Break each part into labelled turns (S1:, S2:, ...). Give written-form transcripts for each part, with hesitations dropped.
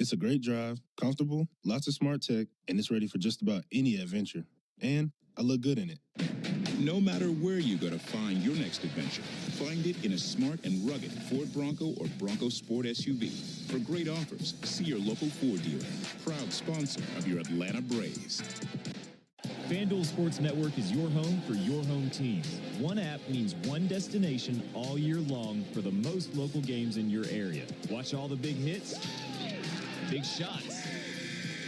S1: It's a great drive, comfortable, lots of smart tech, and it's ready for just about any adventure. And I look good in it.
S2: No matter where you go to find your next adventure, find it in a smart and rugged Ford Bronco or Bronco Sport SUV. For great offers, see your local Ford dealer, proud sponsor of your Atlanta Braves.
S3: FanDuel Sports Network is your home for your home teams. One app means one destination all year long for the most local games in your area. Watch all the big hits, big shots,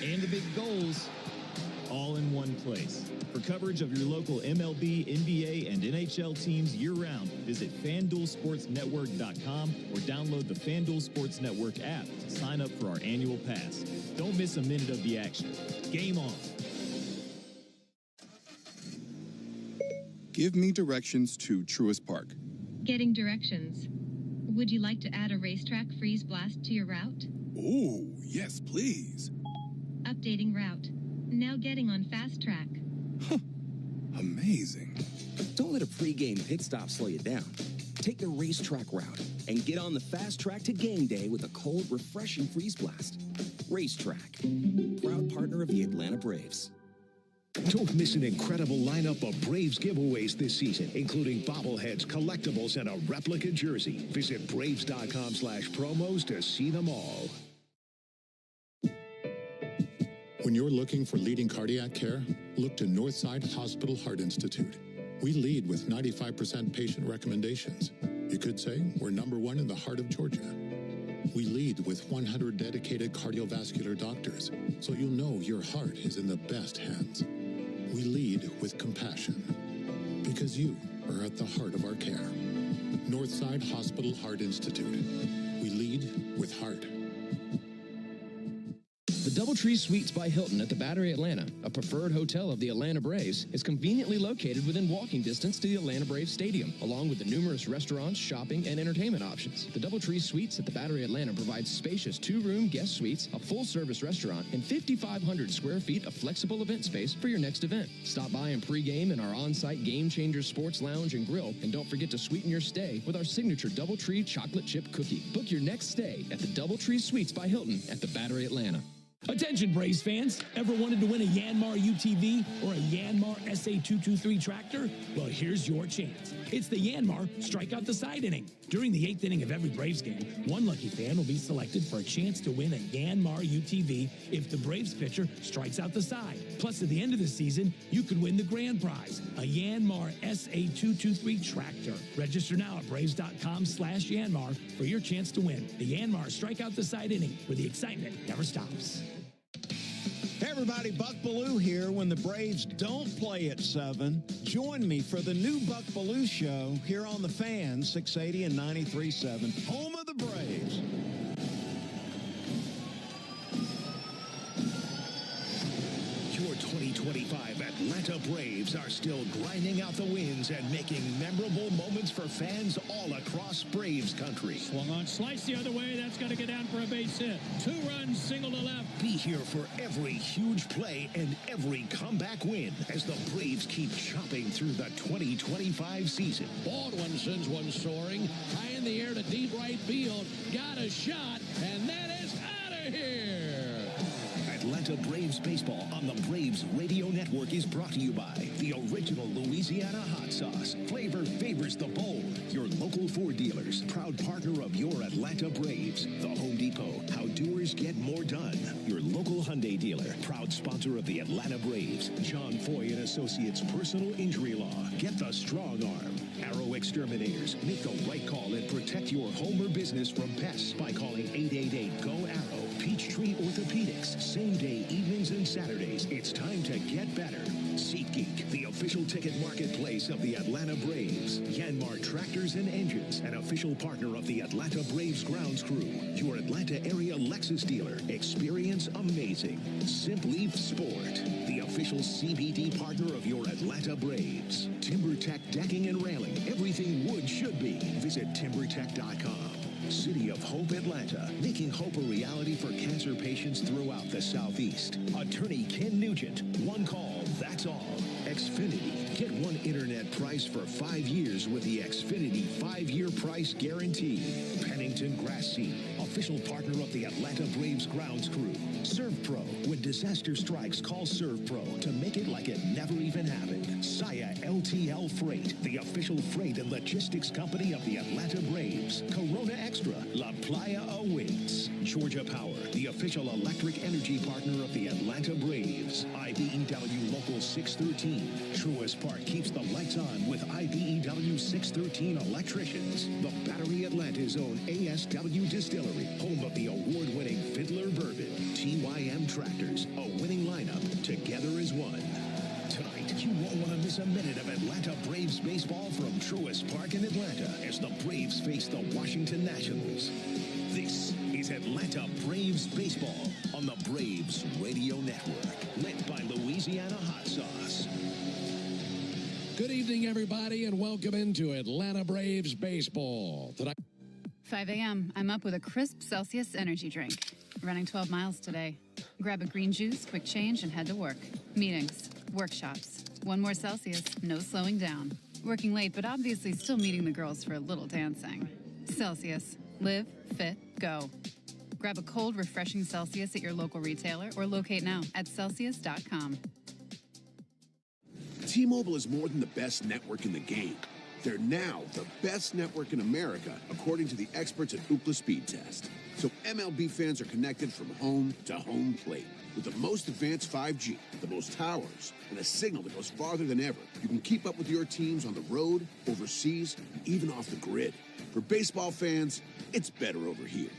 S3: and the big goals all in one place. For coverage of your local MLB, NBA, and NHL teams year-round, visit FanDuelSportsNetwork.com or download the FanDuel Sports Network app to sign up for our annual pass. Don't miss a minute of the action. Game on.
S4: Give me directions to Truist Park.
S5: Getting directions. Would you like to add a racetrack freeze blast to your route?
S4: Oh, yes, please.
S5: Updating route. Now getting on fast track.
S4: Amazing.
S6: Don't let a pregame pit stop slow you down. Take the racetrack route and get on the fast track to game day with a cold, refreshing freeze blast. Racetrack, proud partner of the Atlanta Braves.
S7: Don't miss an incredible lineup of Braves giveaways this season, including bobbleheads, collectibles, and a replica jersey. Visit Braves.com/promos to see them all.
S8: When you're looking for leading cardiac care, look to Northside Hospital Heart Institute. We lead with 95% patient recommendations. You could say we're #1 in the heart of Georgia. We lead with 100 dedicated cardiovascular doctors, so you'll know your heart is in the best hands. We lead with compassion, because you are at the heart of our care. Northside Hospital Heart Institute. We lead with heart.
S9: The DoubleTree Suites by Hilton at the Battery Atlanta, a preferred hotel of the Atlanta Braves, is conveniently located within walking distance to the Atlanta Braves Stadium, along with the numerous restaurants, shopping, and entertainment options. The DoubleTree Suites at the Battery Atlanta provides spacious 2-room guest suites, a full-service restaurant, and 5,500 square feet of flexible event space for your next event. Stop by and pregame in our on-site Game Changer Sports Lounge and Grill, and don't forget to sweeten your stay with our signature DoubleTree chocolate chip cookie. Book your next stay at the DoubleTree Suites by Hilton at the Battery Atlanta.
S10: Attention Braves fans, ever wanted to win a Yanmar UTV or a Yanmar SA223 tractor? Well, here's your chance. It's the Yanmar Strike Out the Side inning. During the 8th inning of every Braves game, one lucky fan will be selected for a chance to win a Yanmar UTV if the Braves pitcher strikes out the side. Plus, at the end of the season, you could win the grand prize, a Yanmar SA223 tractor. Register now at Braves.com/Yanmar for your chance to win the Yanmar Strike Out the Side inning, where the excitement never stops.
S11: Hey everybody, Buck Bellew here. When the Braves don't play at 7, join me for the new Buck Bellew Show here on the Fan, 680 and 93.7, home of the Braves.
S7: Your 2025 Atlanta Braves are still grinding out the wins and making memorable moments for fans all across Braves country.
S12: Swung on, slice the other way. That's got to get down for a base hit. 2 runs, single to left.
S7: Be here for every huge play and every comeback win as the Braves keep chopping through the 2025 season.
S13: Baldwin sends one soaring high in the air to deep right field. Got a shot, and that is out of here.
S7: Atlanta Braves baseball on the Braves Radio Network is brought to you by the original Louisiana hot sauce. Flavor favors the bold. Your local Ford dealers, proud partner of your Atlanta Braves. The Home Depot, how doers get more done. Your local Hyundai dealer, proud sponsor of the Atlanta Braves. John Foy and Associates Personal Injury Law. Get the strong arm. Arrow Exterminators. Make the right call and protect your home or business from pests by calling 888-GO-ARROW. Peachtree Orthopedics. Same day, evenings and Saturdays. It's time to get better. SeatGeek, the official ticket marketplace of the Atlanta Braves. Yanmar Tractors and Engines, an official partner of the Atlanta Braves grounds crew. Your Atlanta area Lexus dealer. Experience amazing. Simply Sport, the official CBD partner of your Atlanta Braves. TimberTech Decking and Railing. Everything wood should be. Visit TimberTech.com. City of Hope Atlanta, making hope a reality for cancer patients throughout the Southeast. Attorney Ken Nugent. One call, that's all. Xfinity. Get one internet price for 5 years with the Xfinity 5-year price guarantee. Pennington Grass Seed, a official partner of the Atlanta Braves grounds crew. Serve Pro. When disaster strikes, call Serve Pro to make it like it never even happened. Saya LTL Freight, the official freight and logistics company of the Atlanta Braves. Corona Extra, La Playa awaits. Georgia Power, the official electric energy partner of the Atlanta Braves. IBEW Local 613. Truist Park keeps the lights on with IBEW 613 electricians. The Battery Atlanta's own ASW Distillery, home of the award-winning Fiddler Bourbon. TYM Tractors, a winning lineup, together as one. Tonight, you won't want to miss a minute of Atlanta Braves baseball from Truist Park in Atlanta as the Braves face the Washington Nationals. This is Atlanta Braves baseball on the Braves Radio Network, lit by Louisiana Hot Sauce.
S13: Good evening, everybody, and welcome into Atlanta Braves baseball. Tonight,
S14: 5 a.m. I'm up with a crisp Celsius energy drink. Running 12 miles today. Grab a green juice, quick change, and head to work. Meetings, workshops. One more Celsius, no slowing down. Working late, but obviously still meeting the girls for a little dancing. Celsius. Live, fit, go. Grab a cold, refreshing Celsius at your local retailer or locate now at Celsius.com.
S15: T-Mobile is more than the best network in the game. They're now the best network in America, according to the experts at Ookla Speed Test. So MLB fans are connected from home to home plate. With the most advanced 5G, the most towers, and a signal that goes farther than ever, you can keep up with your teams on the road, overseas, and even off the grid. For baseball fans, it's better over here.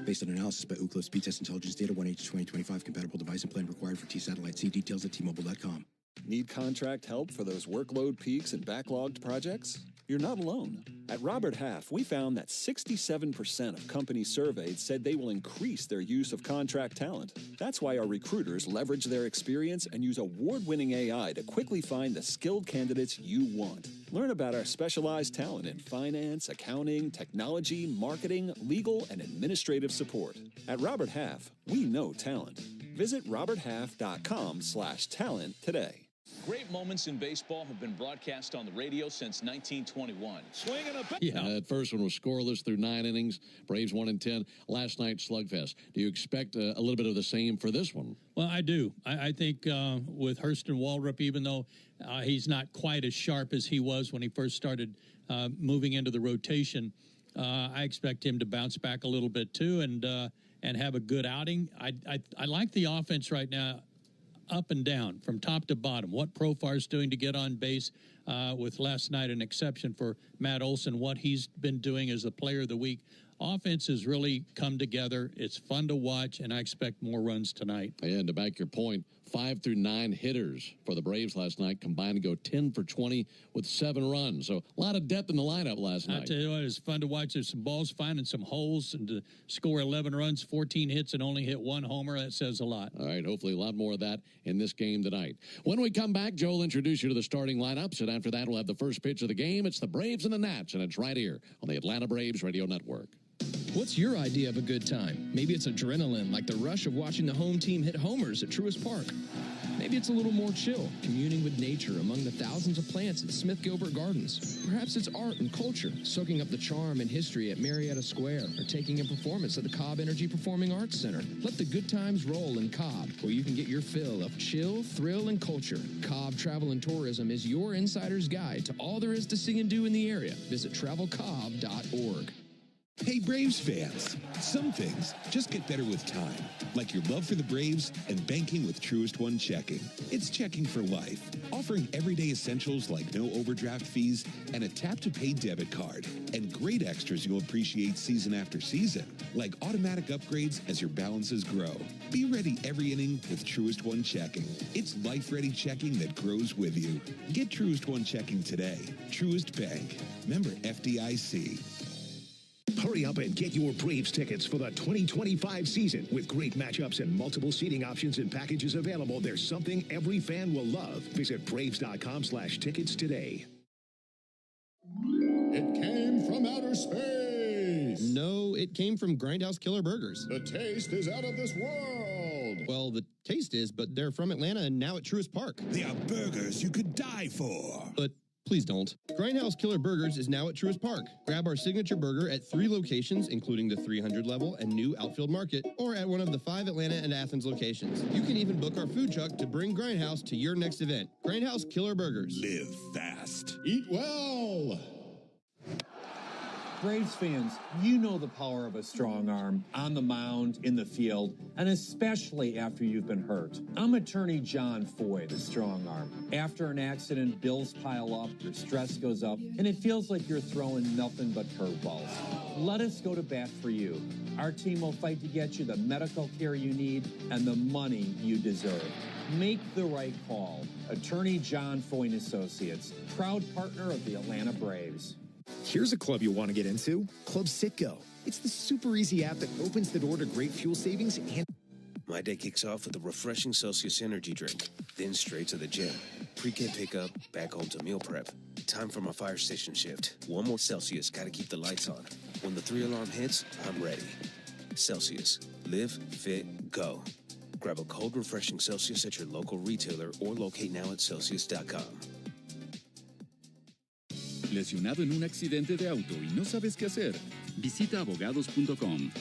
S16: Based on analysis by Ookla Speed Test Intelligence Data, 1H2025, compatible device and plan required for T-Satellite. See details at T-Mobile.com.
S17: Need contract help for those workload peaks and backlogged projects? You're not alone. At Robert Half, we found that 67% of companies surveyed said they will increase their use of contract talent. That's why our recruiters leverage their experience and use award-winning AI to quickly find the skilled candidates you want. Learn about our specialized talent in finance, accounting, technology, marketing, legal, and administrative support. At Robert Half, we know talent. Visit roberthalf.com/talent today.
S18: Great moments in baseball have been broadcast on the radio since 1921. Swinging a
S13: yeah, that first one was scoreless through 9 innings. Braves 1-10. Last night, slugfest. Do you expect a little bit of the same for this one?
S12: Well, I do. I think with Hurston Waldrop, even though he's not quite as sharp as he was when he first started moving into the rotation, I expect him to bounce back a little bit too and have a good outing. I like the offense right now, up and down, from top to bottom. What Profar's doing to get on base, with last night an exception for Matt Olson, what he's been doing as the player of the week. Offense has really come together. It's fun to watch, and I expect more runs tonight.
S13: And to back your point, 5 through 9 hitters for the Braves last night combined to go 10 for 20 with 7 runs. So a lot of depth in the lineup last night.
S12: I tell you what, it's fun to watch. There's some balls finding some holes, and to score 11 runs, 14 hits, and only hit 1 homer, that says a lot.
S13: All right, hopefully a lot more of that in this game tonight. When we come back, Joe will introduce you to the starting lineups, and after that we'll have the first pitch of the game. It's the Braves and the Nats, and it's right here on the Atlanta Braves Radio Network.
S9: What's your idea of a good time? Maybe it's adrenaline, like the rush of watching the home team hit homers at Truist Park. Maybe it's a little more chill, communing with nature among the thousands of plants at Smith Gilbert Gardens. Perhaps it's art and culture, soaking up the charm and history at Marietta Square, or taking a performance at the Cobb Energy Performing Arts Center. Let the good times roll in Cobb, where you can get your fill of chill, thrill, and culture. Cobb Travel and Tourism is your insider's guide to all there is to see and do in the area. Visit travelcobb.org.
S2: Hey, Braves fans, some things just get better with time, like your love for the Braves and banking with Truist One Checking. It's checking for life, offering everyday essentials like no overdraft fees and a tap-to-pay debit card, and great extras you'll appreciate season after season, like automatic upgrades as your balances grow. Be ready every inning with Truist One Checking. It's life-ready checking that grows with you. Get Truist One Checking today. Truist Bank. Member FDIC.
S7: Hurry up and get your Braves tickets for the 2025 season. With great matchups and multiple seating options and packages available, there's something every fan will love. Visit Braves.com/tickets today.
S8: It came from outer space.
S19: No, it came from Grindhouse Killer Burgers.
S8: The taste is out of this world.
S19: Well, the taste is, but they're from Atlanta and now at Truist Park.
S20: They are burgers you could die for.
S19: But Please don't. Grindhouse Killer Burgers is now at Truist Park. Grab our signature burger at 3 locations, including the 300 level and new Outfield Market, or at one of the 5 Atlanta and Athens locations. You can even book our food truck to bring Grindhouse to your next event. Grindhouse Killer Burgers.
S4: Live fast.
S20: Eat well.
S21: Braves fans, you know the power of a strong arm on the mound, in the field, and especially after you've been hurt. I'm attorney John Foy, the strong arm. After an accident, bills pile up, your stress goes up, and it feels like you're throwing nothing but curveballs. Let us go to bat for you. Our team will fight to get you the medical care you need and the money you deserve. Make the right call. Attorney John Foy and Associates, proud partner of the Atlanta Braves.
S22: Here's a club you'll want to get into, Club Citgo. It's the super easy app that opens the door to great fuel savings and...
S23: My day kicks off with a refreshing Celsius energy drink, then straight to the gym. Pre-K pickup, back home to meal prep. Time for my fire station shift. One more Celsius, gotta keep the lights on. When the 3-alarm hits, I'm ready. Celsius. Live, fit, go. Grab a cold, refreshing Celsius at your local retailer or locate now at Celsius.com.
S2: ¿Lesionado en un accidente de auto y no sabes qué hacer? Visita abogados.com.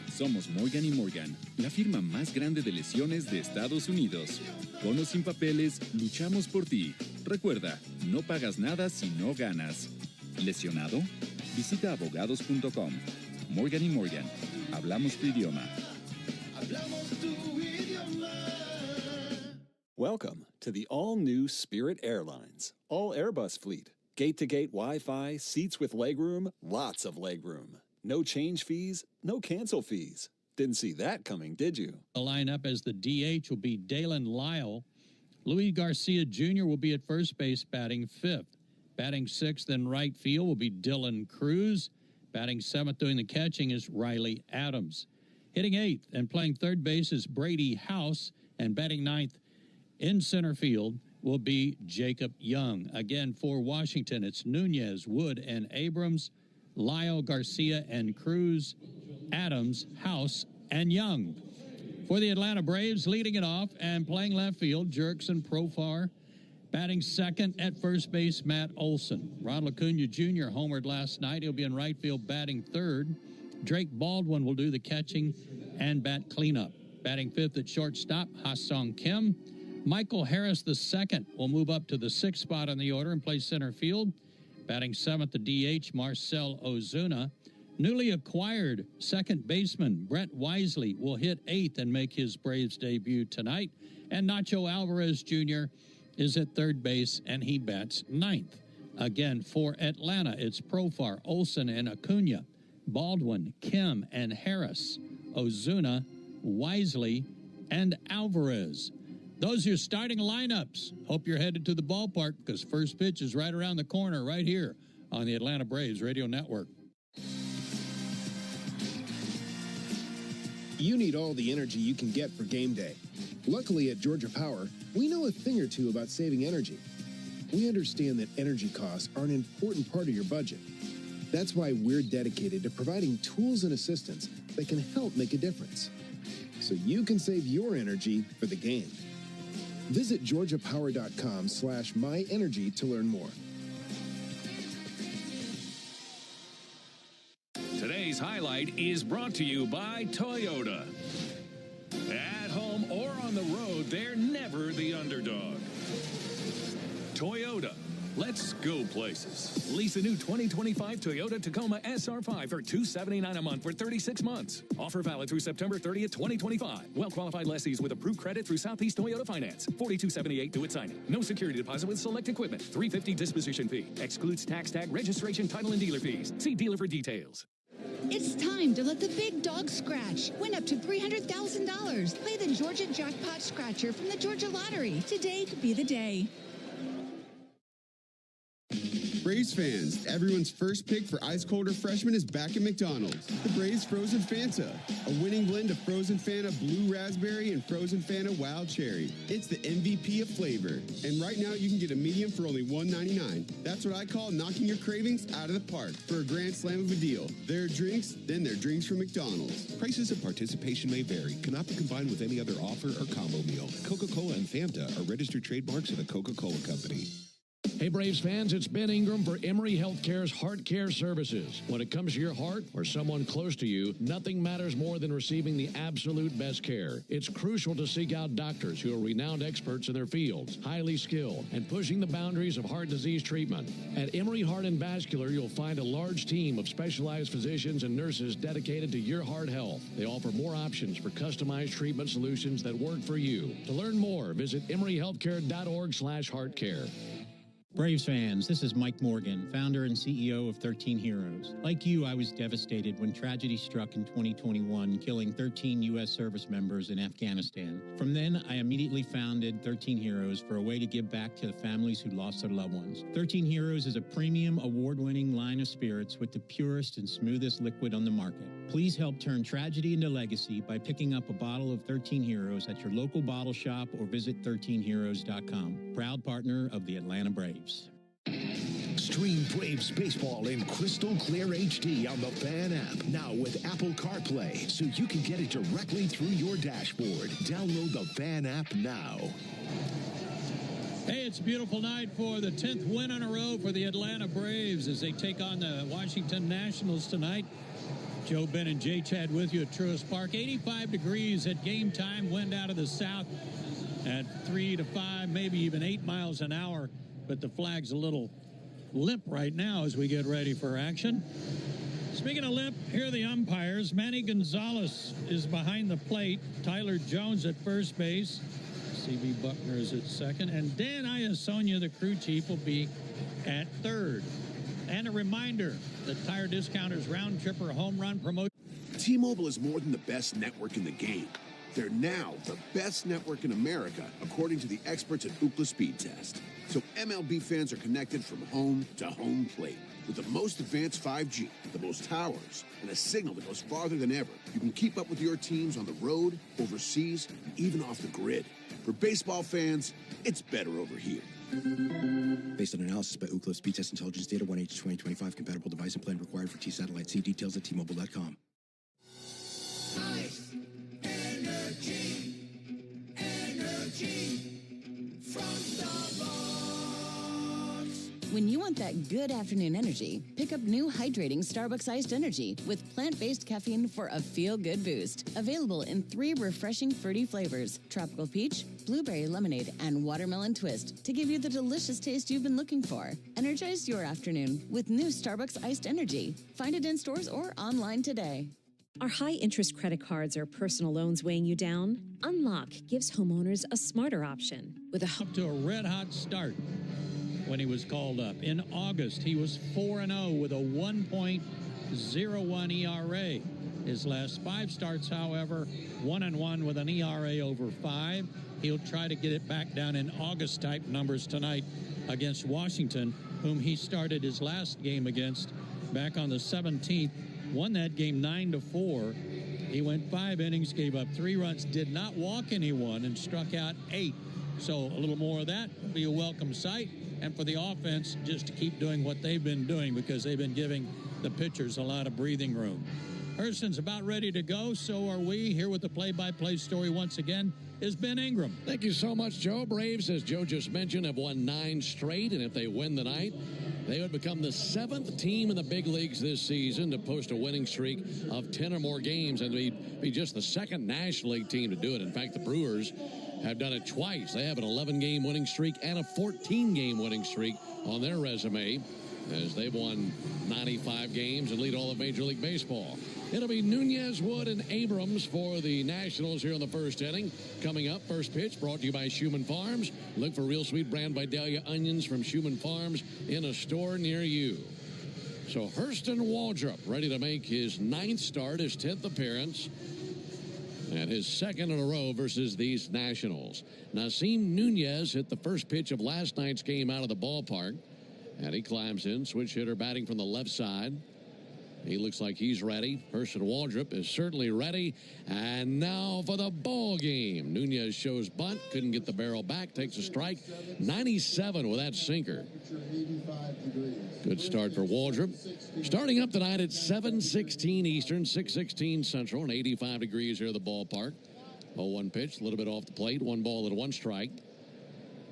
S2: Somos Morgan & Morgan, la firma más grande de lesiones de Estados Unidos. Con o sin papeles, luchamos por ti. Recuerda, no pagas nada si no ganas. ¿Lesionado? Visita abogados.com. Morgan & Morgan. Hablamos tu idioma.
S17: Welcome to the all-new Spirit Airlines, all Airbus fleet. Gate-to-gate Wi-Fi, seats with legroom, lots of legroom. No change fees, no cancel fees. Didn't see that coming, did you?
S12: The lineup as the DH will be Dalen Lyle. Luis Garcia Jr. will be at first base, batting 5th. Batting 6th in right field will be Dylan Cruz. Batting 7th doing the catching is Riley Adams. Hitting 8th and playing third base is Brady House. And batting 9th in center field will be Jacob Young. Again, for Washington, it's Nunez, Wood, and Abrams, Lyle, Garcia, and Cruz, Adams, House, and Young. For the Atlanta Braves, leading it off and playing left field, Jerkson Profar. Batting second at first base, Matt Olson. Ronald Acuna Jr. homered last night. He'll be in right field batting third. Drake Baldwin will do the catching and bat cleanup. Batting 5th at shortstop, Ha-Sung Kim. Michael Harris II will move up to the 6th spot on the order and play center field. Batting 7th, the DH, Marcell Ozuna. Newly acquired second baseman Brett Wisely will hit 8th and make his Braves debut tonight. And Nacho Alvarez Jr. is at third base, and he bats 9th. Again, for Atlanta, it's Profar, Olson, and Acuna. Baldwin, Kim, and Harris. Ozuna, Wisely, and Alvarez. Those are your starting lineups. Hope you're headed to the ballpark because first pitch is right around the corner right here on the Atlanta Braves Radio Network.
S22: You need all the energy you can get for game day. Luckily at Georgia Power, we know a thing or two about saving energy. We understand that energy costs are an important part of your budget. That's why we're dedicated to providing tools and assistance that can help make a difference, so you can save your energy for the game. Visit georgiapower.com/myenergy to learn more.
S24: Today's highlight is brought to you by Toyota. At home or on the road, they're never the underdog. Toyota. Let's go places. Lease a new 2025 Toyota Tacoma SR5 for $279 a month for 36 months. Offer valid through September 30th, 2025. Well-qualified lessees with approved credit through Southeast Toyota Finance. $42.78 due at signing. No security deposit with select equipment. $350 disposition fee. Excludes tax tag, registration, title, and dealer fees. See dealer for details.
S25: It's time to let the big dog scratch. Win up to $300,000. Play the Georgia Jackpot Scratcher from the Georgia Lottery. Today could be the day.
S1: Braves fans, everyone's first pick for ice cold refreshment is back at McDonald's. The Braves Frozen Fanta, a winning blend of Frozen Fanta Blue Raspberry and Frozen Fanta Wild Cherry. It's the MVP of flavor. And right now you can get a medium for only $1.99. That's what I call knocking your cravings out of the park for a grand slam of a deal. There are drinks, then there are drinks from McDonald's.
S3: Prices and participation may vary. Cannot be combined with any other offer or combo meal. Coca-Cola and Fanta are registered trademarks of the Coca-Cola Company.
S13: Hey, Braves fans, it's Ben Ingram for Emory Healthcare's Heart Care Services. When it comes to your heart or someone close to you, nothing matters more than receiving the absolute best care. It's crucial to seek out doctors who are renowned experts in their fields, highly skilled, and pushing the boundaries of heart disease treatment. At Emory Heart and Vascular, you'll find a large team of specialized physicians and nurses dedicated to your heart health. They offer more options for customized treatment solutions that work for you. To learn more, visit emoryhealthcare.org/heartcare.
S5: Braves fans, this is Mike Morgan, founder and CEO of 13 Heroes. Like you, I was devastated when tragedy struck in 2021, killing 13 U.S. service members in Afghanistan. From then, I immediately founded 13 Heroes for a way to give back to the families who lost their loved ones. 13 Heroes is a premium, award-winning line of spirits with the purest and smoothest liquid on the market. Please help turn tragedy into legacy by picking up a bottle of 13 Heroes at your local bottle shop or visit 13heroes.com. Proud partner of the Atlanta Braves.
S7: Stream Braves baseball in crystal clear HD on the Fan app. Now with Apple CarPlay, so you can get it directly through your dashboard. Download the Fan app now.
S12: Hey, it's a beautiful night for the 10th win in a row for the Atlanta Braves as they take on the Washington Nationals tonight. Joe, Ben, and Jay Chad with you at Truist Park. 85 degrees at game time. Wind out of the south at 3 to 5, maybe even 8 miles an hour. But the flag's a little limp right now as we get ready for action. Speaking of limp, here are the umpires. Manny Gonzalez is behind the plate. Tyler Jones at first base. C.B. Buckner is at second. And Dan Iasonia, the crew chief, will be at third. And a reminder, the Tire Discounters Round Tripper Home Run promotion.
S15: T-Mobile is more than the best network in the game. They're now the best network in America, according to the experts at Ookla Speed Test. So MLB fans are connected from home to home plate. With the most advanced 5G, the most towers, and a signal that goes farther than ever, you can keep up with your teams on the road, overseas, and even off the grid. For baseball fans, it's better over here.
S16: Based on analysis by Ookla Speed Test Intelligence Data, 1H2025, compatible device and plan required for T-Satellite. See details at T-Mobile.com.
S6: Ice, energy from the box.
S20: When you want that good afternoon energy, pick up new hydrating Starbucks Iced Energy with plant-based caffeine for a feel-good boost. Available in 3 refreshing fruity flavors: tropical peach, blueberry lemonade, and watermelon twist, to give you the delicious taste you've been looking for. Energize your afternoon with new Starbucks Iced Energy. Find it in stores or online today.
S26: Are high-interest credit cards or personal loans weighing you down? Unlock gives homeowners a smarter option. With
S12: up to a red-hot start when he was called up. In August, he was 4-0 with a 1.01 ERA. His last 5 starts, however, 1-1 with an ERA over 5. He'll try to get it back down in August-type numbers tonight against Washington, whom he started his last game against back on the 17th. Won that game 9-4. He went 5 innings, gave up 3 runs, did not walk anyone, and struck out 8. So a little more of that will be a welcome sight. And for the offense, just to keep doing what they've been doing, because they've been giving the pitchers a lot of breathing room. Hurston's about ready to go. So are we. Here with the play-by-play story once again is Ben Ingram.
S13: Thank you so much, Joe. Braves, as Joe just mentioned, have won 9 straight. And if they win the night, they would become the 7th team in the big leagues this season to post a winning streak of 10 or more games, and they'd be just the 2nd National League team to do it. In fact, the Brewers have done it twice. They have an 11-game winning streak and a 14-game winning streak on their resume, as they've won 95 games and lead all of Major League Baseball. It'll be Nunez, Wood, and Abrams for the Nationals here in the first inning. Coming up, first pitch brought to you by Schumann Farms. Look for Real Sweet Brand Vidalia onions from Schumann Farms in a store near you. So Hurston Waldrop ready to make his 9th start, his 10th appearance, and his 2nd in a row versus these Nationals. Nasim Nunez hit the first pitch of last night's game out of the ballpark, And he climbs in. Switch hitter batting from the left side. He looks like he's ready. Hurston Waldrop is certainly ready. And now for the ball game. Nunez shows bunt. Couldn't get the barrel back. Takes a strike. 97 with that sinker. Good start for Waldrop. Starting up tonight at 7:16 Eastern, 6:16 Central, and 85 degrees here at the ballpark. 0-1 pitch, a little bit off the plate. 1 ball and 1 strike.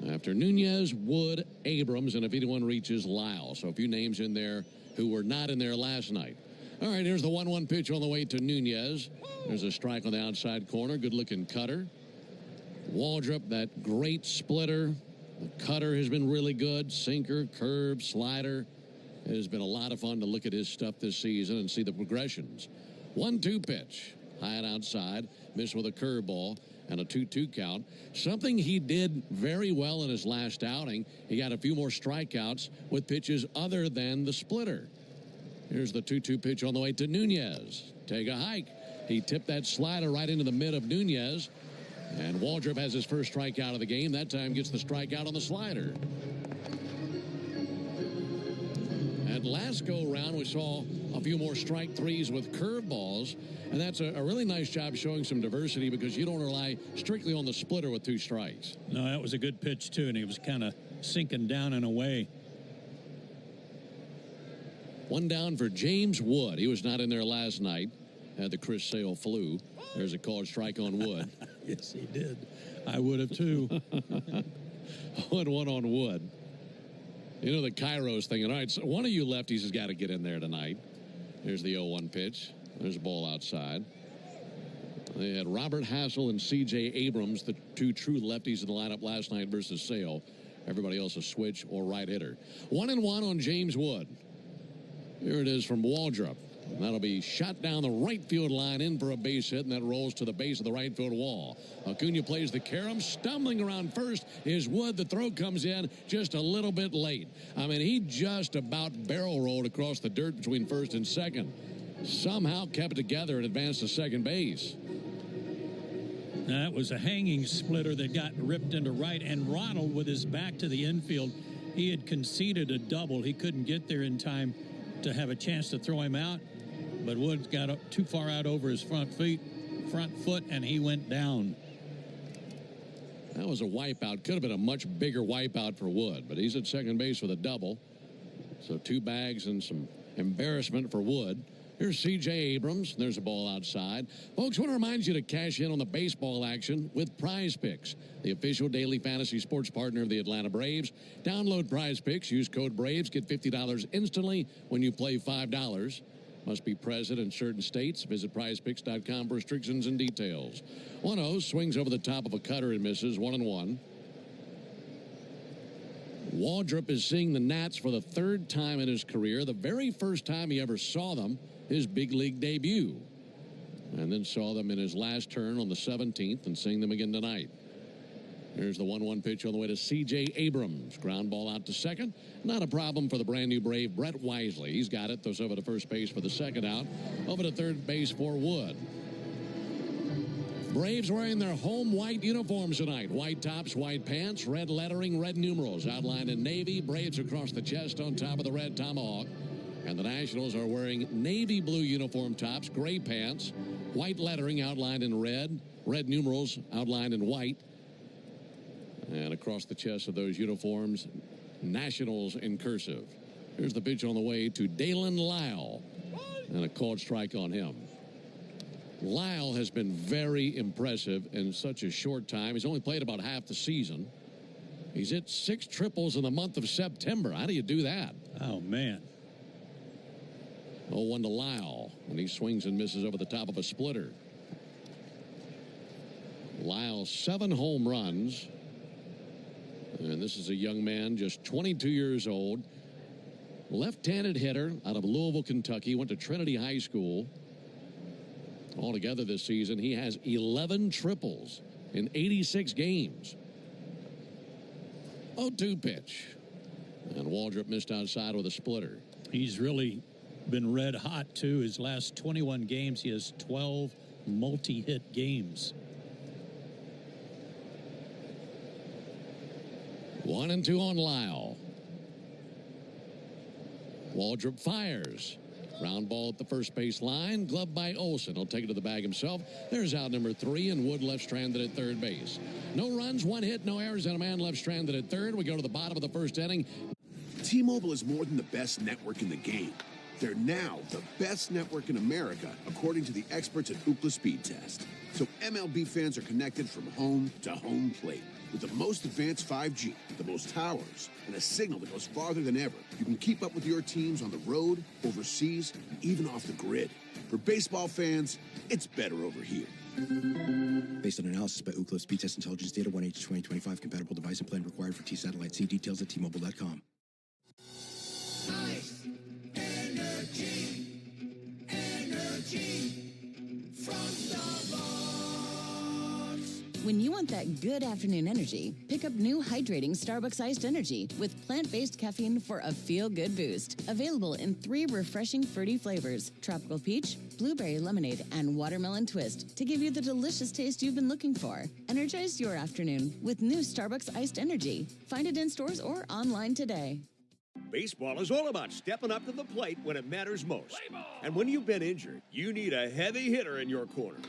S13: After Nunez, Wood, Abrams, and if anyone reaches, Lyle. So a few names in there who were not in there last night. All right, here's the 1-1 pitch on the way to Nunez. There's a strike on the outside corner. Good-looking cutter. Waldrop, that great splitter. The cutter has been really good. Sinker, curve, slider. It has been a lot of fun to look at his stuff this season and see the progressions. 1-2 pitch. High and outside. Missed with a curveball and a 2-2 count. Something he did very well in his last outing. He got a few more strikeouts with pitches other than the splitter. Here's the 2-2 pitch on the way to Nunez. Take a hike. He tipped that slider right into the mid of Nunez. And Waldrop has his first strikeout of the game. That time gets the strikeout on the slider. At last go-round, we saw a few more strike threes with curveballs. And that's a really nice job showing some diversity because you don't rely strictly on the splitter with 2 strikes.
S12: No, that was a good pitch, too, and he was kind of sinking down and away.
S13: 1 down for James Wood. He was not in there last night. Had the Chris Sale flu. There's a called strike on Wood.
S12: Yes, he did. I would have, too.
S13: 1-1 on Wood. You know the Kairos thing. All right, so one of you lefties has got to get in there tonight. Here's the 0-1 pitch. There's a ball outside. They had Robert Hassel and C.J. Abrams, the 2 true lefties in the lineup last night versus Sale. Everybody else a switch or right hitter. 1-1 on James Wood. Here it is from Waldrop. And that'll be shot down the right field line in for a base hit, and that rolls to the base of the right field wall. Acuna plays the carom. Stumbling around first is Wood. The throw comes in just a little bit late. I mean, he just about barrel rolled across the dirt between first and second. Somehow kept it together and advanced to second base.
S12: That was a hanging splitter that got ripped into right, and Ronald, with his back to the infield, he had conceded a double. He couldn't get there in time to have a chance to throw him out, but Woods got up too far out over his front foot, and he went down.
S13: That was a wipeout. Could have been a much bigger wipeout for Wood, but he's at second base with a double. So 2 bags and some embarrassment for Wood. Here's C.J. Abrams. There's a ball outside. Folks, I want to remind you to cash in on the baseball action with Prize Picks, the official daily fantasy sports partner of the Atlanta Braves. Download Prize Picks. Use code BRAVES. Get $50 instantly when you play $5. Must be present in certain states. Visit prizepicks.com for restrictions and details. 1-0. Swings over the top of a cutter and misses. 1-1. Waldrop is seeing the Nats for the 3rd time in his career. The very first time he ever saw them, his big league debut. And then saw them in his last turn on the 17th and seeing them again tonight. Here's the 1-1 pitch on the way to C.J. Abrams. Ground ball out to second. Not a problem for the brand new Brave, Brett Wisely. He's got it. Throws over to first base for the second out. Over to third base for Wood. Braves wearing their home white uniforms tonight. White tops, white pants, red lettering, red numerals outlined in navy. Braves across the chest on top of the red tomahawk. And the Nationals are wearing navy blue uniform tops, gray pants, white lettering outlined in red, red numerals outlined in white. And across the chest of those uniforms, Nationals in cursive. Here's the pitch on the way to Dalen Lyle. And a called strike on him. Lyle has been very impressive in such a short time. He's only played about half the season. He's hit 6 triples in the month of September. How do you do that?
S12: Oh, man.
S13: 0-1 to Lyle, and he swings and misses over the top of a splitter. Lyle, 7 home runs. And this is a young man, just 22 years old. Left-handed hitter out of Louisville, Kentucky. Went to Trinity High School. Altogether this season, he has 11 triples in 86 games. 0-2 pitch. And Waldrop missed outside with a splitter.
S12: He's really been red hot, too. His last 21 games, he has 12 multi-hit games.
S13: 1-2 on Lyle. Waldrop fires. Ground ball at the first base line. Gloved by Olson. He'll take it to the bag himself. There's out number 3, and Wood left stranded at third base. No runs, 1 hit, no errors, and a man left stranded at third. We go to the bottom of the first inning.
S15: T-Mobile is more than the best network in the game. They're now the best network in America, according to the experts at Ookla Speed Test. So MLB fans are connected from home to home plate. With the most advanced 5G, the most towers, and a signal that goes farther than ever, you can keep up with your teams on the road, overseas, and even off the grid. For baseball fans, it's better over here.
S16: Based on analysis by Ookla Speed Test Intelligence Data 1H2025, compatible device and plan required for T-Satellite. See details at T-Mobile.com.
S6: Ice, energy, energy from Starbucks.
S20: When you want that good afternoon energy, pick up new hydrating Starbucks iced energy with plant-based caffeine for a feel-good boost. Available in 3 refreshing fruity flavors: tropical peach, blueberry lemonade, and watermelon twist, to give you the delicious taste you've been looking for. Energize your afternoon with new Starbucks iced energy. Find it in stores or online today.
S8: Baseball is all about stepping up to the plate when it matters most. And when you've been injured, you need a heavy hitter in your corner.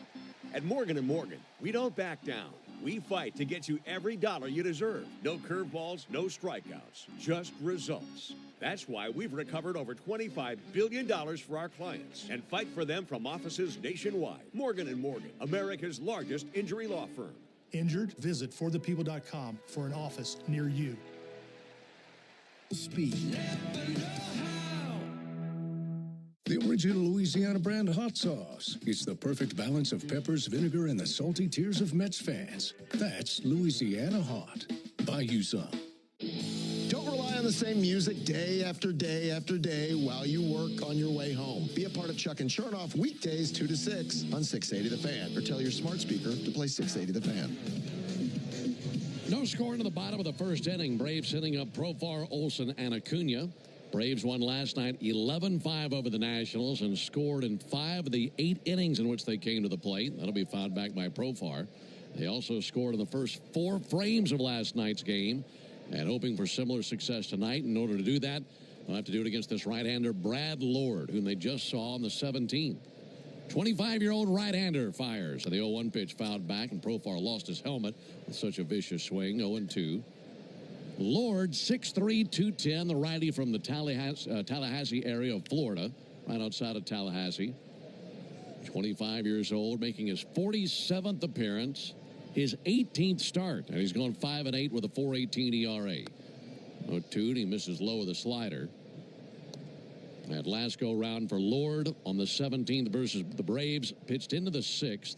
S8: At Morgan & Morgan, we don't back down. We fight to get you every dollar you deserve. No curveballs, no strikeouts, just results. That's why we've recovered over $25 billion for our clients and fight for them from offices nationwide. Morgan & Morgan, America's largest injury law firm.
S9: Injured? Visit forthepeople.com for an office near you.
S22: Speed. The original Louisiana brand hot sauce. It's the perfect balance of peppers, vinegar, and the salty tears of Mets fans. That's Louisiana Hot. Buy you some.
S10: Don't rely on the same music day after day after day while you work on your way home. Be a part of Chuck and Chernoff weekdays 2 to 6 on 680 The Fan. Or tell your smart speaker to play 680 The Fan.
S13: No score into the bottom of the first inning. Braves hitting up Profar, Olson, and Acuna. Braves won last night 11-5 over the Nationals and scored in 5 of the 8 innings in which they came to the plate. That'll be fouled back by Profar. They also scored in the first 4 frames of last night's game and hoping for similar success tonight. In order to do that, they'll have to do it against this right-hander, Brad Lord, whom they just saw on the 17th. 25-year-old right-hander fires. And the 0-1 pitch fouled back, and Profar lost his helmet with such a vicious swing. 0-2. Lord, 6'3", 210, the righty from the Tallahassee area of Florida, right outside of Tallahassee. 25 years old, making his 47th appearance, his 18th start, and he's gone 5-8 with a 4.18 ERA. 0-2, and he misses low with a slider. That last go-round for Lord on the 17th versus the Braves, pitched into the 6th.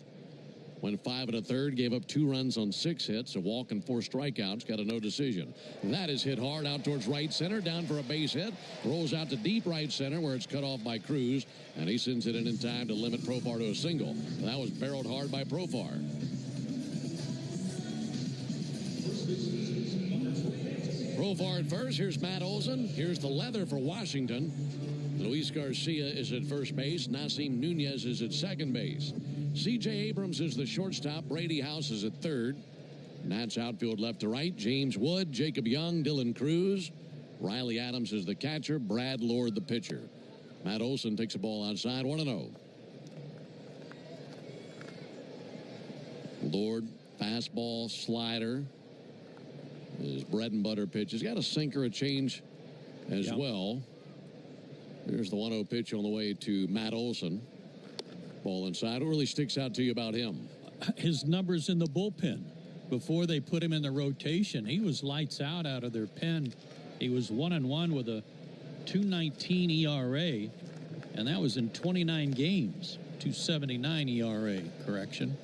S13: Went 5 1/3, gave up 2 runs on 6 hits, a walk and 4 strikeouts, got a no decision. That is hit hard out towards right center, down for a base hit, rolls out to deep right center where it's cut off by Cruz, and he sends it in time to limit Profar to a single. That was barreled hard by Profar. Profar at first, here's Matt Olson, here's the leather for Washington. Luis Garcia is at first base. Nasim Nunez is at second base. C.J. Abrams is the shortstop. Brady House is at third. Nats outfield left to right. James Wood, Jacob Young, Dylan Cruz. Riley Adams is the catcher. Brad Lord the pitcher. Matt Olson takes the ball outside, 1-0. Lord, fastball, slider. His bread and butter pitch. He's got a sinker, a change as well. Here's the 1-0 pitch on the way to Matt Olson. Ball inside. What really sticks out to you about him?
S12: His numbers in the bullpen. Before they put him in the rotation, he was lights out of their pen. He was 1-1 with a 2.19 ERA, and that was in 29 games. 2.79 ERA, correction.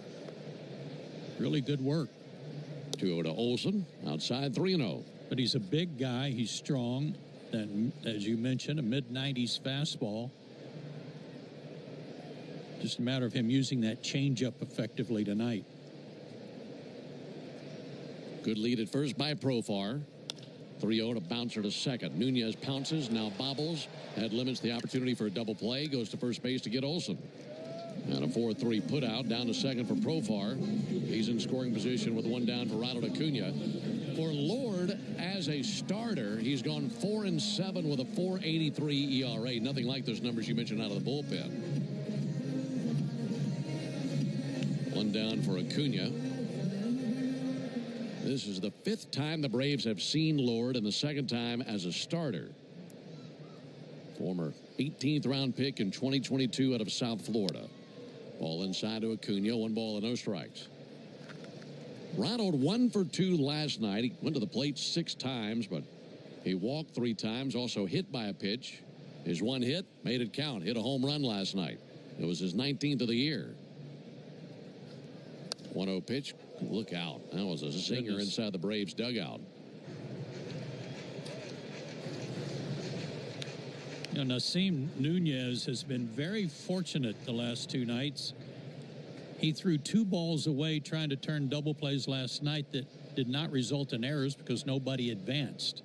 S12: Really good work.
S13: 2-0 to Olson. Outside, 3-0.
S12: But he's a big guy. He's strong. And as you mentioned, a mid-90s fastball. Just a matter of him using that changeup effectively tonight.
S13: Good lead at first by Profar. 3-0 to bouncer to second. Nunez pounces, now bobbles. That limits the opportunity for a double play. Goes to first base to get Olson. And a 4-3 put out down to second for Profar. He's in scoring position with 1 down for Ronald Acuna. For Lord, Lord as a starter. He's gone 4-7 with a 4.83 ERA. Nothing like those numbers you mentioned out of the bullpen. One down for Acuna. This is the 5th time the Braves have seen Lord, and the 2nd time as a starter. Former 18th round pick in 2022 out of South Florida. Ball inside to Acuna, 1 ball and no strikes. Ronald 1 for 2 last night. He went to the plate 6 times, but he walked 3 times, also hit by a pitch. His 1 hit made it count, hit a home run last night. It was his 19th of the year. 1-0 pitch, look out. That was a zinger inside the Braves dugout.
S12: You know, Nasim Nunez has been very fortunate the last 2 nights. He threw 2 balls away trying to turn double plays last night that did not result in errors because nobody advanced.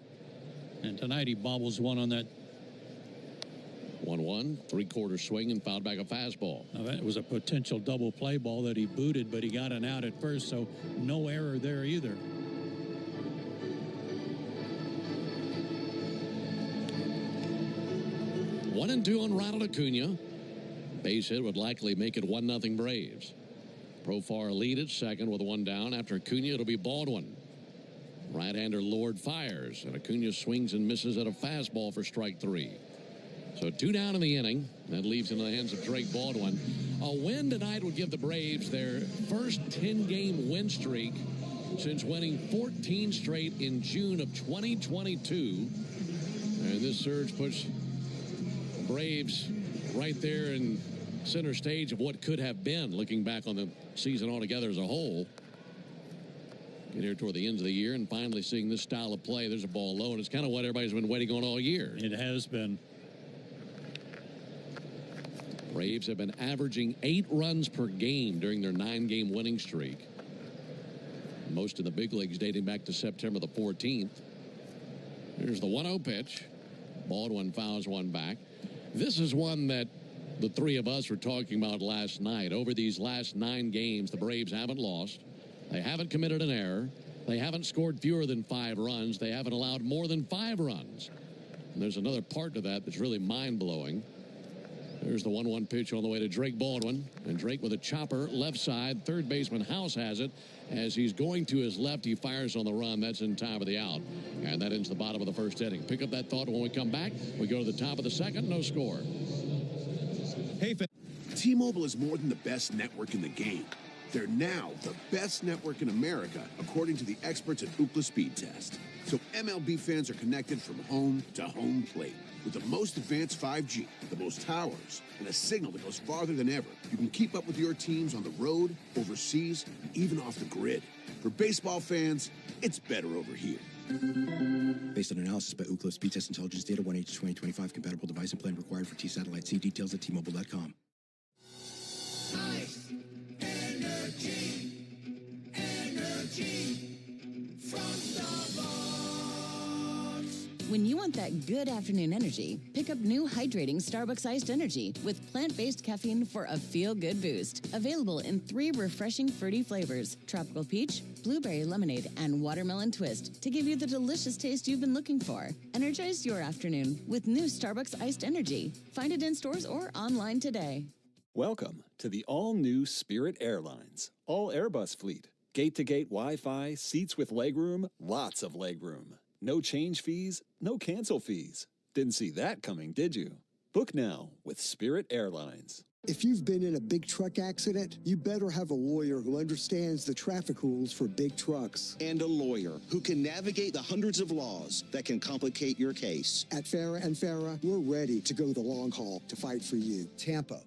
S12: And tonight he bobbles one on that.
S13: 1-1, 3/4 swing and fouled back a fastball.
S12: Now that was a potential double play ball that he booted, but he got an out at first, so no error there either.
S13: One and 2 on Ronald Acuna. Base hit would likely make it 1-0 Braves. Profar lead at second with 1 down. After Acuna, it'll be Baldwin. Right-hander Lord fires, and Acuna swings and misses at a fastball for strike 3. So 2 down in the inning. That leaves in the hands of Drake Baldwin. A win tonight would give the Braves their first 10-game win streak since winning 14 straight in June of 2022. And this surge puts Braves right there in center stage of what could have been, looking back on the season altogether as a whole. Get here toward the end of the year and finally seeing this style of play. There's a ball low, and it's kind of what everybody's been waiting on all year.
S12: It has been.
S13: Braves have been averaging 8 runs per game during their 9-game winning streak. Most in the big leagues dating back to September the 14th. Here's the 1-0 pitch. Baldwin fouls one back. This is one that the 3 of us were talking about last night. Over these last 9 games, the Braves haven't lost. They haven't committed an error. They haven't scored fewer than 5 runs. They haven't allowed more than 5 runs. And there's another part to that that's really mind-blowing. There's the 1-1 pitch on the way to Drake Baldwin. And Drake with a chopper left side. Third baseman House has it. As he's going to his left, he fires on the run. That's in time of the out. And that ends the bottom of the first inning. Pick up that thought when we come back. We go to the top of the second. No score.
S15: Hey, T-Mobile is more than the best network in the game. They're now the best network in America, according to the experts at Ookla Speed Test. So MLB fans are connected from home to home plate. With the most advanced 5G, the most towers, and a signal that goes farther than ever, you can keep up with your teams on the road, overseas, and even off the grid. For baseball fans, it's better over here.
S16: Based on analysis by Ookla Speed Test Intelligence Data, 1H2025 compatible device and plan required for T-Satellite. See details at T-Mobile.com.
S6: Ice, energy, energy from Starbucks.
S20: When you want that good afternoon energy, pick up new hydrating Starbucks Iced Energy with plant-based caffeine for a feel-good boost. Available in 3 refreshing fruity flavors: tropical peach, blueberry lemonade, and watermelon twist, to give you the delicious taste you've been looking for. Energize your afternoon with new Starbucks Iced Energy. Find it in stores or online today.
S17: Welcome to the all-new Spirit Airlines, all Airbus fleet. Gate-to-gate Wi-Fi, seats with legroom, lots of legroom. No change fees, no cancel fees. Didn't see that coming, did you? Book now with Spirit Airlines.
S4: If you've been in a big truck accident, you better have a lawyer who understands the traffic rules for big trucks.
S11: And a lawyer who can navigate the hundreds of laws that can complicate your case.
S4: At Farah & Farah, we're ready to go the long haul to fight for you. Tampa.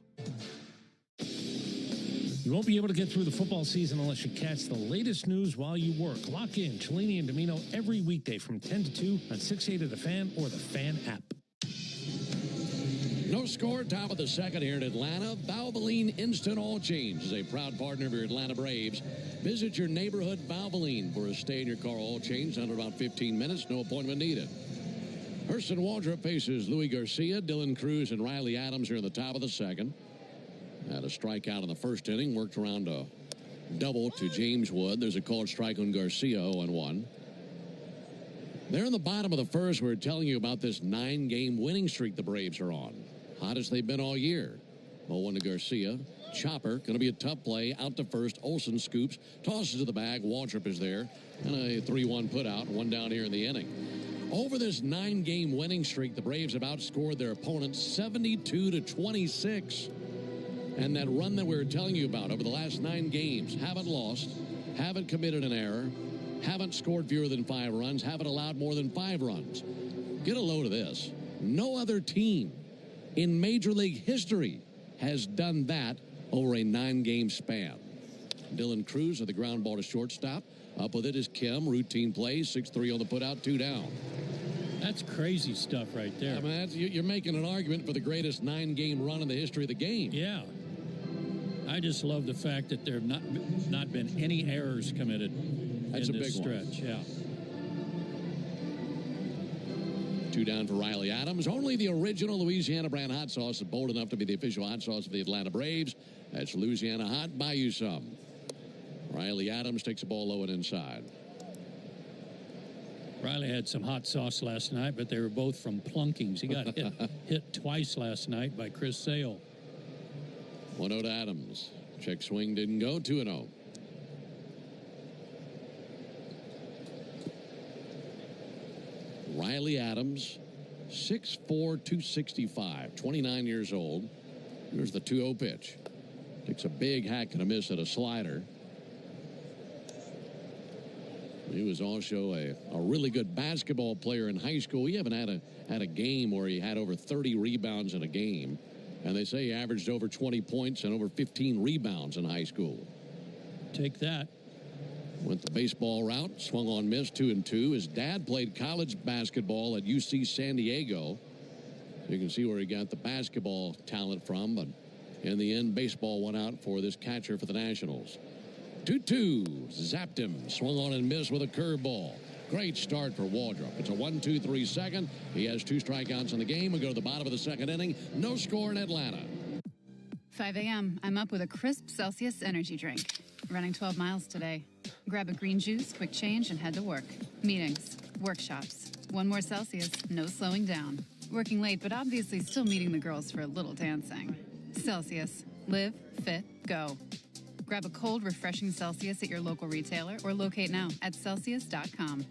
S14: You won't be able to get through the football season unless you catch the latest news while you work. Lock in Cellini and Domino every weekday from 10 to 2 on 680 The Fan or the Fan app.
S13: No score, top of the second here in Atlanta. Valvoline Instant Oil Change is a proud partner of your Atlanta Braves. Visit your neighborhood Valvoline for a stay-in-your-car oil change under about 15 minutes. No appointment needed. Hurston Waldrop faces Louis Garcia. Dylan Cruz and Riley Adams are in the top of the second. Had a strikeout in the first inning, worked around a double to James Wood. There's a called strike on Garcia, 0-1. They're in the bottom of the first. We're telling you about this 9-game winning streak the Braves are on. Hottest they've been all year. 0-1 to Garcia. Chopper, going to be a tough play. Out to first. Olsen scoops. Tosses to the bag. Waltrip is there. And a 3-1 put out. One down here in the inning. Over this 9-game winning streak, the Braves have outscored their opponents 72-26. And that run that we were telling you about over the last 9 games, haven't lost, haven't committed an error, haven't scored fewer than 5 runs, haven't allowed more than 5 runs. Get a load of this. No other team in Major League history has done that over a 9-game span. Dylan Cruz with the ground ball to shortstop. Up with it is Kim. Routine play. 6-3 on the putout. 2 down.
S12: That's crazy stuff right there.
S13: I mean, you're making an argument for the greatest 9-game run in the history of the game.
S12: Yeah. I just love the fact that there have not been any errors committed
S13: That's
S12: in
S13: a
S12: this
S13: big
S12: stretch.
S13: One.
S12: Yeah.
S13: 2 down for Riley Adams. Only the original Louisiana brand hot sauce is bold enough to be the official hot sauce of the Atlanta Braves. That's Louisiana Hot. Buy you some. Riley Adams takes the ball low and inside.
S12: Riley had some hot sauce last night, but they were both from plunkings. He got hit twice last night by Chris Sale.
S13: 1-0 to Adams. Check swing didn't go. 2-0. Riley Adams, 6'4", 265, 29 years old. Here's the 2-0 pitch. Takes a big hack and a miss at a slider. He was also a really good basketball player in high school. He haven't had a game where he had over 30 rebounds in a game. And they say he averaged over 20 points and over 15 rebounds in high school.
S12: Take that.
S13: Went the baseball route, swung on, missed, 2-2. His dad played college basketball at UC San Diego. You can see where he got the basketball talent from, but in the end, baseball won out for this catcher for the Nationals. 2-2, zapped him, swung on and missed with a curveball. Great start for Waldrop. It's a 1-2-3 second. He has 2 strikeouts in the game. We go to the bottom of the second inning. No score in Atlanta.
S2: 5 a.m. I'm up with a crisp Celsius energy drink. Running 12 miles today. Grab a green juice, quick change, and head to work. Meetings, workshops. 1 more Celsius, no slowing down. Working late, but obviously still meeting the girls for a little dancing. Celsius. Live, fit, go. Grab a cold, refreshing Celsius at your local retailer or locate now at Celsius.com.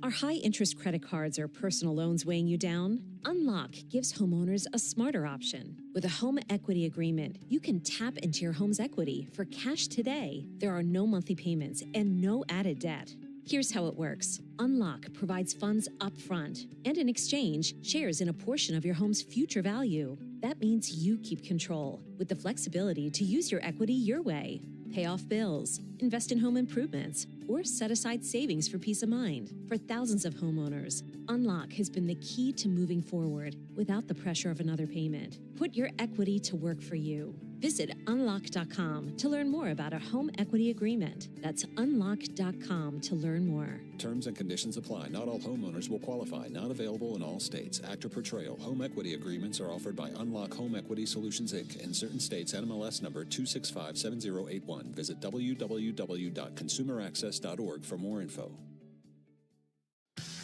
S26: Are high-interest credit cards or personal loans weighing you down? Unlock gives homeowners a smarter option. With a home equity agreement, you can tap into your home's equity for cash today. There are no monthly payments and no added debt. Here's how it works. Unlock provides funds upfront and in exchange shares in a portion of your home's future value. That means you keep control with the flexibility to use your equity your way. Pay off bills, invest in home improvements, or set aside savings for peace of mind. For thousands of homeowners, Unlock has been the key to moving forward without the pressure of another payment. Put your equity to work for you. Visit unlock.com to learn more about a home equity agreement. That's unlock.com to learn more.
S17: Terms and conditions apply. Not all homeowners will qualify. Not available in all states. Actor Portrayal. Home equity agreements are offered by Unlock Home Equity Solutions, Inc. In certain states, NMLS number 2657081. Visit www.consumeraccess.org for more info.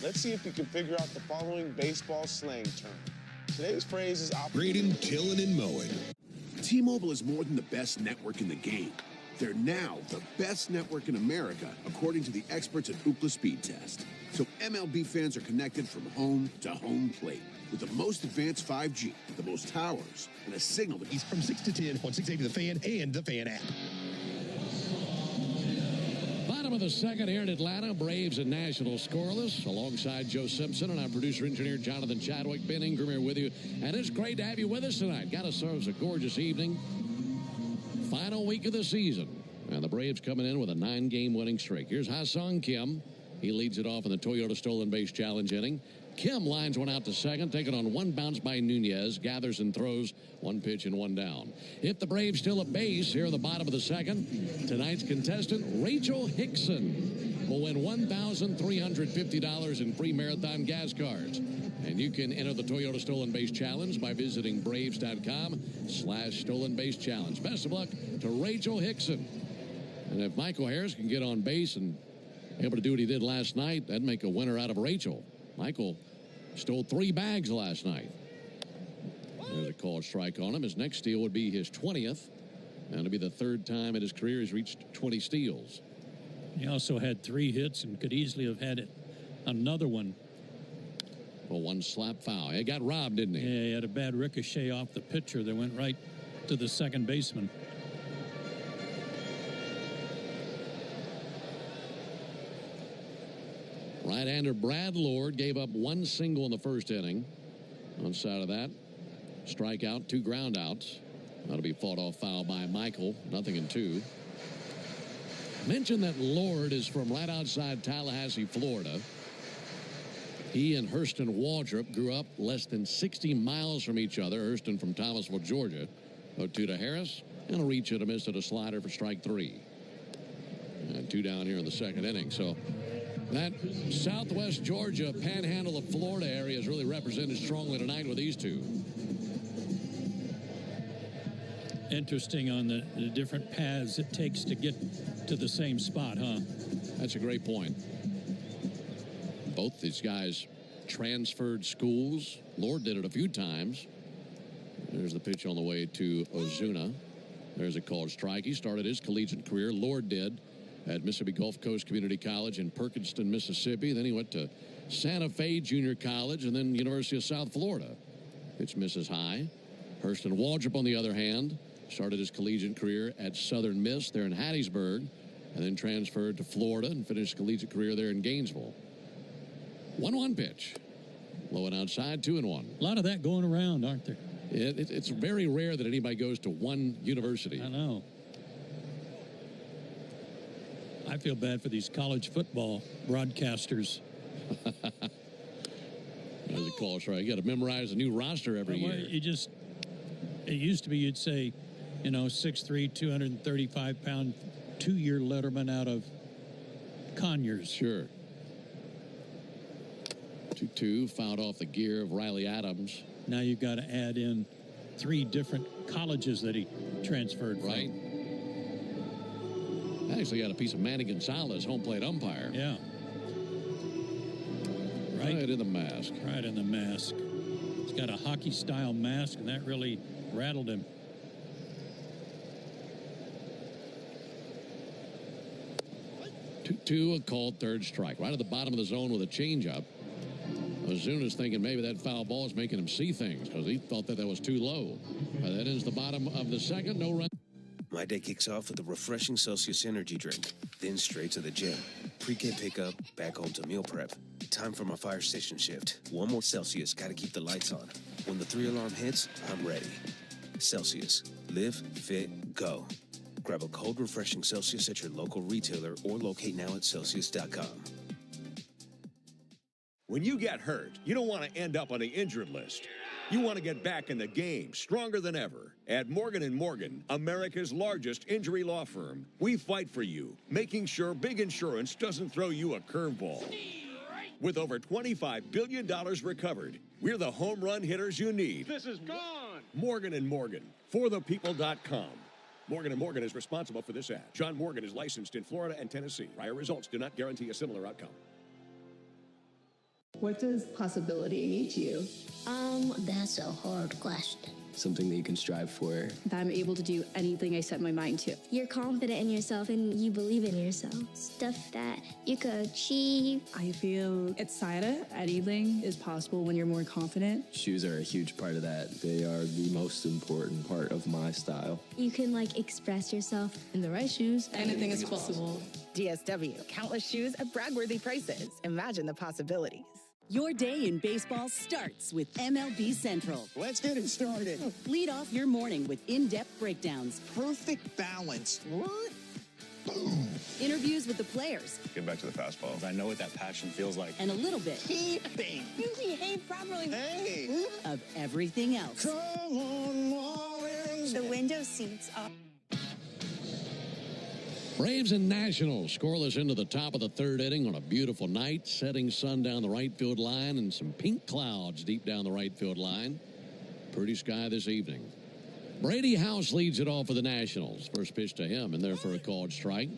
S18: Let's see if you can figure out the following baseball slang term. Today's phrase is
S3: grading, tilling, and mowing.
S15: T-Mobile is more than the best network in the game. They're now the best network in America, according to the experts at Ookla Speed Test. So MLB fans are connected from home to home plate with the most advanced 5G, the most towers, and a signal that
S7: He's from 6 to 10 on 680 The Fan and the Fan app.
S13: Bottom of the second here in Atlanta, Braves and Nationals scoreless. Alongside Joe Simpson and our producer-engineer Jonathan Chadwick, Ben Ingram here with you. And it's great to have you with us tonight. Got ourselves a gorgeous evening. Final week of the season. And the Braves coming in with a 9-game winning streak. Here's Ha-Sung Kim. He leads it off in the Toyota Stolen Base Challenge inning. Kim lines one out to second, taken on 1 bounce by Nunez, gathers and throws 1 pitch and 1 down. If the Braves still at base here in the bottom of the second, tonight's contestant, Rachel Hickson, will win $1,350 in free marathon gas cards. And you can enter the Toyota Stolen Base Challenge by visiting Braves.com/Stolen Base Challenge. Best of luck to Rachel Hickson. And if Michael Harris can get on base and able to do what he did last night, that'd make a winner out of Rachel. Michael stole 3 bags last night. There's a called strike on him. His next steal would be his 20th. And it'll be the 3rd time in his career he's reached 20 steals.
S12: He also had 3 hits and could easily have had another one.
S13: Well, one slap foul. He got robbed, didn't he?
S12: Yeah, he had a bad ricochet off the pitcher that went right to the second baseman.
S13: Right-hander Brad Lord gave up 1 single in the first inning. On side of that, strikeout, 2 groundouts. That'll be fought off foul by Michael. 0-2. Mention that Lord is from right outside Tallahassee, Florida. He and Hurston Waldrop grew up less than 60 miles from each other. Hurston from Thomasville, Georgia. 0-2 to Harris. And a reach and a miss at a slider for strike 3. And 2 down here in the second inning. So that southwest Georgia, panhandle of Florida area is really represented strongly tonight with these 2.
S12: Interesting on the different paths it takes to get to the same spot, huh?
S13: That's a great point. Both these guys transferred schools. Lord did it a few times. There's the pitch on the way to Ozuna. There's a called strike. He started his collegiate career. Lord did at Mississippi Gulf Coast Community College in Perkinston, Mississippi. Then he went to Santa Fe Junior College and then University of South Florida. Pitch misses high. Hurston Waldrop, on the other hand, started his collegiate career at Southern Miss there in Hattiesburg and then transferred to Florida and finished collegiate career there in Gainesville. 1-1 pitch. Low and outside, 2-1.
S12: A lot of that going around, aren't there?
S13: It's very rare that anybody goes to one university.
S12: I know. I feel bad for these college football broadcasters.
S13: There's a call strike. You got to memorize a new roster every year.
S12: It used to be you'd say, 6'3", 235-pound, 2-year letterman out of Conyers.
S13: Sure. 2-2, fouled off the gear of Riley Adams.
S12: Now you've got to add in 3 different colleges that he transferred from.
S13: Right. I actually got a piece of Manny Gonzalez, home plate umpire.
S12: Yeah.
S13: Right in the mask.
S12: Right in the mask. He's got a hockey-style mask, and that really rattled him.
S13: Two, a called 3rd strike. Right at the bottom of the zone with a changeup. Ozuna's thinking maybe that foul ball is making him see things because he thought that was too low. That is the bottom of the second. No run.
S11: My day kicks off with a refreshing Celsius energy drink, then straight to the gym. Pre-K pickup, back home to meal prep. Time for my fire station shift. 1 more Celsius, gotta keep the lights on. When the 3-alarm hits, I'm ready. Celsius. Live, fit, go. Grab a cold, refreshing Celsius at your local retailer or locate now at Celsius.com.
S8: When you get hurt, you don't want to end up on the injured list. You want to get back in the game, stronger than ever. At Morgan & Morgan, America's largest injury law firm, we fight for you, making sure big insurance doesn't throw you a curveball. With over $25 billion recovered, we're the home run hitters you need.
S6: This is gone.
S8: Morgan & Morgan, forthepeople.com. Morgan & Morgan is responsible for this ad. John Morgan is licensed in Florida and Tennessee. Prior results do not guarantee a similar outcome.
S1: What does possibility mean to you?
S19: That's a hard question.
S21: Something that you can strive for.
S1: That I'm able to do anything I set my mind to.
S19: You're confident in yourself and you believe in yourself. Stuff that you could achieve.
S1: I feel excited. Anything is possible when you're more confident.
S21: Shoes are a huge part of that. They are the most important part of my style.
S19: You can express yourself.
S1: In the right shoes, anything is possible.
S23: DSW, countless shoes at brag-worthy prices. Imagine the possibilities.
S24: Your day in baseball starts with MLB Central.
S6: Let's get it started.
S24: Lead off your morning with in-depth breakdowns.
S6: Perfect balance. What? Boom.
S24: Interviews with the players.
S25: Get back to the fastball. I know what that passion feels like.
S24: And a little bit.
S6: Keeping.
S23: You behave properly.
S6: Hey.
S24: Of everything else.
S6: Come on, Marlins.
S23: The window seats are...
S13: Braves and Nationals scoreless into the top of the 3rd inning on a beautiful night. Setting sun down the right field line and some pink clouds deep down the right field line. Pretty sky this evening. Brady House leads it off for the Nationals. First pitch to him, and there for a called strike.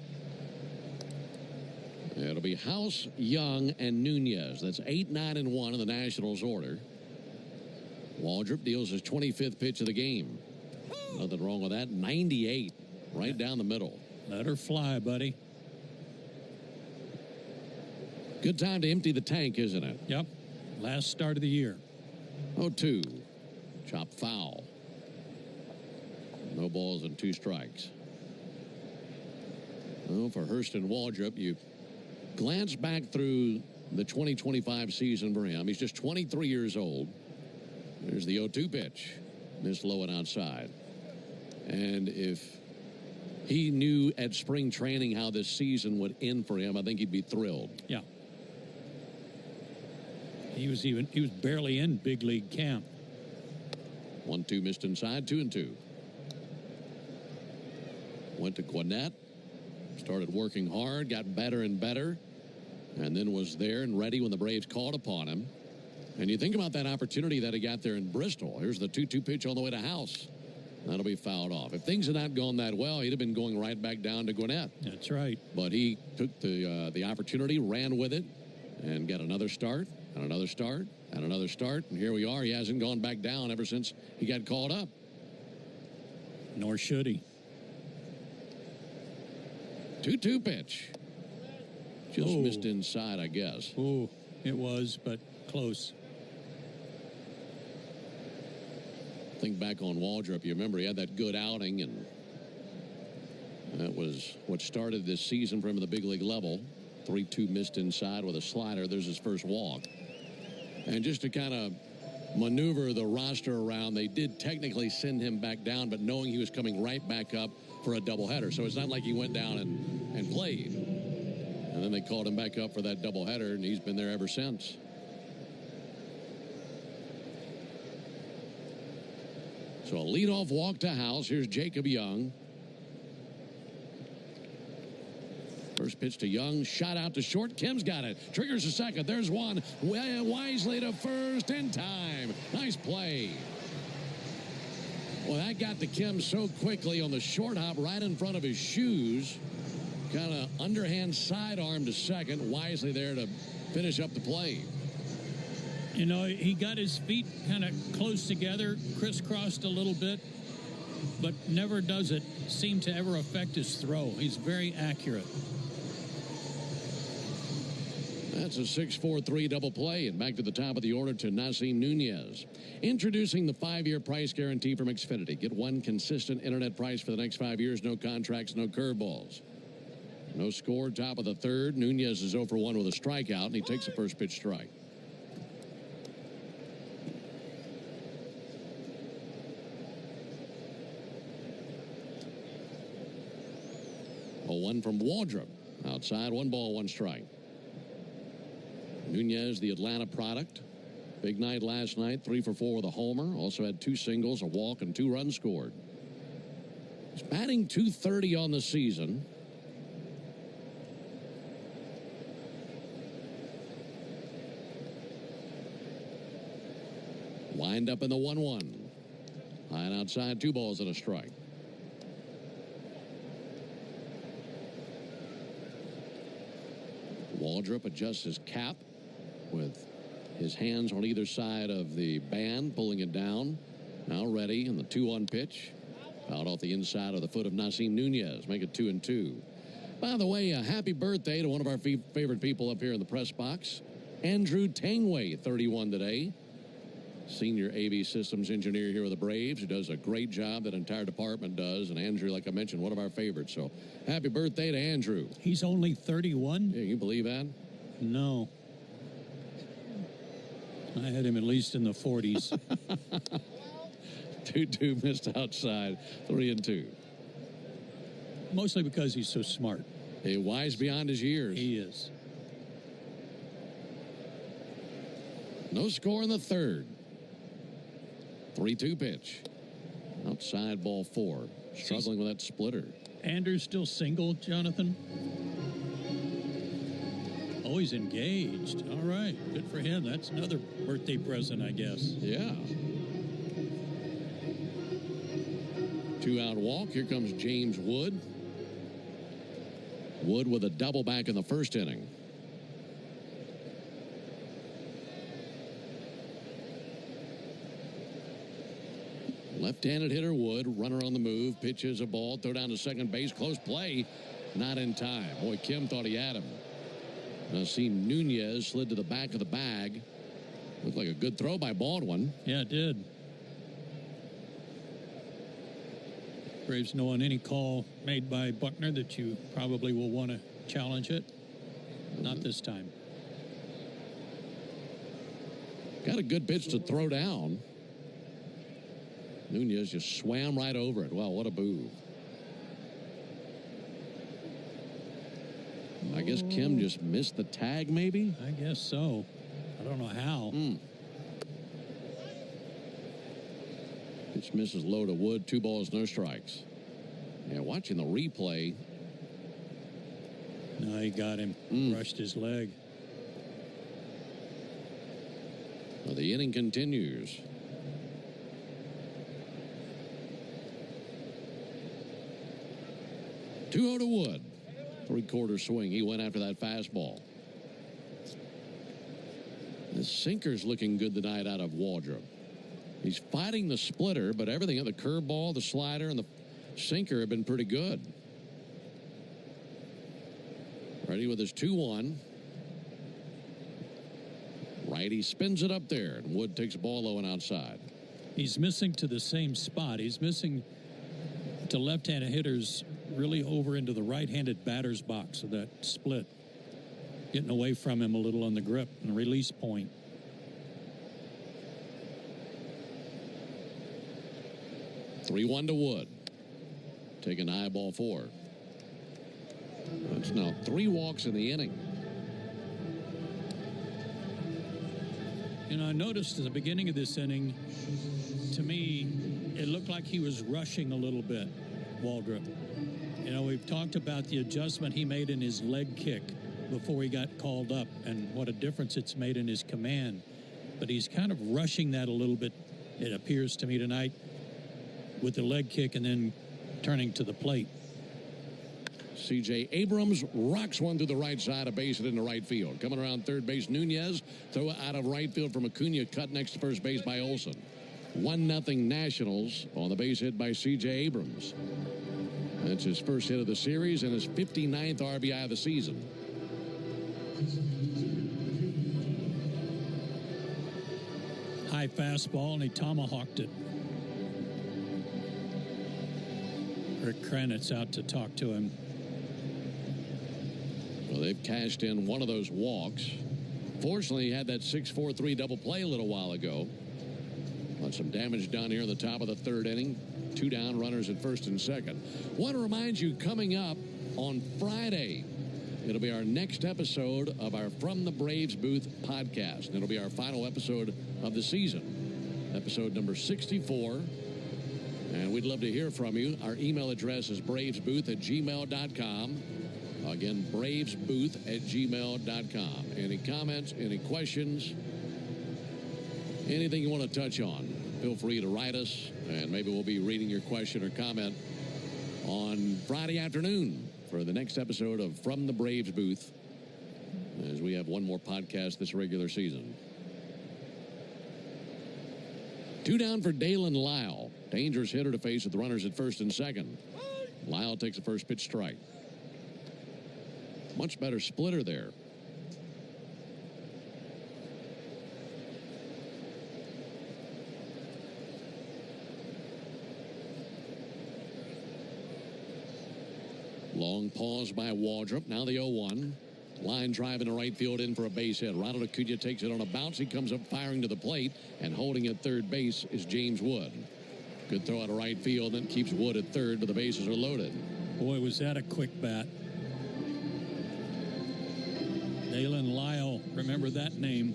S13: It'll be House, Young, and Nunez. That's 8, 9, and 1 in the Nationals order. Waldrop deals his 25th pitch of the game. Nothing wrong with that. 98, right down the middle.
S12: Let her fly, buddy.
S13: Good time to empty the tank, isn't it?
S12: Yep. Last start of the year.
S13: 0-2. Chop foul. No balls and 2 strikes. Well, for Hurston Waldrop, you glance back through the 2025 season for him. He's just 23 years old. There's the 0-2 pitch. Missed low and outside. And if he knew at spring training how this season would end for him, I think he'd be thrilled.
S12: Yeah. He was barely in big league camp.
S13: 1-2 missed inside, 2-2. Went to Gwinnett. Started working hard, got better and better, and then was there and ready when the Braves called upon him. And you think about that opportunity that he got there in Bristol. Here's the 2-2 pitch on the way to House. That'll be fouled off. If things had not gone that well, he'd have been going right back down to Gwinnett.
S12: That's right.
S13: But he took the opportunity, ran with it, and got another start, and another start, and another start. And here we are. He hasn't gone back down ever since he got called up.
S12: Nor should he.
S13: 2-2 pitch. Just missed inside, I guess.
S12: Oh, it was, but close.
S13: Think back on Waldrop. You remember he had that good outing, and that was what started this season for him at the big league level. 3-2 missed inside with a slider. There's his first walk. And just to kind of maneuver the roster around, they did technically send him back down, but knowing he was coming right back up for a doubleheader. So it's not like he went down and played. And then they called him back up for that doubleheader, and he's been there ever since. So a leadoff walk to House. Here's Jacob Young. First pitch to Young, shot out to short. Kim's got it. Triggers a second. There's one. Wisely to first in time. Nice play. Well, that got to Kim so quickly on the short hop right in front of his shoes. Kind of underhand sidearm to second. Wisely there to finish up the play.
S12: You know, he got his feet kind of close together, crisscrossed a little bit, but never does it seem to ever affect his throw. He's very accurate.
S13: That's a 6-4-3 double play. And back to the top of the order to Nasim Nunez. Introducing the 5-year price guarantee from Xfinity. Get one consistent internet price for the next 5 years. No contracts, no curveballs. No score, top of the third. Nunez is 0 for 1 with a strikeout, and he takes the first pitch strike. A 1 from Waldrop. Outside, 1 ball, 1 strike. Nunez, the Atlanta product. Big night last night, 3 for 4 with a homer. Also had 2 singles, a walk, and 2 runs scored. He's batting .230 on the season. Wind up in the 1-1. High and outside, 2 balls and a strike. Waldrop adjusts his cap with his hands on either side of the band, pulling it down. Now ready in the 2-1 pitch. Fouled off the inside of the foot of Nasim Nunez. Make it 2-2. By the way, a happy birthday to one of our favorite people up here in the press box. Andrew Tangway, 31 today. Senior AV systems engineer here with the Braves, who does a great job. That entire department does. And Andrew, like I mentioned, one of our favorites. So happy birthday to Andrew.
S12: He's only 31?
S13: Yeah, you believe that?
S12: No. I had him at least in the 40s.
S13: 2-2 missed outside. 3-2.
S12: Mostly because he's so smart.
S13: He's wise beyond his years.
S12: He is.
S13: No score in the third. 3-2 pitch. Outside, ball 4. Struggling with that splitter.
S12: Andrew's still single, Jonathan? Oh, he's engaged. All right. Good for him. That's another birthday present, I guess.
S13: Yeah. 2-out walk. Here comes James Wood. Wood with a double back in the first inning. Left-handed hitter Wood, runner on the move, pitches a ball, throw down to second base, close play, not in time. Boy, Kim thought he had him. Now see Nunez slid to the back of the bag. Looked like a good throw by Baldwin.
S12: Yeah, it did. Braves know on any call made by Buckner that you probably will want to challenge it. Not this time.
S13: Got a good pitch to throw down. Nunez just swam right over it. Wow, what a move. I guess Kim just missed the tag, maybe?
S12: I guess so. I don't know how.
S13: Pitch misses low to Wood. 2 balls, no strikes. Yeah, watching the replay.
S12: No, he got him. Brushed his leg.
S13: Well, the inning continues. Two to Wood. 3/4 swing. He went after that fastball. The sinker's looking good tonight out of Waldrop. He's fighting the splitter, but everything, the curveball, the slider, and the sinker have been pretty good. Ready with his 2-1. Righty spins it up there, and Wood takes a ball low and outside.
S12: He's missing to the same spot. He's missing to left-handed hitters really over into the right-handed batter's box of that split. Getting away from him a little on the grip and release point.
S13: 3-1 to Wood. Taking high ball 4. That's now 3 walks in the inning.
S12: You know, I noticed at the beginning of this inning, to me, it looked like he was rushing a little bit, Waldrop. You know, we've talked about the adjustment he made in his leg kick before he got called up and what a difference it's made in his command. But he's kind of rushing that a little bit, it appears to me tonight, with the leg kick and then turning to the plate.
S13: C.J. Abrams rocks one through the right side, a base hit into right field. Coming around third base, Nunez. Throw out of right field from Acuna, cut next to first base by Olsen. 1-0 Nationals on the base hit by C.J. Abrams. That's his first hit of the series and his 59th RBI of the season.
S12: High fastball, and he tomahawked it. Rick Kranitz out to talk to him.
S13: Well, they've cashed in one of those walks. Fortunately, he had that 6-4-3 double play a little while ago. But some damage down here in the top of the 3rd inning. 2 down, runners at first and second. Want to remind you, coming up on Friday, it'll be our next episode of our From the Braves Booth podcast. And it'll be our final episode of the season. Episode number 64. And we'd love to hear from you. Our email address is bravesbooth@gmail.com. Again, bravesbooth@gmail.com. Any comments, any questions, anything you want to touch on, feel free to write us, and maybe we'll be reading your question or comment on Friday afternoon for the next episode of From the Braves Booth, as we have one more podcast this regular season. 2 down for Dalen Lyle. Dangerous hitter to face with the runners at first and second. Lyle takes the first pitch strike. Much better splitter there. Long pause by Waldrop. Now the 0-1. Line drive into right field in for a base hit. Ronald Acuna takes it on a bounce. He comes up firing to the plate, and holding at third base is James Wood. Good throw out of right field, then keeps Wood at third, but the bases are loaded.
S12: Boy, was that a quick bat. Dalen Lyle, remember that name.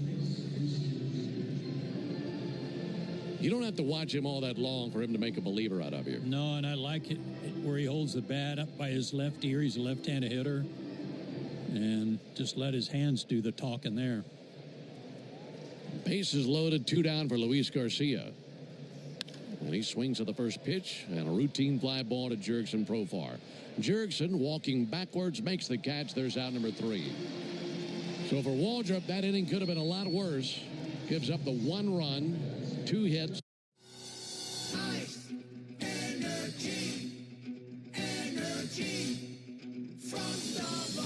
S13: You don't have to watch him all that long for him to make a believer out of you.
S12: No, and I like it where he holds the bat up by his left ear. He's a left-handed hitter. And just let his hands do the talking there.
S13: Bases loaded, 2 down for Luis Garcia. And he swings at the first pitch, and a routine fly ball to Jurickson Profar. Jurickson, walking backwards, makes the catch. There's out number 3. So for Waldrop, that inning could have been a lot worse. Gives up the 1 run, 2 hits.
S6: Ice, energy from Starbucks.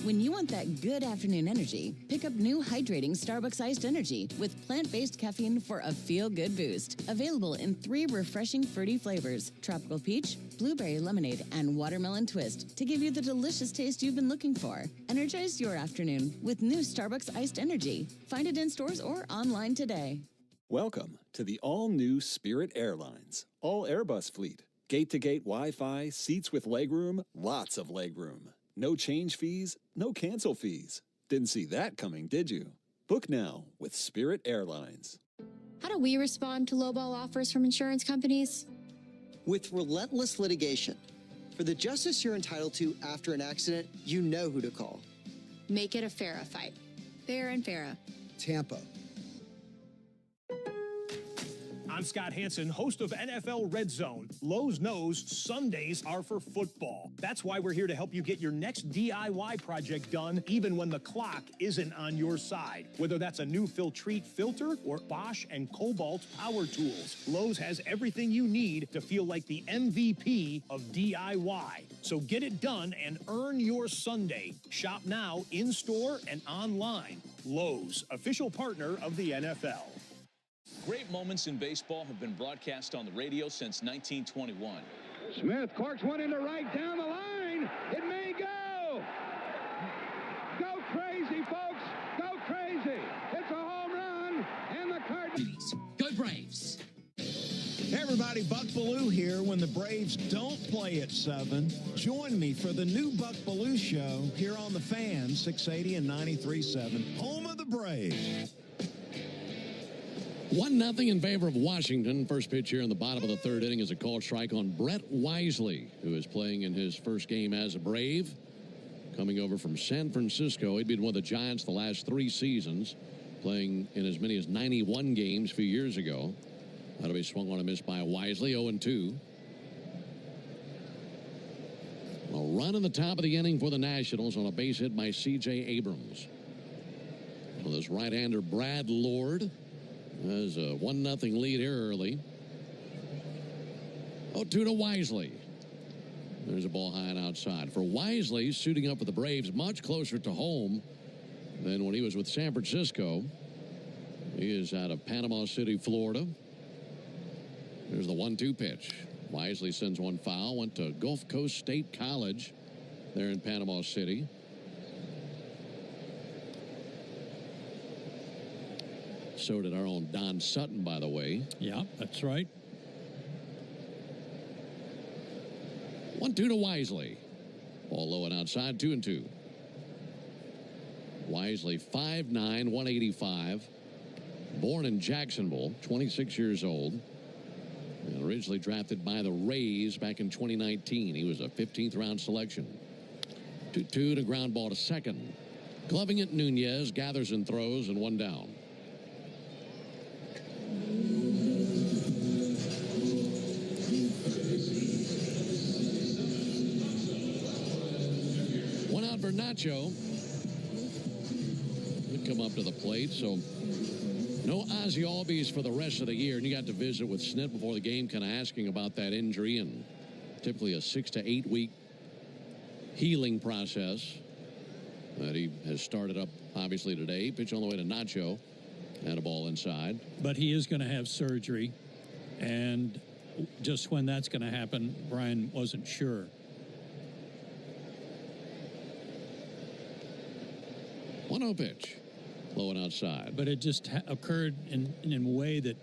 S24: When you want that good afternoon energy, pick up new hydrating Starbucks Iced Energy with plant-based caffeine for a feel-good boost. Available in 3 refreshing fruity flavors: tropical peach, blueberry lemonade, and watermelon twist, to give you the delicious taste you've been looking for. Energize your afternoon with new Starbucks Iced Energy. Find it in stores or online today.
S17: Welcome to the all-new Spirit Airlines all Airbus fleet. Gate-to-gate Wi-Fi, seats with legroom, lots of legroom. No change fees, no cancel fees. Didn't see that coming, did you? Book now with Spirit Airlines.
S5: How do we respond to lowball offers from insurance companies?
S9: With relentless litigation. For the justice you're entitled to after an accident, you know who to call.
S5: Make it a FARA fight. Fair and FARA.
S9: Tampa.
S10: I'm Scott Hansen, host of NFL Red Zone. Lowe's knows Sundays are for football. That's why we're here to help you get your next DIY project done, even when the clock isn't on your side. Whether that's a new Filtrete filter or Bosch and Cobalt power tools, Lowe's has everything you need to feel like the MVP of DIY. So get it done and earn your Sunday. Shop now, in-store and online. Lowe's, official partner of the NFL.
S16: Great moments in baseball have been broadcast on the radio since 1921.
S20: Smith corks one into right down the line. It may go. Go crazy, folks. Go crazy. It's a home run. And the Cardinals.
S22: Go Braves.
S6: Hey everybody, Buck Bellew here. When the Braves don't play at 7, join me for the new Buck Bellew Show here on the Fan, 680 and 93.7, home of the Braves.
S13: 1-0 in favor of Washington. First pitch here in the bottom of the 3rd inning is a called strike on Brett Wisely, who is playing in his first game as a Brave. Coming over from San Francisco. He'd been with the Giants the last 3 seasons, playing in as many as 91 games a few years ago. That'll be swung on a miss by Wisely, 0-2. A run in the top of the inning for the Nationals on a base hit by C.J. Abrams. Well, this right-hander Brad Lord has a 1-0 lead here early. 0-2 to Wisely. There's a ball high and outside. For Wisely, suiting up for the Braves, much closer to home than when he was with San Francisco. He is out of Panama City, Florida. There's the 1-2 pitch. Wisely sends one foul. Went to Gulf Coast State College there in Panama City. So did our own Don Sutton, by the way.
S12: Yeah, that's right.
S13: 1-2 to Wisely. Ball low and outside, 2-2. Wisely, 5'9", 185. Born in Jacksonville, 26 years old. And originally drafted by the Rays back in 2019. He was a 15th round selection. 2-2 to ground ball to second. Gloving it, Nunez gathers and throws, and 1 down. One out for Nacho. He'll come up to the plate, so no Ozzie Albies for the rest of the year. And you got to visit with Snit before the game, kind of asking about that injury, and typically a 6 to 8 week healing process that he has started up obviously today. Pitch on the way to Nacho and a ball inside.
S12: But he is going to have surgery, and just when that's going to happen, Brian wasn't sure.
S13: 1-0 pitch. Low and outside.
S12: But it just occurred in a way that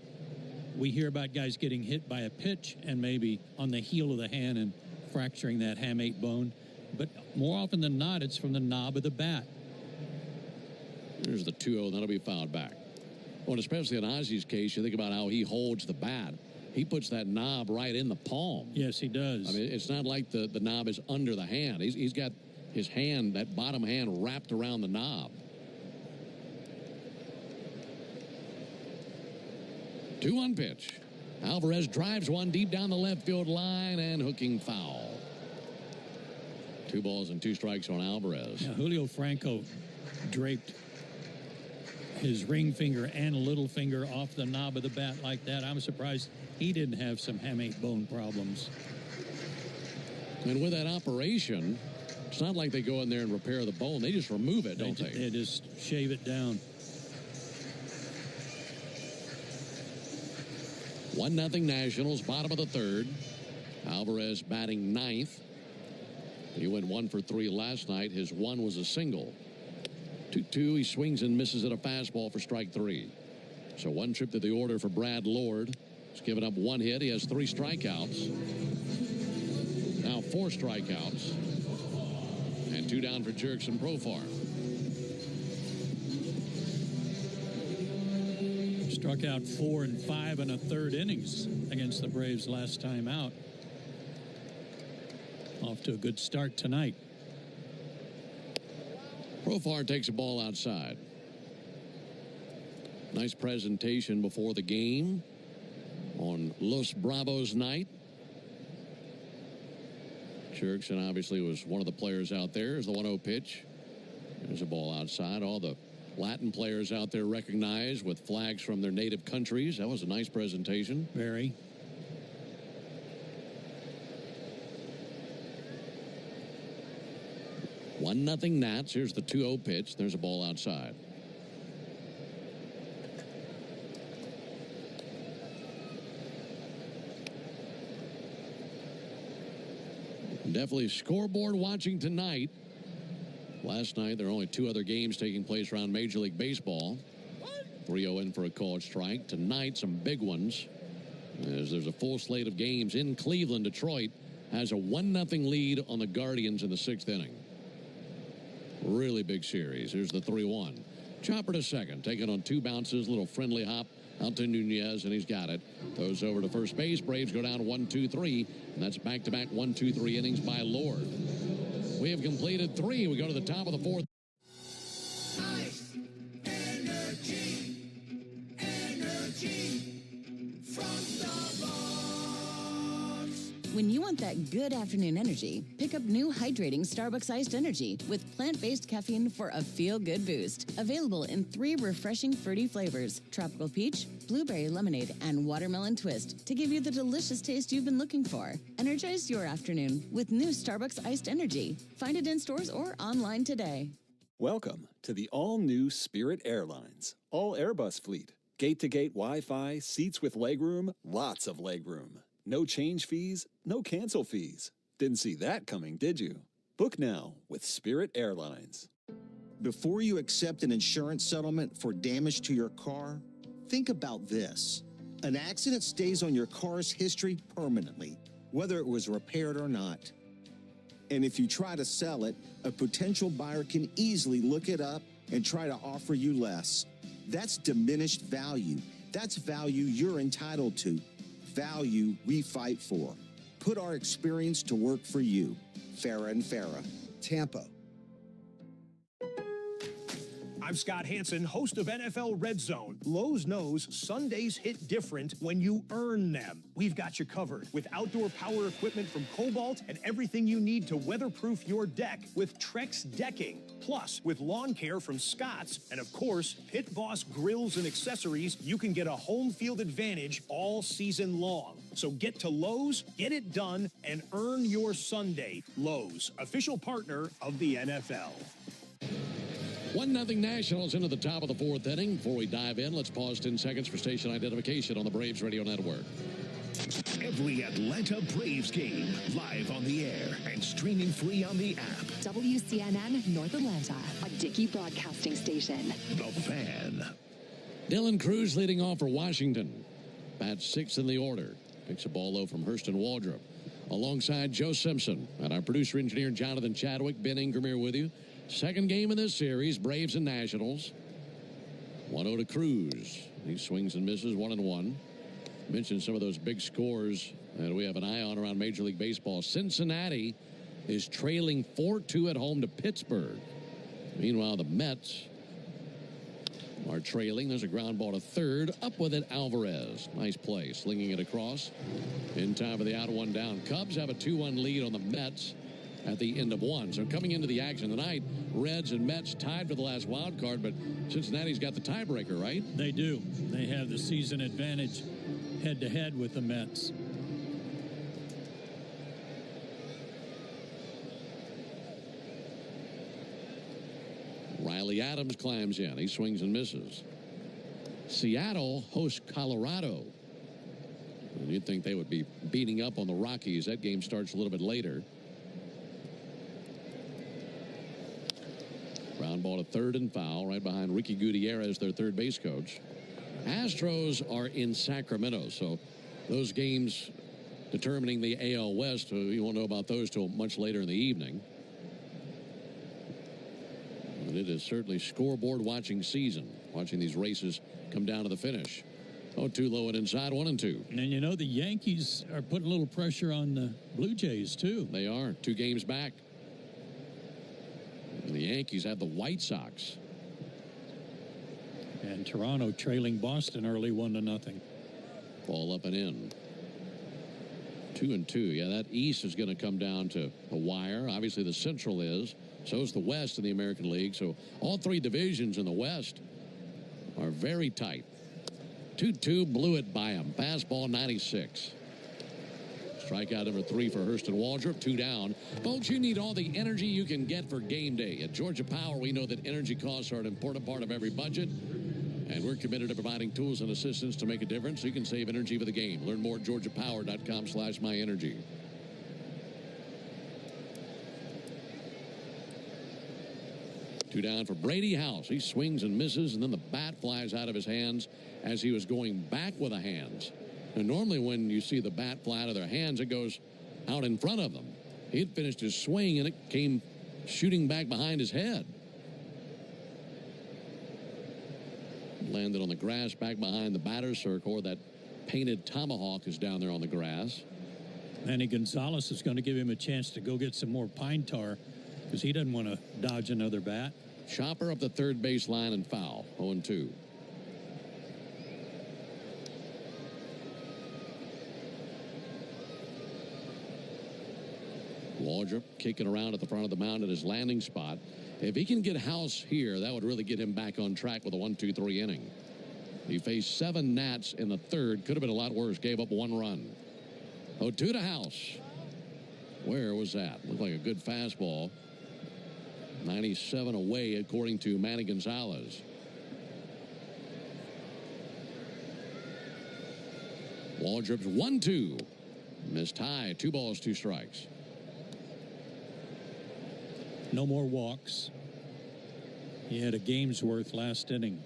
S12: we hear about guys getting hit by a pitch and maybe on the heel of the hand and fracturing that hamate bone. But more often than not, it's from the knob of the bat.
S13: There's the 2-0. That'll be fouled back. Well, and especially in Ozzie's case, you think about how he holds the bat. He puts that knob right in the palm.
S12: Yes, he does.
S13: I mean, it's not like the knob is under the hand. He's got his hand, that bottom hand, wrapped around the knob. 2-1 pitch. Alvarez drives one deep down the left field line and hooking foul. 2 balls and 2 strikes on Alvarez.
S12: Yeah, Julio Franco draped his ring finger and little finger off the knob of the bat like that. I'm surprised he didn't have some hamate bone problems.
S13: And with that operation, it's not like they go in there and repair the bone. They just remove it, don't they?
S12: They just shave it down.
S13: 1-0 Nationals, bottom of the 3rd. Alvarez batting 9th. He went 1 for 3 last night. His 1 was a single. 2-2. He swings and misses at a fastball for strike 3. So 1 trip to the order for Brad Lord. He's given up 1 hit. He has 3 strikeouts. Now 4 strikeouts. And 2 down for Jurickson Profar.
S12: Struck out 4 and 5 in a 3rd innings against the Braves last time out. Off to a good start tonight.
S13: Profar takes a ball outside. Nice presentation before the game on Los Bravos night. Jurickson obviously was one of the players out there. As the 1-0 pitch. There's a ball outside. All the Latin players out there recognized with flags from their native countries. That was a nice presentation.
S12: Very.
S13: One nothing Nats. Here's the 2-0 pitch. There's a ball outside. Definitely scoreboard watching tonight. Last night, there are only 2 other games taking place around Major League Baseball. 3-0 in for a called strike. Tonight, some big ones. As there's a full slate of games in Cleveland. Detroit has a 1-0 lead on the Guardians in the 6th inning. Really big series. Here's the 3-1. Chopper to second. Taking on 2 bounces. Little friendly hop out to Nunez, and he's got it. Throws over to first base. Braves go down 1-2-3. And that's back-to-back 1-2-3 innings by Lord. We have completed 3. We go to the top of the 4th.
S2: Ice, energy from Starbucks.
S24: When you want that good afternoon energy, pick up new hydrating Starbucks iced energy with plant-based caffeine for a feel-good boost. Available in 3 refreshing fruity flavors: tropical peach, blueberry lemonade, and watermelon twist, to give you the delicious taste you've been looking for. Energize your afternoon with new Starbucks iced energy. Find it in stores or online today.
S17: Welcome to the all-new Spirit Airlines all Airbus fleet. Gate-to-gate Wi-Fi, seats with legroom, lots of legroom. No change fees, no cancel fees. Didn't see that coming, did you? Book now with Spirit Airlines.
S6: Before you accept an insurance settlement for damage to your car, think about this. An accident stays on your car's history permanently, whether it was repaired or not. And if you try to sell it, a potential buyer can easily look it up and try to offer you less. That's diminished value. That's value you're entitled to. Value we fight for. Put our experience to work for you. Farah and Farah, Tampa.
S10: I'm Scott Hansen, host of NFL Red Zone. Lowe's knows Sundays hit different when you earn them. We've got you covered with outdoor power equipment from Cobalt and everything you need to weatherproof your deck with Trex decking. Plus, with lawn care from Scott's and, of course, Pit Boss grills and accessories, you can get a home field advantage all season long. So get to Lowe's, get it done, and earn your Sunday. Lowe's, official partner of the NFL.
S13: 1-0 Nationals into the top of the 4th inning. Before we dive in, let's pause 10 seconds for station identification on the Braves Radio Network.
S7: Every Atlanta Braves game, live on the air and streaming free on the app.
S4: WCNN North Atlanta, a Dickey broadcasting station.
S7: The Fan.
S13: Dylan Cruz leading off for Washington. Bats 6th in the order. Picks a ball low from Hurston Waldrop. Alongside Joe Simpson and our producer-engineer Jonathan Chadwick. Ben Ingram here with you. Second game in this series, Braves and Nationals. 1-0 to Cruz. He swings and misses 1-1. Mentioned some of those big scores that we have an eye on around Major League Baseball. Cincinnati is trailing 4-2 at home to Pittsburgh. Meanwhile, the Mets are trailing. There's a ground ball to third. Up with it, Alvarez. Nice play, slinging it across in time for the out, one down. Cubs have a 2-1 lead on the Mets at the end of one. So coming into the action tonight, Reds and Mets tied for the last wild card, but Cincinnati's got the tiebreaker, right?
S12: They do. They have the season advantage head-to-head with the Mets.
S13: Riley Adams climbs in. He swings and misses. Seattle hosts Colorado. And you'd think they would be beating up on the Rockies. That game starts a little bit later. Ground ball to third and foul right behind Ricky Gutierrez, their third base coach. Astros are in Sacramento, so those games determining the AL West, you won't know about those till much later in the evening. And it is certainly scoreboard watching season, watching these races come down to the finish. 0-2 low and inside, 1-2.
S12: And you know, the Yankees are putting a little pressure on the Blue Jays, too.
S13: They are 2 games back. And the Yankees have the White Sox.
S12: And Toronto trailing Boston early 1-0.
S13: Ball up and in. 2-2. Yeah, that East is going to come down to the wire. Obviously, the Central is. So is the West in the American League. So all 3 divisions in the West are very tight. 2-2, blew it by him. Fastball 96. Strikeout number 3 for Hurston Waldrop. 2 down. Folks, you need all the energy you can get for game day. At Georgia Power, we know that energy costs are an important part of every budget. And we're committed to providing tools and assistance to make a difference so you can save energy for the game. Learn more at georgiapower.com/myenergy. Two down for Brady House. He swings and misses, and then the bat flies out of his hands as he was going back with the hands. And normally when you see the bat fly out of their hands, it goes out in front of them. He had finished his swing, and it came shooting back behind his head. Landed on the grass back behind the batter's circle. That painted tomahawk is down there on the grass.
S12: Manny Gonzalez is going to give him a chance to go get some more pine tar because he doesn't want to dodge another bat.
S13: Chopper up the third base line and foul. 0-2. Waldrop kicking around at the front of the mound at his landing spot. If he can get House here, that would really get him back on track with a 1-2-3 inning. He faced 7 Nats in the third. Could have been a lot worse. Gave up 1 run. 0-2 to House. Where was that? Looked like a good fastball. 97 away, according to Manny Gonzalez. Waldrop's 1-2. Missed high. 2 balls, 2 strikes.
S12: No more walks. He had a game's worth last inning.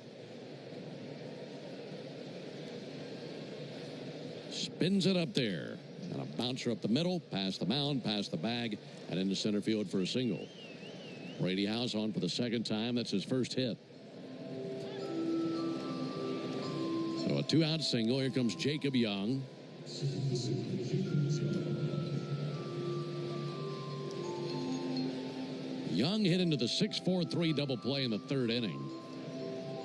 S13: Spins it up there. And a bouncer up the middle, past the mound, past the bag, and into center field for a single. Brady House on for the second time. That's his first hit. So a 2-out single. Here comes Jacob Young. Young hit into the 6-4-3 double play in the third inning.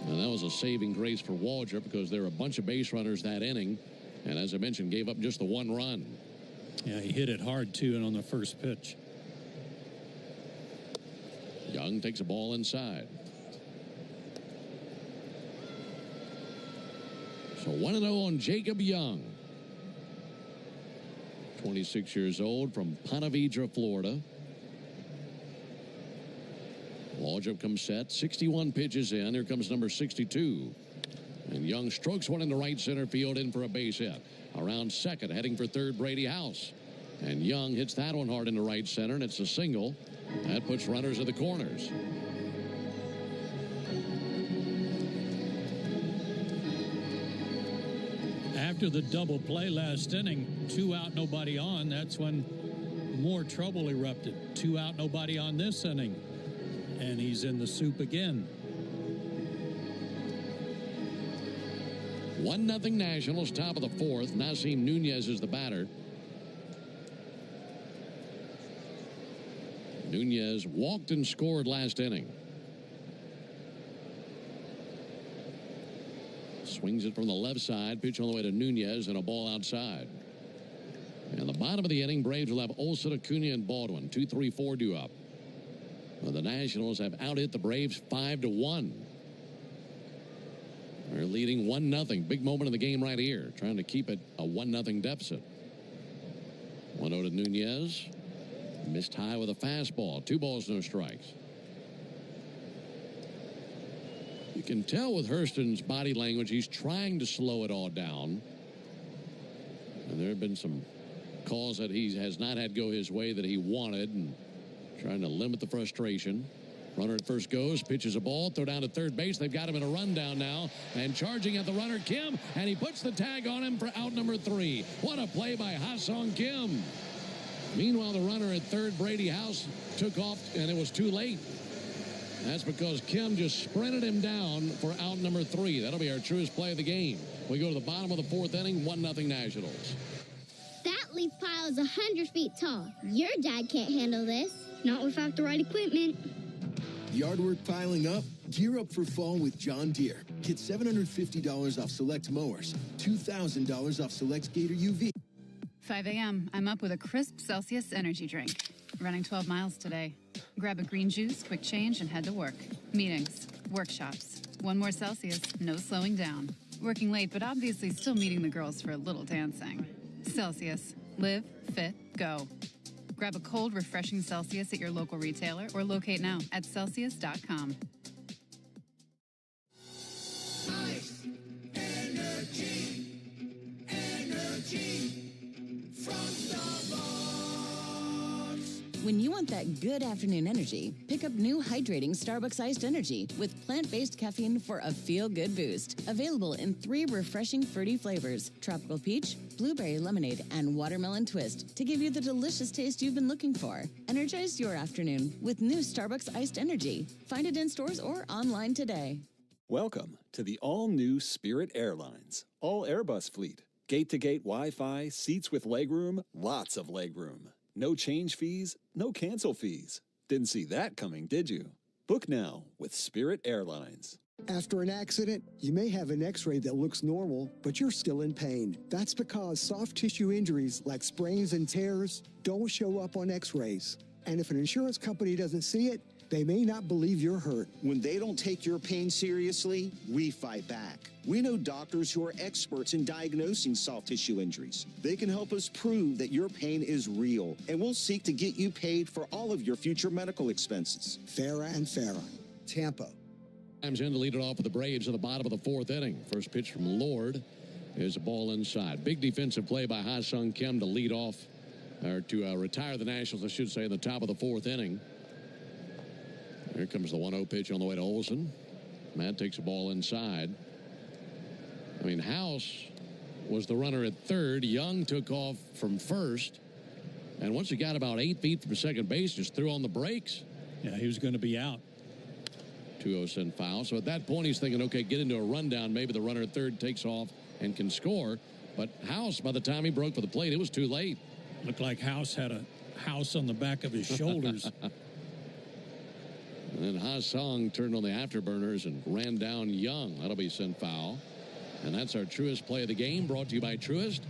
S13: And that was a saving grace for Waldrop because there were a bunch of base runners that inning. And as I mentioned, gave up just the 1 run.
S12: Yeah, he hit it hard, too, and on the first pitch.
S13: Young takes a ball inside. So 1-0 on Jacob Young. 26 years old from Ponte Vedra, Florida. Waldrop comes set. 61 pitches in. Here comes number 62. And Young strokes one into right center field in for a base hit. Around second, heading for third, Brady House. And Young hits that one hard into right center, and it's a single. That puts runners at the corners.
S12: After the double play last inning, 2 out, nobody on, that's when more trouble erupted. 2 out, nobody on this inning. And he's in the soup again.
S13: 1-0 Nationals, top of the 4th. Nasim Nunez is the batter. Nunez walked and scored last inning. Swings it from the left side. Pitch on the way to Nunez and a ball outside. And the bottom of the inning, Braves will have Olsen, Acuna, and Baldwin. 2-3-4 due up. Well, the Nationals have out-hit the Braves 5-1. They're leading 1-0. Big moment in the game right here. Trying to keep it a 1-0 deficit. 1-0 to Nunez. Missed high with a fastball. 2 balls, no strikes. You can tell with Hurston's body language, he's trying to slow it all down. And there have been some calls that he has not had go his way that he wanted, and trying to limit the frustration. Runner at first goes, pitches a ball, throw down to third base. They've got him in a rundown now, and charging at the runner, Kim, and he puts the tag on him for out number 3. What a play by Ha-Sung Kim. Meanwhile, the runner at third, Brady House, took off, and it was too late. That's because Kim just sprinted him down for out number 3. That'll be our truest play of the game. We go to the bottom of the 4th inning, 1-0 Nationals.
S19: That leaf pile is 100 feet tall. Your dad can't handle this. Not without the right equipment.
S3: Yard work piling up? Gear up for fall with John Deere. Get $750 off select mowers, $2,000 off select Gator UV.
S14: 5 a.m. I'm up with a crisp Celsius energy drink. Running 12 miles today. Grab a green juice, quick change, and head to work. Meetings, workshops. 1 more Celsius, no slowing down. Working late, but obviously still meeting the girls for a little dancing. Celsius. Live, fit, go. Grab a cold, refreshing Celsius at your local retailer or locate now at Celsius.com.
S2: Ice, energy, energy from Starbucks.
S24: When you want that good afternoon energy, pick up new hydrating Starbucks iced energy with plant-based caffeine for a feel-good boost. Available in 3 refreshing fruity flavors: tropical peach, blueberry lemonade, and watermelon twist to give you the delicious taste you've been looking for. Energize your afternoon with new Starbucks iced energy. Find it in stores or online today.
S17: Welcome to the all-new Spirit Airlines all Airbus fleet. Gate-to-gate Wi-Fi, seats with legroom, lots of legroom. No change fees, no cancel fees. Didn't see that coming, did you? Book now with Spirit Airlines.
S15: After an accident, you may have an x-ray that looks normal, but you're still in pain. That's because soft tissue injuries like sprains and tears don't show up on x-rays. And if an insurance company doesn't see it, they may not believe you're hurt.
S18: When they don't take your pain seriously, we fight back. We know doctors who are experts in diagnosing soft tissue injuries. They can help us prove that your pain is real, and we'll seek to get you paid for all of your future medical expenses.
S15: Farah and Farah, Tampa.
S13: Times in to lead it off with the Braves at the bottom of the 4th inning. First pitch from Lord is a ball inside. Big defensive play by Ha-Sung Kim to lead off, or to retire the Nationals, I should say, in the top of the 4th inning. Here comes the 1-0 pitch on the way to Olsen. Matt takes a ball inside. I mean, House was the runner at third. Young took off from first. And once he got about 8 feet from second base, just threw on the brakes.
S12: Yeah, he was going to be out.
S13: 2-0 sent foul. So at that point, he's thinking, okay, get into a rundown. Maybe the runner at third takes off and can score. But House, by the time he broke for the plate, it was too late.
S12: Looked like House had a house on the back of his shoulders.
S13: And then Ha-Sung turned on the afterburners and ran down Young. That'll be sent foul. And that's our Truist play of the game, brought to you by Truist.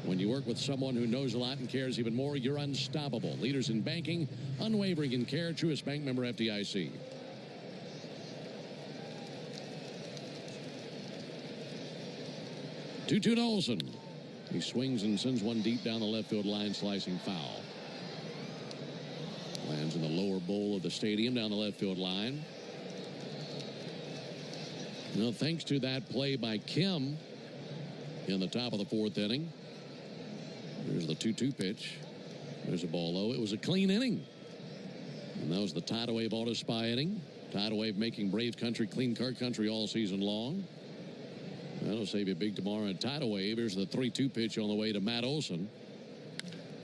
S13: When you work with someone who knows a lot and cares even more, you're unstoppable. Leaders in banking, unwavering in care. Truist Bank, member FDIC. Two-two to Olsen. He swings and sends one deep down the left field line, slicing foul. Lands in the lower bowl of the stadium down the left field line. Now, thanks to that play by Kim in the top of the 4th inning. There's the 2-2 pitch. There's a ball low. It was a clean inning. And that was the Tidal Wave Auto Spa inning. Tidal Wave making Braves country clean car country all season long. That'll save you big tomorrow at Tidal Wave. Here's the 3-2 pitch on the way to Matt Olsen.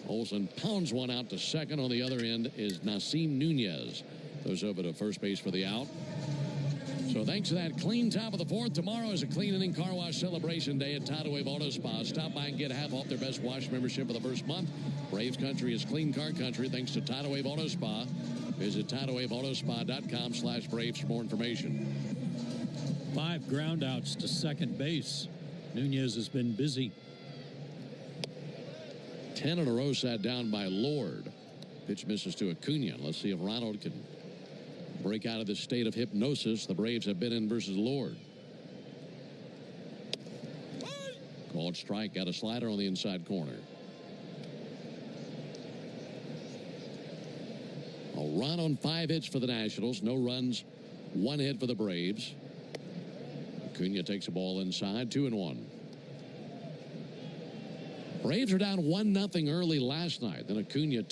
S13: Olsen pounds one out to second. On the other end is Nasim Nunez. Goes over to first base for the out. So thanks to that clean top of the 4th, tomorrow is a clean inning car wash celebration day at Tidal Wave Auto Spa. Stop by and get half off their best wash membership of the first month. Braves country is clean car country thanks to Tidal Wave Auto Spa. Visit TidalWaveAutoSpa.com/Braves for more information.
S12: 5 groundouts to second base. Nunez has been busy.
S13: 10 in a row sat down by Lord. Pitch misses to Acuna. Let's see if Ronald can break out of this state of hypnosis the Braves have been in versus Lord. Called strike. Got a slider on the inside corner. A run on 5 hits for the Nationals. No runs, 1 hit for the Braves. Acuna takes a ball inside. 2-1. Braves are down 1-0 early last night. Then Acuna.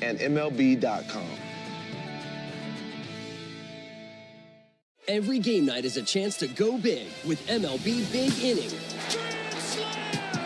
S1: and MLB.com.
S8: Every game night is a chance to go big with MLB Big Inning.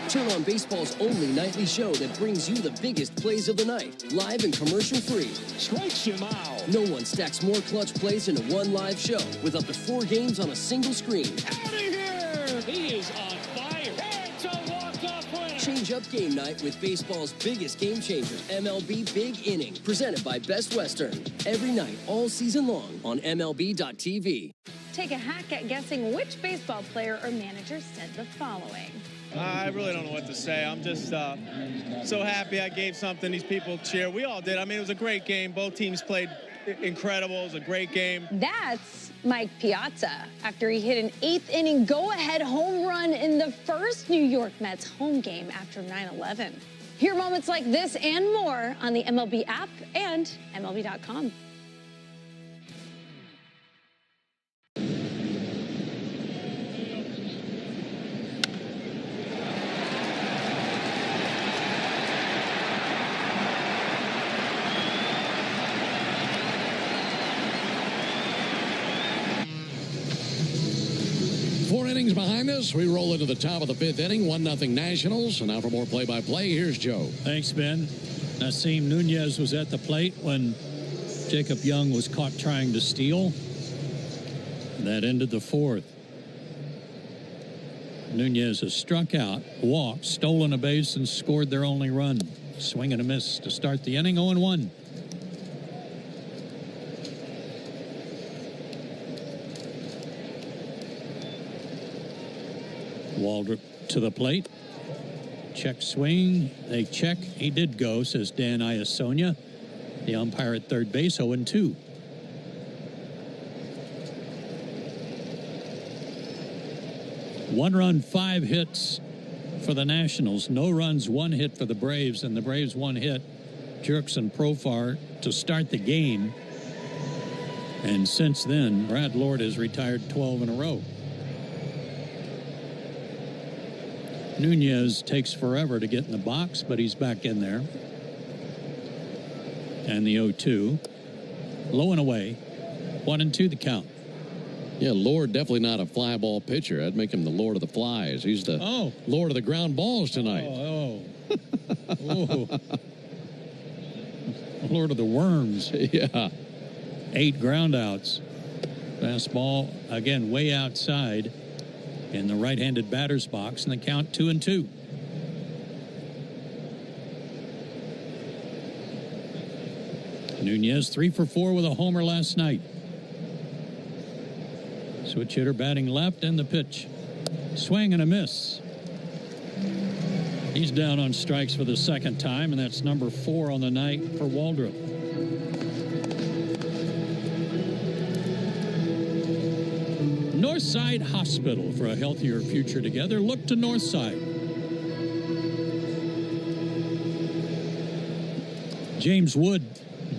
S8: Turn on baseball's only nightly show that brings you the biggest plays of the night, live and commercial-free.
S6: Strikes him out.
S8: No one stacks more clutch plays into one live show with up to 4 games on a single screen.
S6: Out of here! He is on fire. It's a walk-off winner.
S8: Change up game night with baseball's biggest game changer, MLB Big Inning, presented by Best Western. Every night, all season long on MLB.tv.
S11: Take a hack at guessing which baseball player or manager said the following.
S21: I really don't know what to say. I'm just so happy I gave something these people cheer. We all did. I mean, it was a great game. Both teams played incredible. It was a great game.
S11: That's Mike Piazza after he hit an 8th inning go-ahead home run in the first New York Mets home game after 9/11. Hear moments like this and more on the MLB app and MLB.com.
S13: Innings behind us. We roll into the top of the 5th inning. 1-0 Nationals. And now for more play-by-play, here's Joe.
S12: Thanks, Ben. Nasim Nunez was at the plate when Jacob Young was caught trying to steal. That ended the 4th. Nunez has struck out, walked, stolen a base, and scored their only run. Swing and a miss to start the inning. 0-1. Waldrop to the plate. Check swing. They check. He did go, says Dan Iasonia. The umpire at third base, 0-2. One run, 5 hits for the Nationals. No runs, 1 hit for the Braves, and the Braves 1 hit. Jurickson Profar to start the game. And since then, Brad Lord has retired 12 in a row. Nunez takes forever to get in the box, but he's back in there. And the 0-2. Low and away. 1-2 the count.
S13: Yeah, Lord definitely not a fly ball pitcher. That'd make him the Lord of the Flies. He's the Lord of the ground balls tonight.
S12: Oh. Lord of the worms.
S13: Yeah.
S12: 8 groundouts. Fastball, again, way outside in the right-handed batter's box, and the count 2-2. Nunez 3 for 4 with a homer last night. Switch hitter batting left, and the pitch. Swing and a miss. He's down on strikes for the second time, and that's number 4 on the night for Waldrop. Northside Hospital. For a healthier future together, look to Northside. James Wood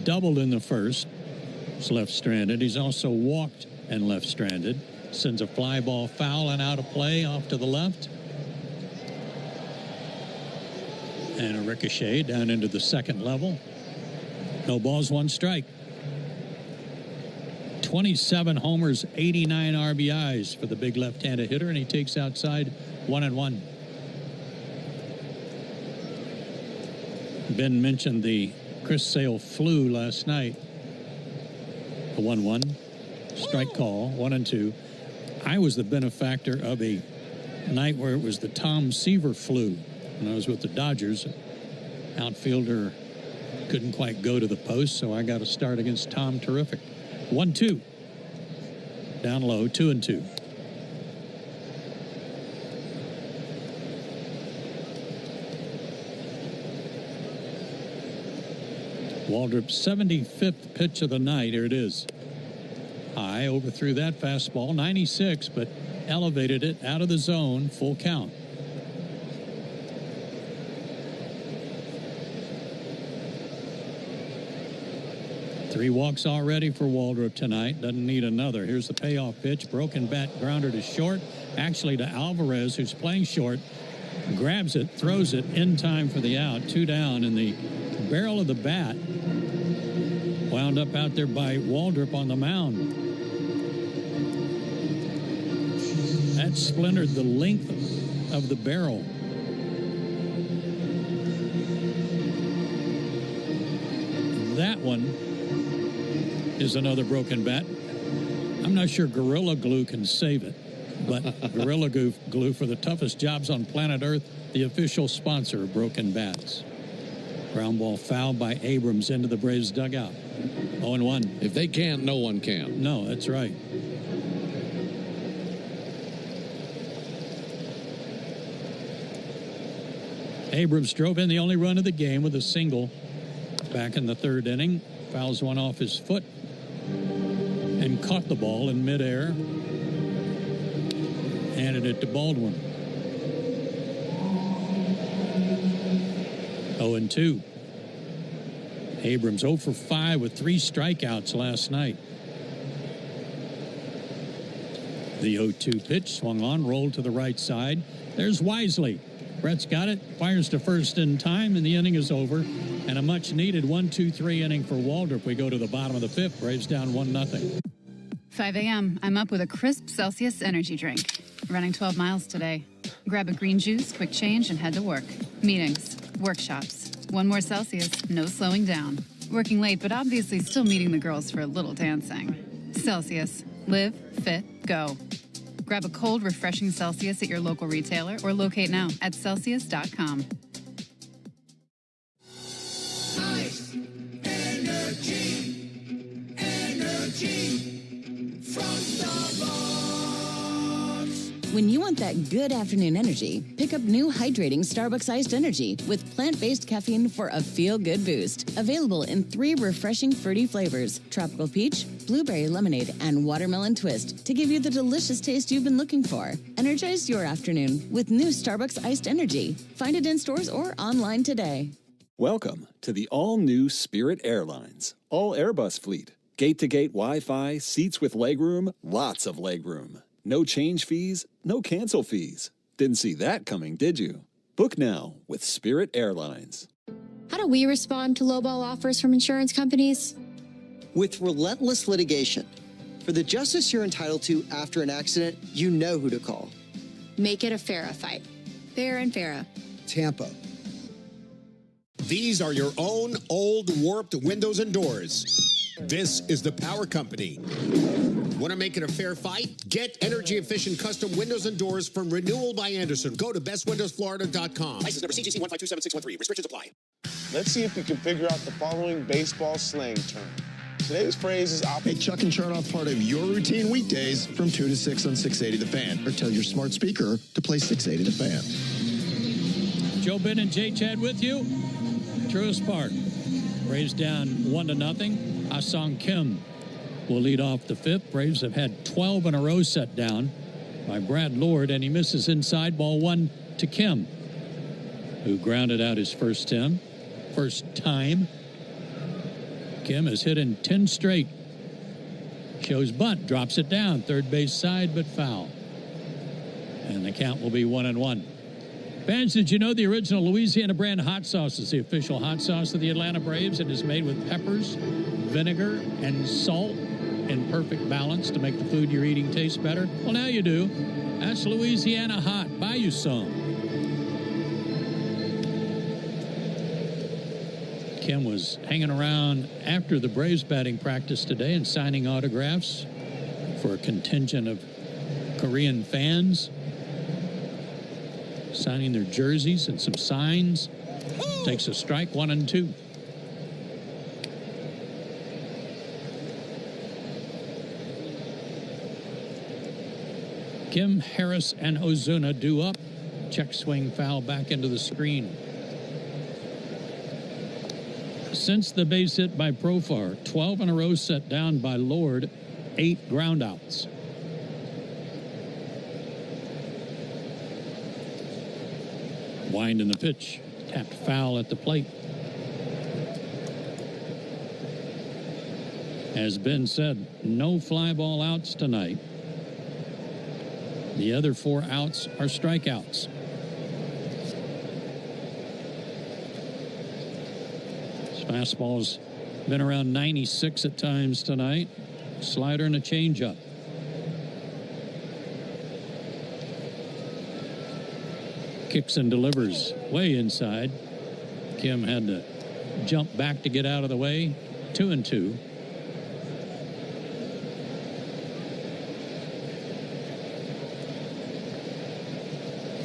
S12: doubled in the first. He's left stranded. He's also walked and left stranded. Sends a fly ball foul and out of play off to the left. And a ricochet down into the second level. No balls, 1 strike. 27 homers, 89 RBIs for the big left-handed hitter, and he takes outside 1-1. Ben mentioned the Chris Sale flu last night. The 1-1 strike call, 1-2. I was the benefactor of a night where it was the Tom Seaver flu when I was with the Dodgers. Outfielder couldn't quite go to the post, so I got a start against Tom. Terrific. 1-2. Down low, 2-2. Waldrop's 75th pitch of the night. Here it is. High, overthrew that fastball, 96, but elevated it out of the zone, full count. Three walks already for Waldrop tonight. Doesn't need another. Here's the payoff pitch. Broken bat grounder to short. Actually to Alvarez, who's playing short. Grabs it, throws it in time for the out. 2 down, and the barrel of the bat wound up out there by Waldrop on the mound. That splintered the length of the barrel. That one is another broken bat. I'm not sure Gorilla Glue can save it, but Gorilla Glue for the toughest jobs on planet Earth, the official sponsor of broken bats. Ground ball foul by Abrams into the Braves dugout. 0-1.
S13: If they can't, no one can.
S12: No, that's right. Abrams drove in the only run of the game with a single back in the third inning. Fouls one off his foot and caught the ball in midair. Handed it to Baldwin. 0-2. Abrams 0 for 5 with 3 strikeouts last night. The 0-2 pitch swung on, rolled to the right side. There's Wisely. Brett's got it, fires to first in time, and the inning is over. And a much-needed 1-2-3 inning for Waldrop. We go to the bottom of the 5th. Braves down 1-0.
S14: 5 a.m. I'm up with a crisp Celsius energy drink. Running 12 miles today. Grab a green juice, quick change, and head to work. Meetings, workshops. 1 more Celsius, no slowing down. Working late, but obviously still meeting the girls for a little dancing. Celsius. Live, fit, go. Grab a cold, refreshing Celsius at your local retailer or locate now at Celsius.com.
S2: Ice, energy, energy from Starbucks.
S24: When you want that good afternoon energy, pick up new hydrating Starbucks iced energy with plant-based caffeine for a feel-good boost. Available in 3 refreshing fruity flavors: tropical peach, blueberry lemonade, and watermelon twist to give you the delicious taste you've been looking for. Energize your afternoon with new Starbucks iced energy. Find it in stores or online today.
S17: Welcome to the all-new Spirit Airlines all Airbus fleet. Gate-to-gate Wi-Fi, seats with legroom, lots of legroom. No change fees, no cancel fees. Didn't see that coming, did you? Book now with Spirit Airlines.
S5: How do we respond to lowball offers from insurance companies?
S9: With relentless litigation. For the justice you're entitled to after an accident, you know who to call.
S5: Make it a FARA fight. Fair and FARA.
S9: Tampa.
S22: These are your own old warped windows and doors. This is the power company.
S16: Want to make it a fair fight? Get energy-efficient custom windows and doors from Renewal by Anderson. Go to bestwindowsflorida.com.
S1: License number CGC 1527613. Restrictions apply. Let's see if we can figure out the following baseball slang term. Today's phrase is
S20: Hey, Chuck and Charnoff, part of your routine weekdays from 2 to 6 on 680 The Fan. Or tell your smart speaker to play 680 The Fan.
S12: Joe Ben and Jay Chad with you. Truist Park. Braves down 1-0. Ah-Sung Kim will lead off the fifth. Braves have had 12 in a row set down by Brad Lord, and he misses inside. Ball 1 to Kim, who grounded out his first time. Kim has hit in 10 straight. Shows bunt, drops it down. Third base side, but foul. And the count will be 1-1. Fans, did you know the original Louisiana brand hot sauce is the official hot sauce of the Atlanta Braves? It is made with peppers, vinegar, and salt in perfect balance to make the food you're eating taste better. Well, now you do. That's Louisiana Hot. Buy you some. Kim was hanging around after the Braves batting practice today and signing autographs for a contingent of Korean fans, signing their jerseys and some signs. Takes a strike, 1-2. Kim, Harris, and Ozuna due up. Check swing foul back into the screen. Since the base hit by Profar, 12 in a row set down by Lord, 8 groundouts. Wind in the pitch, tapped foul at the plate. As Ben said, no fly ball outs tonight. The other 4 outs are strikeouts. His fastball's been around 96 at times tonight. Slider and a changeup. Kicks and delivers way inside. Kim had to jump back to get out of the way. 2-2.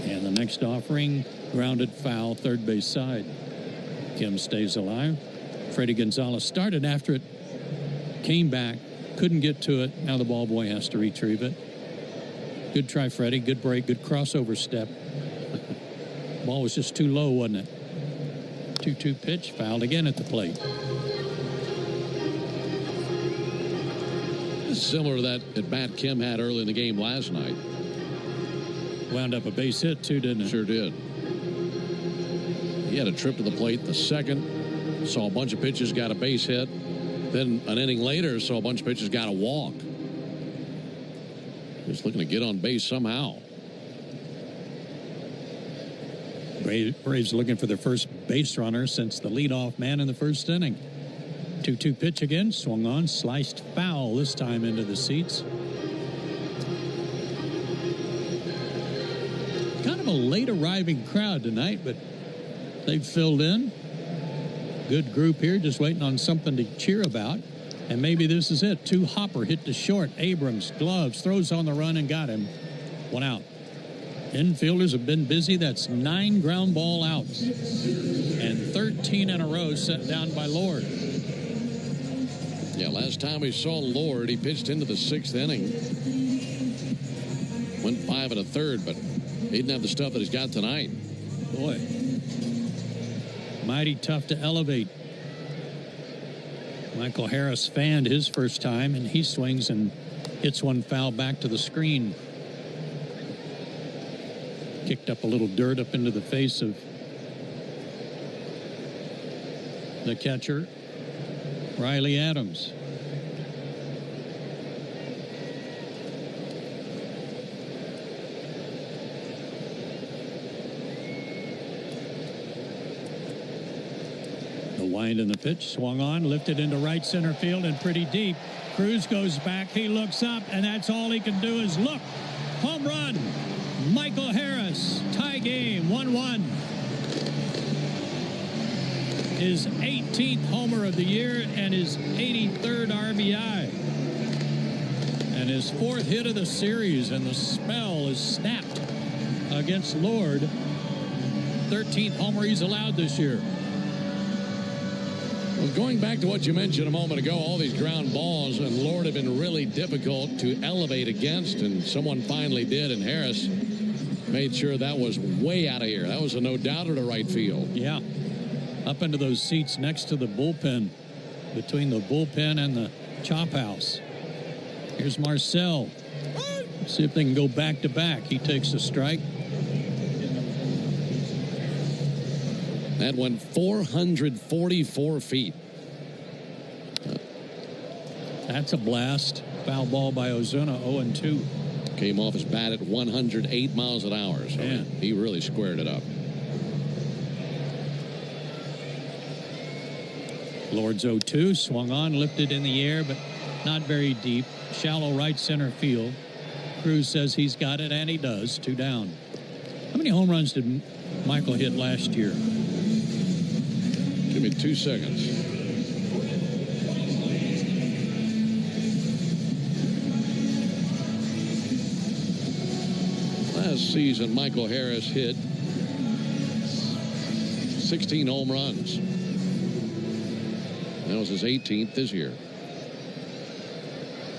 S12: And the next offering, grounded foul, third base side. Kim stays alive. Freddie Gonzalez started after it, came back, couldn't get to it. Now the ball boy has to retrieve it. Good try, Freddie. Good break. Good crossover step. Ball was just too low, wasn't it? 2-2 pitch, fouled again at the plate.
S13: It's similar to that at bat Kim had early in the game last night.
S12: Wound up a base hit, too, didn't it?
S13: Sure did. He had a trip to the plate the second, saw a bunch of pitches, got a base hit. Then an inning later, saw a bunch of pitches, got a walk. Just looking to get on base somehow.
S12: Braves looking for their first base runner since the leadoff man in the first inning. 2-2 pitch again, swung on, sliced foul this time into the seats. Kind of a late arriving crowd tonight, but they've filled in. Good group here, just waiting on something to cheer about. And maybe this is it. 2 hopper hit to short. Abrams, gloves, throws on the run and got him. 1 out. Infielders have been busy. That's 9 ground ball outs. And 13 in a row set down by Lord.
S13: Yeah, last time we saw Lord, he pitched into the 6th inning. Went 5 1/3, but he didn't have the stuff that he's got tonight.
S12: Boy. Mighty tough to elevate. Michael Harris fanned his first time, and he swings and hits one foul back to the screen. Kicked up a little dirt up into the face of the catcher, Riley Adams. The wind in the pitch, swung on, lifted into right center field and pretty deep. Cruz goes back, he looks up, and that's all he can do is look. Home run. Michael Harris, tie game, 1-1. His 18th homer of the year and his 83rd RBI. And his 4th hit of the series, and the spell is snapped against Lord. 13th homer he's allowed this year.
S13: Well, going back to what you mentioned a moment ago, all these ground balls and Lord have been really difficult to elevate against, and someone finally did, and Harris made sure that was way out of here. That was a no-doubter to right field.
S12: Yeah, up into those seats next to the bullpen, between the bullpen and the chop house. Here's Marcel. See if they can go back-to-back. He takes a strike.
S13: That went 444 feet.
S12: That's a blast. Foul ball by Ozuna, 0-2.
S13: Came off his bat at 108 miles an hour. So he really squared it up.
S12: Lord's 0-2, swung on, lifted in the air, but not very deep. Shallow right center field. Cruz says he's got it, and he does. 2 down. How many home runs did Michael hit last year?
S13: Give me 2 seconds. Last season, Michael Harris hit 16 home runs. That was his 18th this year.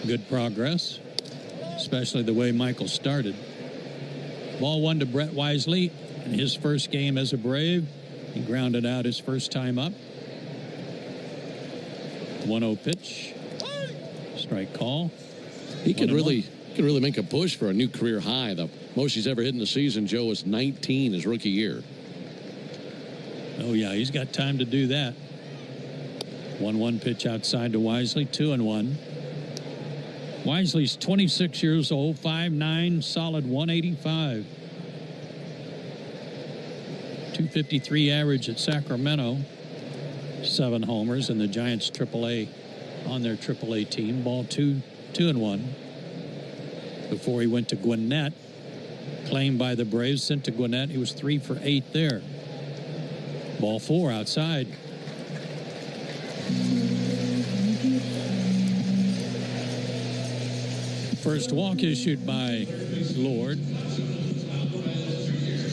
S12: Good progress, especially the way Michael started. Ball 1 to Brett Wisely in his first game as a Brave. He grounded out his first time up. 1-0 pitch. Strike call.
S13: He could really make a push for a new career high. The most he's ever hit in the season, Joe, was 19 his rookie year.
S12: Oh, yeah, he's got time to do that. 1-1 pitch outside to Wisely, 2-1. Wisely's 26 years old, 5'9", solid 185. 253 average at Sacramento. 7 homers, and the Giants AAA on their AAA team. Ball 2-1. Before he went to Gwinnett, claimed by the Braves, sent to Gwinnett. He was 3 for 8 there. Ball 4 outside. First walk issued by Lord.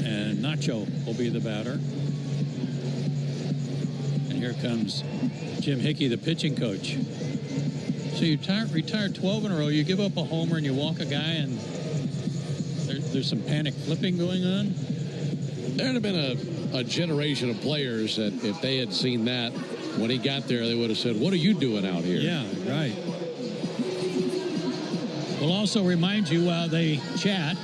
S12: And Nacho will be the batter. And here comes Jim Hickey, the pitching coach. So you retired 12 in a row. You give up a homer and you walk a guy, and there's some panic flipping going on.
S13: There'd have been a generation of players that if they had seen that when he got there, they would have said, "What are you doing out here?"
S12: Yeah, right. We'll also remind you while they chat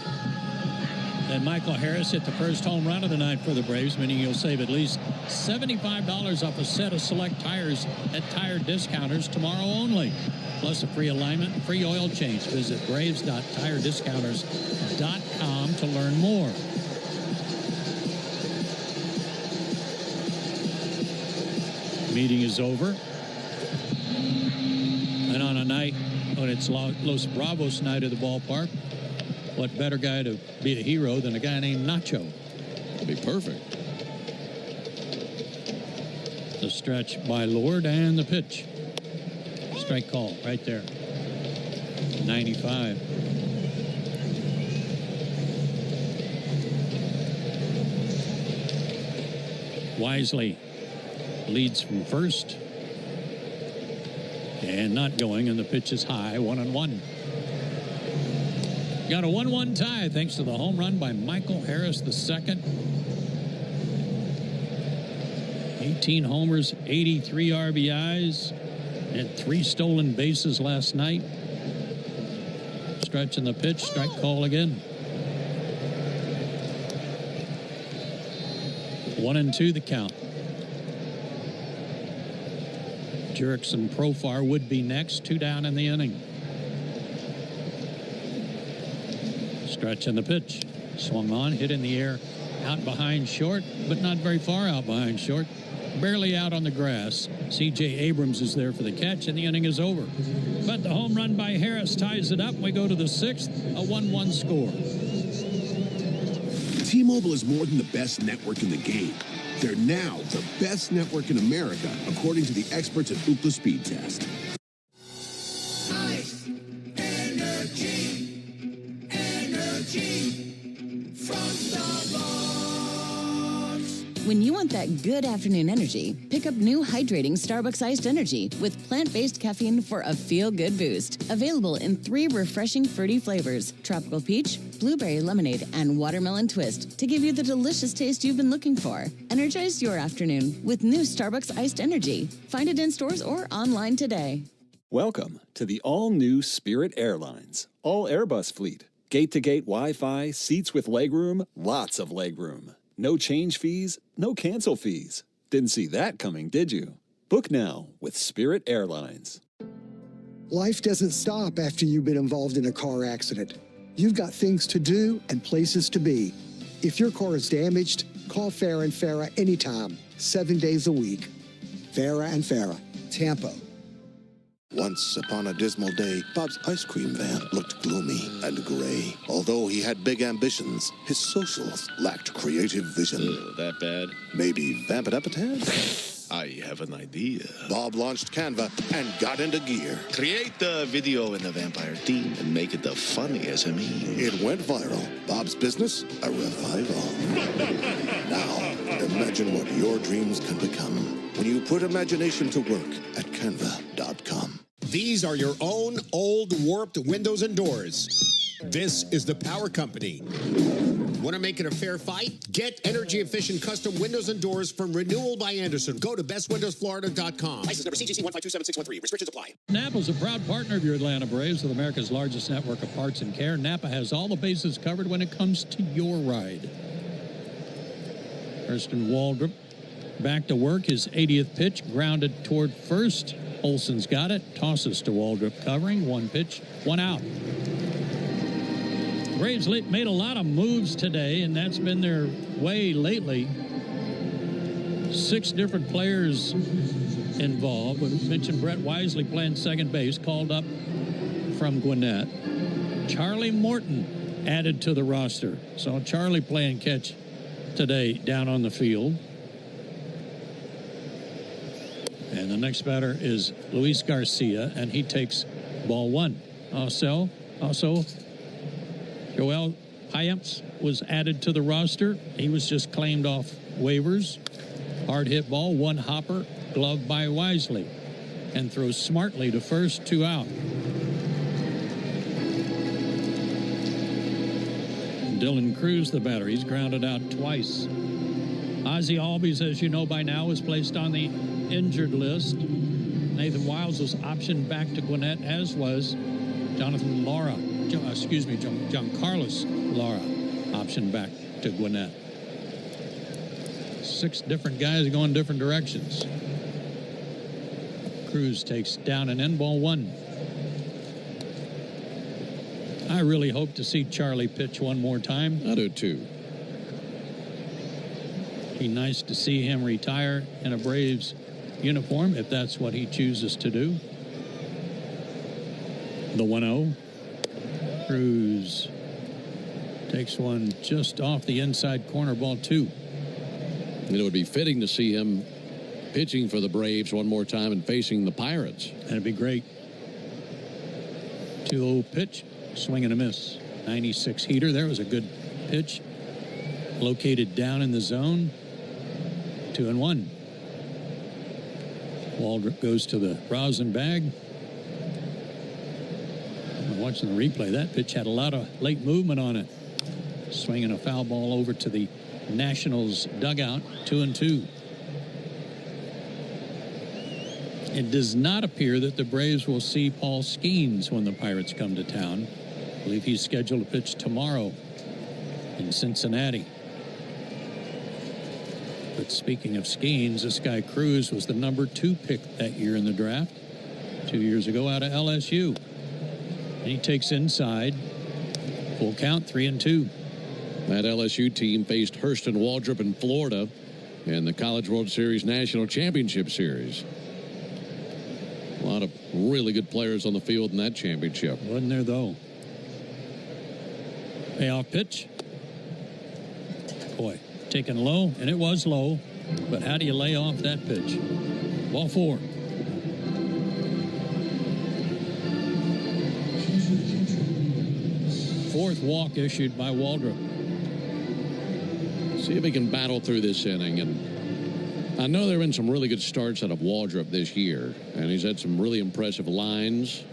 S12: that Michael Harris hit the first home run of the night for the Braves, meaning you'll save at least $75 off a set of select tires at tire discounters tomorrow only. Plus a free alignment, free oil change. Visit braves.tirediscounters.com to learn more. Meeting is over. And on a night when it's Los Bravos night at the ballpark, what better guy to be a hero than a guy named Nacho?
S13: That'd be perfect.
S12: The stretch by Lord and the pitch. Strike call right there. 95. Wisely leads from first. And not going, and the pitch is high, 1-1. Got a 1-1 tie thanks to the home run by Michael Harris II. 18 homers, 83 RBIs, and 3 stolen bases last night. Stretch in the pitch, strike call again. 1-2 the count. Jurickson Profar would be next, 2 down in the inning. Stretch in the pitch. Swung on, hit in the air, out behind short, but not very far out behind short. Barely out on the grass. C.J. Abrams is there for the catch, and the inning is over. But the home run by Harris ties it up. We go to the 6th, a 1-1 score.
S4: T-Mobile is more than the best network in the game. They're now the best network in America, according to the experts at Ookla Speed Test.
S2: Ice Energy.
S24: want that good afternoon energy, pick up new hydrating Starbucks iced energy with plant-based caffeine for a feel-good boost. Available in 3 refreshing fruity flavors, tropical peach, blueberry lemonade, and watermelon twist to give you the delicious taste you've been looking for. Energize your afternoon with new Starbucks iced energy. Find it in stores or online today.
S17: Welcome to the all-new Spirit Airlines, all Airbus fleet. Gate-to-gate Wi-Fi, seats with legroom, lots of legroom. No change fees, no cancel fees. Didn't see that coming, did you? Book now with Spirit Airlines.
S15: Life doesn't stop after you've been involved in a car accident. You've got things to do and places to be. If your car is damaged, call Farah and Farah anytime, 7 days a week. Farah and Farah, Tampa.
S7: Once upon a dismal day, Bob's ice cream van looked gloomy and gray. Although he had big ambitions, his socials lacked creative vision.
S10: That bad?
S7: Maybe vamp it up a tad?
S10: I have an idea.
S7: Bob launched Canva and got into gear.
S10: Create the video in the vampire theme and make it the funniest SME.
S7: It went viral. Bob's business, a revival. Now, imagine what your dreams can become when you put imagination to work at Canva.com.
S16: These are your own old warped windows and doors. This is the power company. Want to make it a fair fight? Get energy-efficient custom windows and doors from Renewal by Andersen. Go to bestwindowsflorida.com.
S1: License number CGC 1527613. Restrictions apply.
S12: Napa's a proud partner of your Atlanta Braves with America's largest network of parts and care. Napa has all the bases covered when it comes to your ride. Hurston Waldrop back to work. His 80th pitch grounded toward first. Olson's got it. Tosses to Waldrop covering. 1 pitch, 1 out. Braves made a lot of moves today, and that's been their way lately. 6 different players involved. We mentioned Brett Wisely playing second base, called up from Gwinnett. Charlie Morton added to the roster. Saw Charlie playing catch today down on the field. And the next batter is Luis Garcia, and he takes ball 1. Also, Joel Hyams was added to the roster. He was just claimed off waivers. Hard hit ball, 1 hopper, gloved by Wisely, and throws smartly to first, 2 out. Dylan Cruz, the batter, he's grounded out twice. Ozzie Albies, as you know by now, was placed on the injured list. Nathan Wiles was optioned back to Gwinnett, as was Jonathan Lara. John Carlos Lara, optioned back to Gwinnett. 6 different guys going different directions. Cruz takes down an end, ball 1. I really hope to see Charlie pitch one more time.
S13: I do too.
S12: Be nice to see him retire in a Braves uniform if that's what he chooses to do. The 1-0. Cruz takes one just off the inside corner, ball 2.
S13: And it would be fitting to see him pitching for the Braves one more time and facing the Pirates.
S12: That'd be great. 2-0 pitch, swing and a miss. 96 heater. There was a good pitch. Located down in the zone. 2-1. Waldrop goes to the rosin bag. Watching the replay, that pitch had a lot of late movement on it. Swinging a foul ball over to the Nationals dugout, 2-2. It does not appear that the Braves will see Paul Skeens when the Pirates come to town. I believe he's scheduled to pitch tomorrow in Cincinnati. But speaking of Skeens, this guy Cruz was the number 2 pick that year in the draft, 2 years ago out of LSU. And he takes inside. Full count, 3-2.
S13: That LSU team faced Hurston Waldrop in Florida in the College World Series National Championship Series. A lot of really good players on the field in that championship.
S12: Wasn't there, though? Payoff pitch. Boy, taken low, and it was low. But how do you lay off that pitch? Ball 4. Fourth walk issued by Waldrop.
S13: See if he can battle through this inning and I know there have been some really good starts out of Waldrop this year, and he's had some really impressive lines.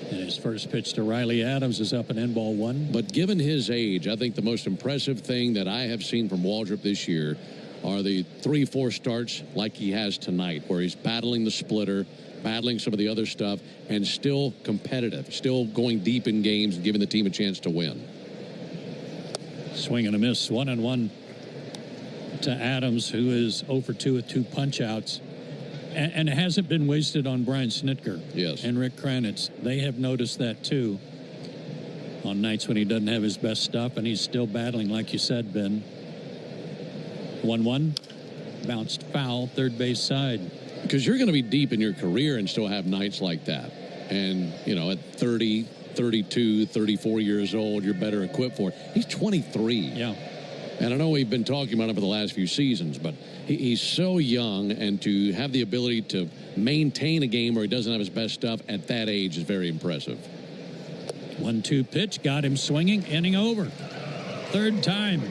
S12: And his first pitch to Riley Adams is up and in, ball one.
S13: But given his age, I think the most impressive thing that I have seen from Waldrop this year are the 3-4 starts like he has tonight, where he's battling the splitter, battling some of the other stuff, and still competitive, still going deep in games and giving the team a chance to win.
S12: Swing and a miss, 1-1 to Adams, who is 0 for 2 with 2 punch-outs. And it hasn't been wasted on Brian Snitker.
S13: Yes.
S12: And Rick Kranitz. They have noticed that, too, on nights when he doesn't have his best stuff, and he's still battling, like you said, Ben. 1-1, bounced foul, third base side.
S13: Because you're going to be deep in your career and still have nights like that. And, you know, at 30, 32, 34 years old, you're better equipped for it. He's 23.
S12: Yeah.
S13: And I know we've been talking about him for the last few seasons, but he's so young, and to have the ability to maintain a game where he doesn't have his best stuff at that age is very impressive.
S12: 1-2 pitch, got him swinging, inning over. Third time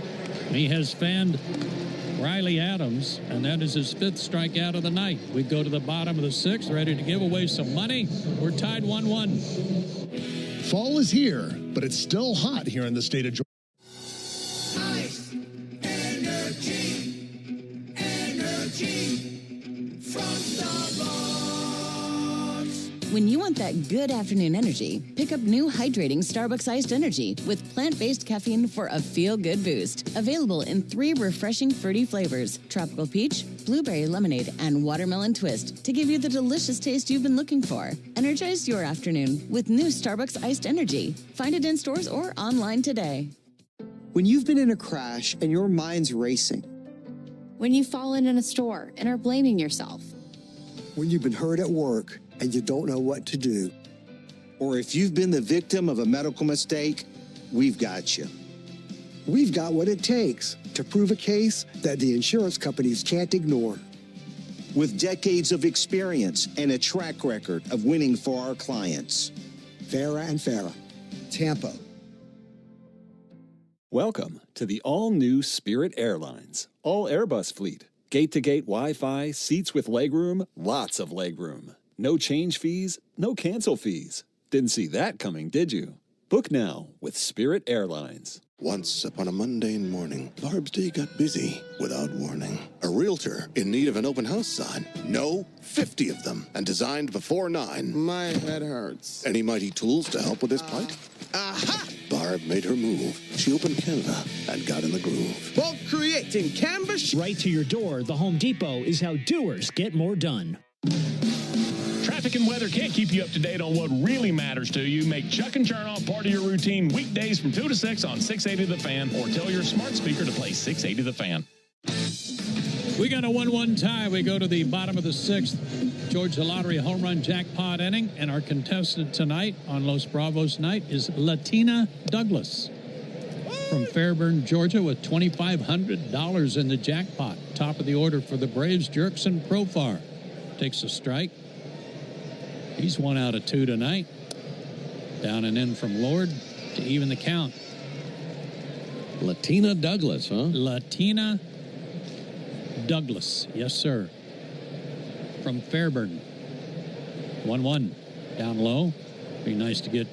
S12: he has fanned Riley Adams, and that is his 5th strikeout of the night. We go to the bottom of the 6th, ready to give away some money. We're tied 1-1.
S20: Fall is here, but it's still hot here in the state of Georgia.
S2: Ice, energy from Starbucks.
S24: When you want that good afternoon energy, pick up new hydrating Starbucks iced energy with plant-based caffeine for a feel-good boost. Available in 3 refreshing fruity flavors: tropical peach, blueberry lemonade, and watermelon twist, to give you the delicious taste you've been looking for. Energize your afternoon with new Starbucks iced energy. Find it in stores or online today.
S9: When you've been in a crash and your mind's racing.
S5: When you've fallen in a store and are blaming yourself.
S15: When you've been hurt at work and you don't know what to do.
S18: Or if you've been the victim of a medical mistake, we've got you.
S15: We've got what it takes to prove a case that the insurance companies can't ignore.
S18: With decades of experience and a track record of winning for our clients.
S15: Farah and Farah, Tampa.
S17: Welcome to the all-new Spirit Airlines, all Airbus fleet. Gate-to-gate Wi-Fi, seats with legroom, lots of legroom. No change fees, no cancel fees. Didn't see that coming, did you? Book now with Spirit Airlines.
S7: Once upon a mundane morning, Barb's day got busy without warning. A realtor in need of an open house sign. No, 50 of them, and designed before 9.
S1: My head hurts.
S7: Any mighty tools to help with this plight?
S1: Aha!
S7: Barb made her move. She opened Canva and got in the groove.
S1: Bulk creating canvas.
S3: Right to your door, the Home Depot is how doers get more done.
S19: Traffic and weather can't keep you up to date on what really matters to you. Make Chuck and Chernoff part of your routine weekdays from 2 to 6 on 680 The Fan, or tell your smart speaker to play 680 The Fan.
S12: We got a 1-1 tie. We go to the bottom of the 6th. Georgia Lottery home run jackpot inning, and our contestant tonight on Los Bravos night is Latina Douglas from Fairburn, Georgia, with $2,500 in the jackpot. Top of the order for the Braves, Jerkson Profar takes a strike. He's 1 out of 2 tonight. Down and in from Lord to even the count.
S13: Latina Douglas, huh?
S12: Latina Douglas, yes, sir. From Fairburn. 1-1. Down low. Be nice to get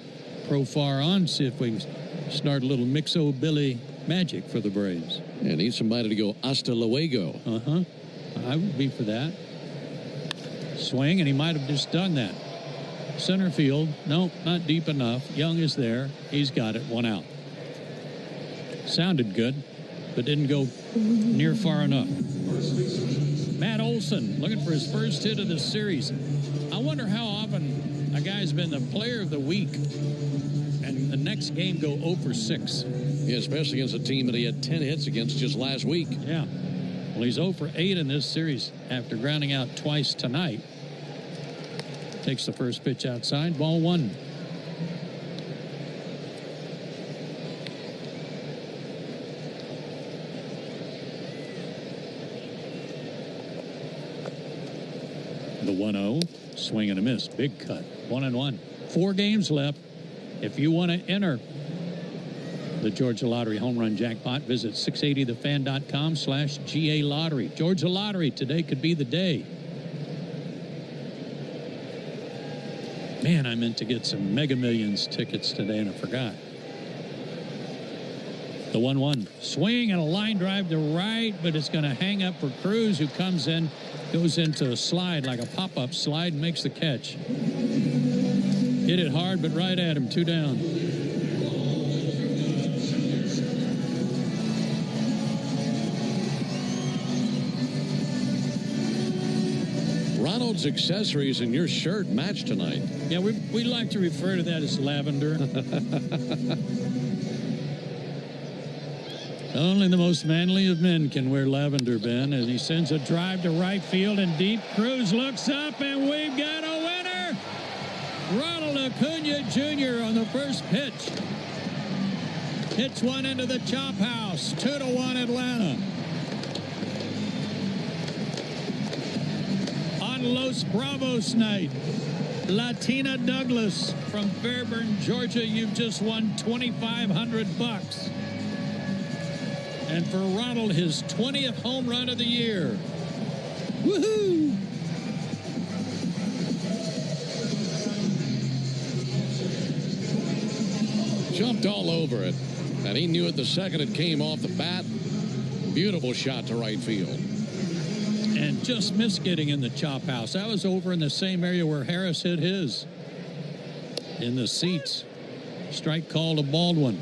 S12: Profar on, see if we can start a little Mixo-Billy magic for the Braves.
S13: Yeah, need somebody to go hasta luego.
S12: Uh-huh. I would be for that. Swing, and he might have just done that. Center field. No, not deep enough. Young is there. He's got it. 1 out. Sounded good, but didn't go near far enough. Matt Olson looking for his first hit of the series. I wonder how often a guy's been the player of the week and the next game go 0 for 6.
S13: Yeah, especially against a team that he had 10 hits against just last week.
S12: Yeah. Well, he's 0 for 8 in this series after grounding out twice tonight. Takes the first pitch outside, ball 1. The 1-0, swing and a miss, big cut, 1-1. 4 games left. If you want to enter the Georgia Lottery home run jackpot. Visit 680thefan.com/GA Lottery. Georgia Lottery, today could be the day. Man, I meant to get some Mega Millions tickets today, and I forgot. The 1-1. Swing and a line drive to right, but it's going to hang up for Cruz, who comes in, goes into a slide like a pop-up slide and makes the catch. Hit it hard, but right at him. 2 down.
S13: Ronald's accessories in your shirt match tonight.
S12: Yeah, we like to refer to that as lavender. Only the most manly of men can wear lavender, Ben, and he sends a drive to right field and deep. Cruz looks up, and we've got a winner! Ronald Acuna Jr. on the first pitch. Hits one into the chop house. 2-1 Atlanta. On Los Bravos night, Latina Douglas from Fairburn, Georgia, you've just won $2,500. And for Ronald, his 20th home run of the year. Woohoo!
S13: Jumped all over it. And he knew it the second it came off the bat. Beautiful shot to right field.
S12: And just missed getting in the chop house. That was over in the same area where Harris hit his. In the seats. Strike call to Baldwin.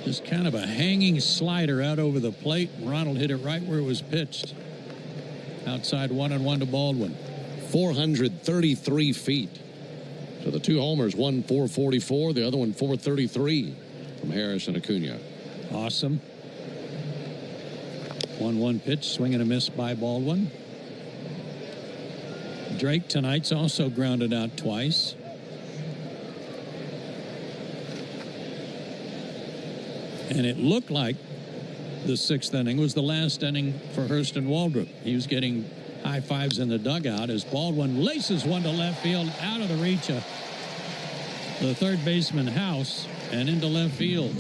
S12: Just kind of a hanging slider out over the plate. Ronald hit it right where it was pitched. Outside 1-1 to Baldwin.
S13: 433 feet. So the 2 homers, one 444, the other one 433 from Harris and Acuna.
S12: Awesome. 1-1 pitch, swing and a miss by Baldwin. Drake tonight's also grounded out twice. And it looked like the 6th inning was the last inning for Hurston Waldrop. He was getting high fives in the dugout as Baldwin laces one to left field, out of the reach of the third baseman House and into left field.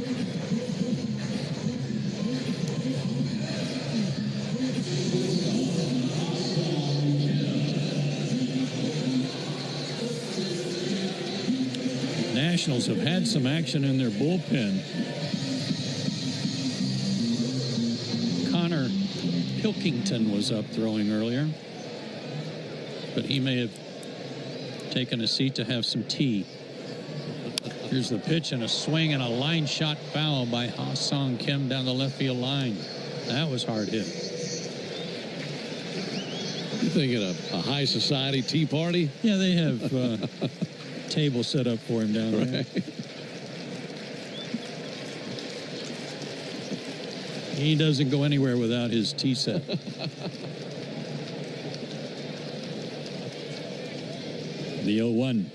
S12: Nationals have had some action in their bullpen. Connor Pilkington was up throwing earlier, but he may have taken a seat to have some tea. Here's the pitch and a swing and a line shot foul by Ha-Sung Kim down the left field line. That was hard hit.
S13: You thinking of a high society tea party?
S12: Yeah, they have table set up for him down there.
S13: Right.
S12: He doesn't go anywhere without his tea set. The 0-1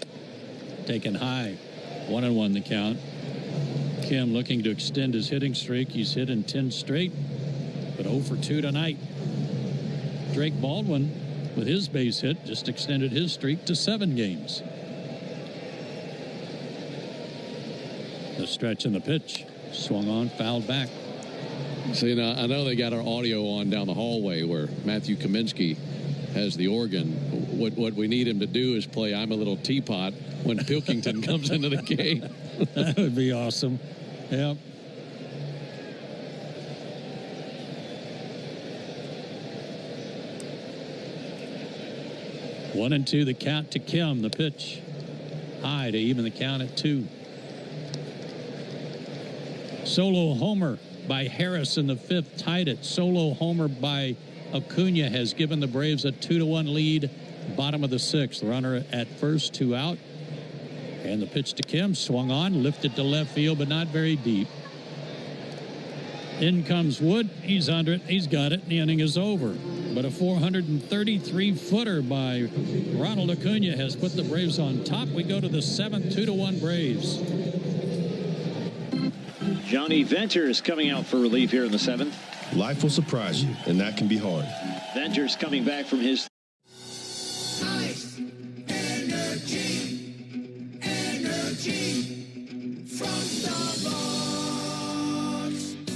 S12: taken high. 1-1 the count. Kim looking to extend his hitting streak. He's hit in 10 straight, but 0 for 2 tonight. Drake Baldwin, with his base hit, just extended his streak to 7 games. The stretch and the pitch. Swung on, fouled back.
S13: See, now, I know they got our audio on down the hallway where Matthew Kaminsky has the organ. What we need him to do is play I'm a Little Teapot when Pilkington comes into the game.
S12: That would be awesome. Yep. One and 2 the count to Kim. The pitch high to even the count at 2. Solo homer by Harris in the 5th tied it. Solo homer by Acuna has given the Braves a 2-1 lead. Bottom of the 6th. Runner at first, 2 out. And the pitch to Kim, swung on, lifted to left field, but not very deep. In comes Wood. He's under it. He's got it. The inning is over. But a 433-footer by Ronald Acuna has put the Braves on top. We go to the 7th, 2-1 Braves.
S6: Johnny Venters coming out for relief here in the 7th.
S20: Life will surprise you, and that can be hard.
S6: Venters coming back from his...
S2: Ice. Energy. Energy.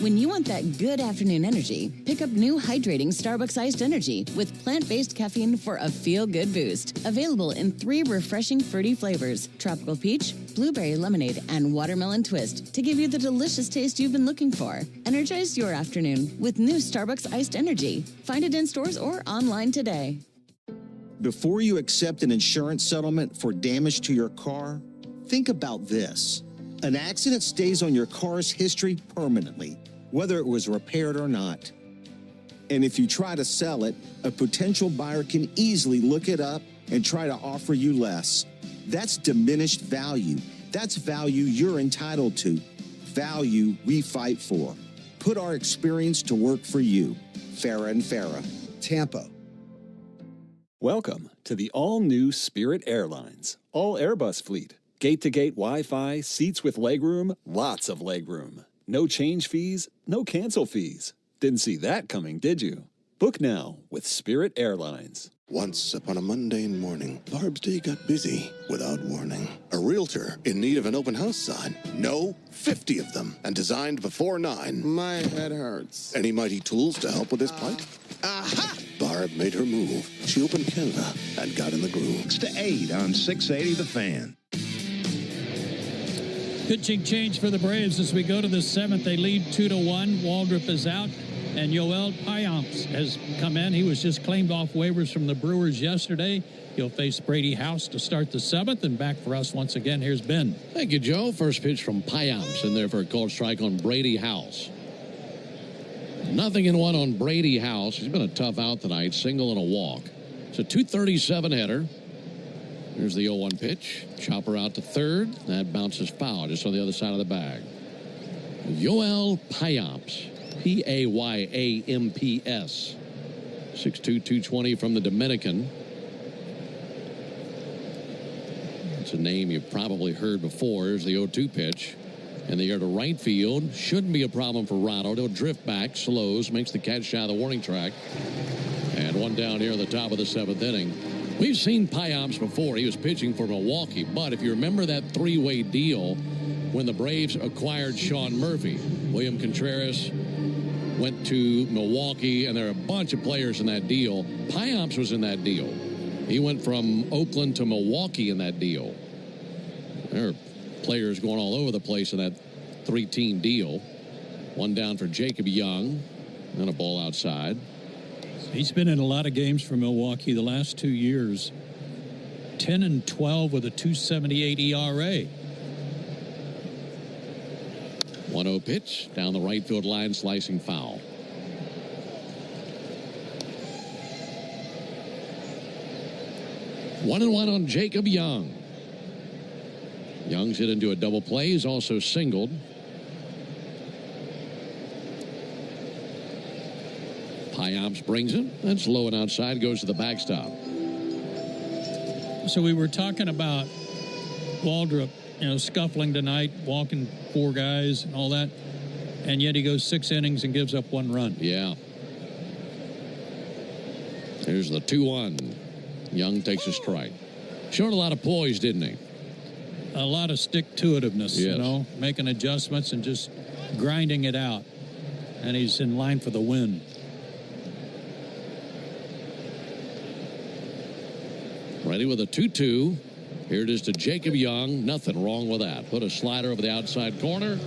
S24: When you want that good afternoon energy, pick up new hydrating Starbucks iced energy with plant-based caffeine for a feel-good boost. Available in 3 refreshing fruity flavors: tropical peach, blueberry lemonade, and watermelon twist, to give you the delicious taste you've been looking for. Energize your afternoon with new Starbucks iced energy. Find it in stores or online today.
S18: Before you accept an insurance settlement for damage to your car, think about this. An accident stays on your car's history permanently, whether it was repaired or not. And if you try to sell it, a potential buyer can easily look it up and try to offer you less. That's diminished value. That's value you're entitled to. Value we fight for. Put our experience to work for you. Farah and Farah, Tampa.
S17: Welcome to the all-new Spirit Airlines, all Airbus fleet. Gate-to-gate Wi-Fi, seats with legroom, lots of legroom. No change fees, no cancel fees. Didn't see that coming, did you? Book now with Spirit Airlines.
S7: Once upon a mundane morning, Barb's day got busy without warning. A realtor in need of an open house sign. No, 50 of them, and designed before 9.
S20: My head hurts.
S7: Any mighty tools to help with his plight?
S20: Aha!
S7: Barb made her move. She opened Canva and got in the groove.
S20: 6-8 on 680 The Fan.
S12: Pitching change for the Braves as we go to the 7th. They lead 2-1. Waldrop is out, and Yoel Payamps has come in. He was just claimed off waivers from the Brewers yesterday. He'll face Brady House to start the 7th, and back for us once again. Here's Ben.
S13: Thank you, Joe. First pitch from Payamps in there for a called strike on Brady House. 0-1 on Brady House. He's been a tough out tonight, single and a walk. It's a 237 header. Here's the 0-1 pitch. Chopper out to third. That bounces foul just on the other side of the bag. Yoel Payamps. P-A-Y-A-M-P-S. 6'2", 220 from the Dominican. It's a name you've probably heard before. Here's the 0-2 pitch. In the air to right field. Shouldn't be a problem for Rado. He'll drift back, slows, makes the catch shy of the warning track. And one down here at the top of the 7th inning. We've seen Payamps before. He was pitching for Milwaukee. But if you remember that 3-way deal when the Braves acquired Sean Murphy, William Contreras went to Milwaukee, and there are a bunch of players in that deal. Payamps was in that deal. He went from Oakland to Milwaukee in that deal. There are players going all over the place in that 3-team deal. One down for Jacob Young, and a ball outside.
S12: He's been in a lot of games for Milwaukee the last 2 years. 10-12 with a 2.78 ERA.
S13: 1-0 pitch down the right field line, slicing foul. One on Jacob Young. Young's hit into a double play. He's also singled. Payamps brings it. That's low and outside. Goes to the backstop.
S12: So we were talking about Waldrop, scuffling tonight, walking 4 guys and all that. And yet he goes 6 innings and gives up 1 run.
S13: Yeah. Here's the 2-1. Young takes a strike. Showed a lot of poise, didn't he?
S12: A lot of stick-to-itiveness,
S13: yes.
S12: Making adjustments and just grinding it out. And he's in line for the win.
S13: Ready with a 2-2. Here it is to Jacob Young. Nothing wrong with that. Put a slider over the outside corner,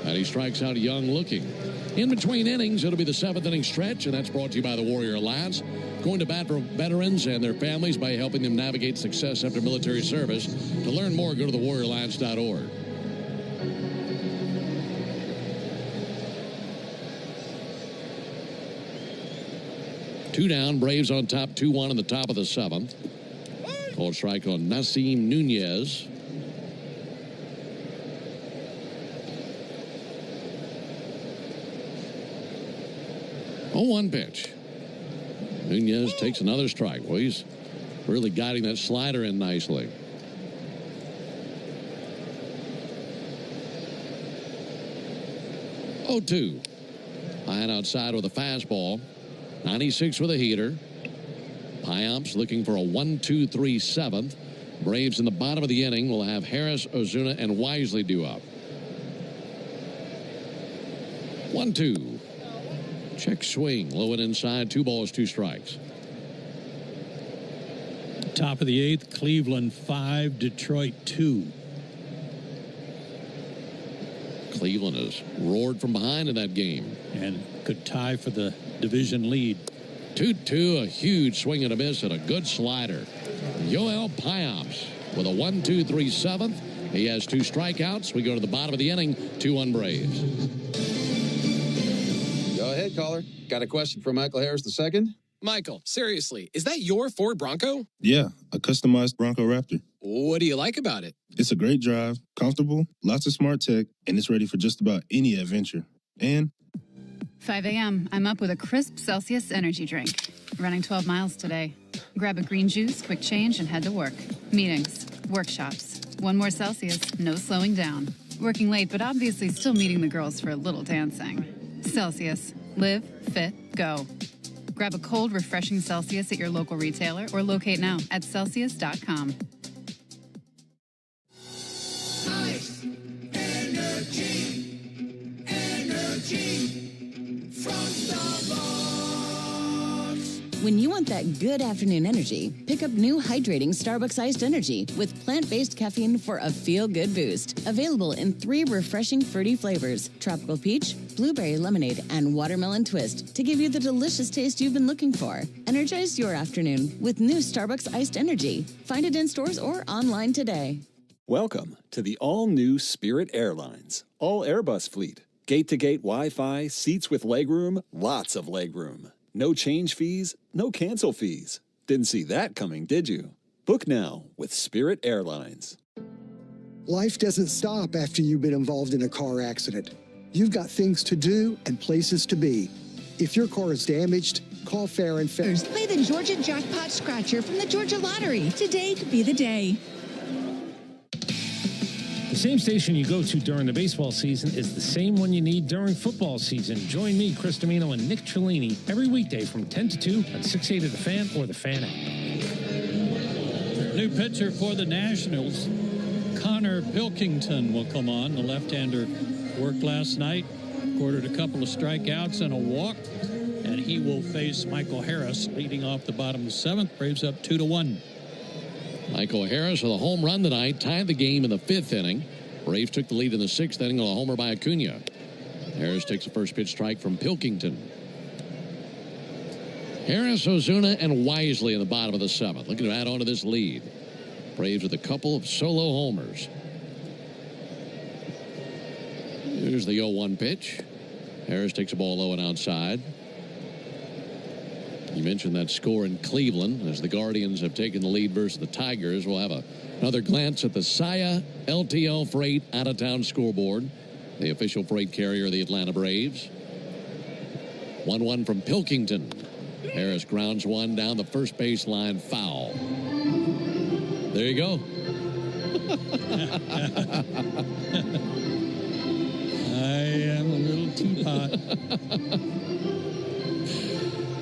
S13: and he strikes out Young looking. In between innings, it'll be the 7th inning stretch, and that's brought to you by the Warrior Alliance. Going to bat for veterans and their families by helping them navigate success after military service. To learn more, go to thewarrioralliance.org. Two down, Braves on top, 2-1 in the top of the 7th. Called strike on Nasim Nunez. Oh, 1 pitch. Nunez takes another strike. Well, he's really guiding that slider in nicely. Oh, 2. High and outside with a fastball. 96 with a heater. Payamps looking for a 1-2-3 7th. Braves in the bottom of the inning will have Harris, Ozuna, and Wisely due up. 1-2. Check swing. Low and inside. 2 balls, 2 strikes.
S12: Top of the 8th, Cleveland 5, Detroit 2.
S13: Cleveland has roared from behind in that game.
S12: And could tie for the division lead.
S13: 2-2, a huge swing and a miss and a good slider. Yoel Payamps with a 1-2-3 7th. He has 2 strikeouts. We go to the bottom of the inning, 2-1 Braves.
S8: Go ahead, caller. Got a question for Michael Harris II?
S21: Michael, seriously, is that your Ford Bronco?
S22: Yeah, a customized Bronco Raptor.
S21: What do you like about it?
S22: It's a great drive, comfortable, lots of smart tech, and it's ready for just about any adventure. And
S14: 5 a.m. I'm up with a crisp Celsius energy drink. Running 12 miles today. Grab a green juice, quick change, and head to work. Meetings, workshops. 1 more Celsius, no slowing down. Working late, but obviously still meeting the girls for a little dancing. Celsius. Live, fit, go. Grab a cold, refreshing Celsius at your local retailer or locate now at Celsius.com.
S2: Ice. Energy. Energy. From Starbucks.
S24: When you want that good afternoon energy, pick up new hydrating Starbucks iced energy with plant-based caffeine for a feel-good boost. Available in 3 refreshing fruity flavors: tropical peach, blueberry lemonade, and watermelon twist to give you the delicious taste you've been looking for. Energize your afternoon with new Starbucks iced energy. Find it in stores or online today.
S17: Welcome to the all-new Spirit Airlines, all Airbus fleet. Gate-to-gate Wi-Fi, seats with legroom, lots of legroom. No change fees, no cancel fees. Didn't see that coming, did you? Book now with Spirit Airlines.
S15: Life doesn't stop after you've been involved in a car accident. You've got things to do and places to be. If your car is damaged, call Fair and Fair.
S23: Play the Georgia Jackpot Scratcher from the Georgia Lottery. Today could be the day.
S3: The same station you go to during the baseball season is the same one you need during football season. Join me, Chris Domino, and Nick Cellini every weekday from 10 to 2 on 680 The Fan or the Fan app.
S12: New pitcher for the Nationals, Connor Pilkington, will come on. The left-hander worked last night, recorded a couple of strikeouts and a walk, and he will face Michael Harris leading off the bottom of the 7th. Braves up 2-1.
S13: Michael Harris with a home run tonight, tied the game in the 5th inning. Braves took the lead in the 6th inning on a homer by Acuna. Harris takes a first pitch strike from Pilkington. Harris, Ozuna, and Wisely in the bottom of the 7th, looking to add on to this lead. Braves with a couple of solo homers. Here's the 0-1 pitch. Harris takes a ball low and outside. You mentioned that score in Cleveland as the Guardians have taken the lead versus the Tigers. We'll have another glance at the Saia LTL Freight out-of-town scoreboard, the official freight carrier of the Atlanta Braves. 1-1 from Pilkington. Harris grounds one down the first baseline, foul. There you go.
S12: I am a little too hot.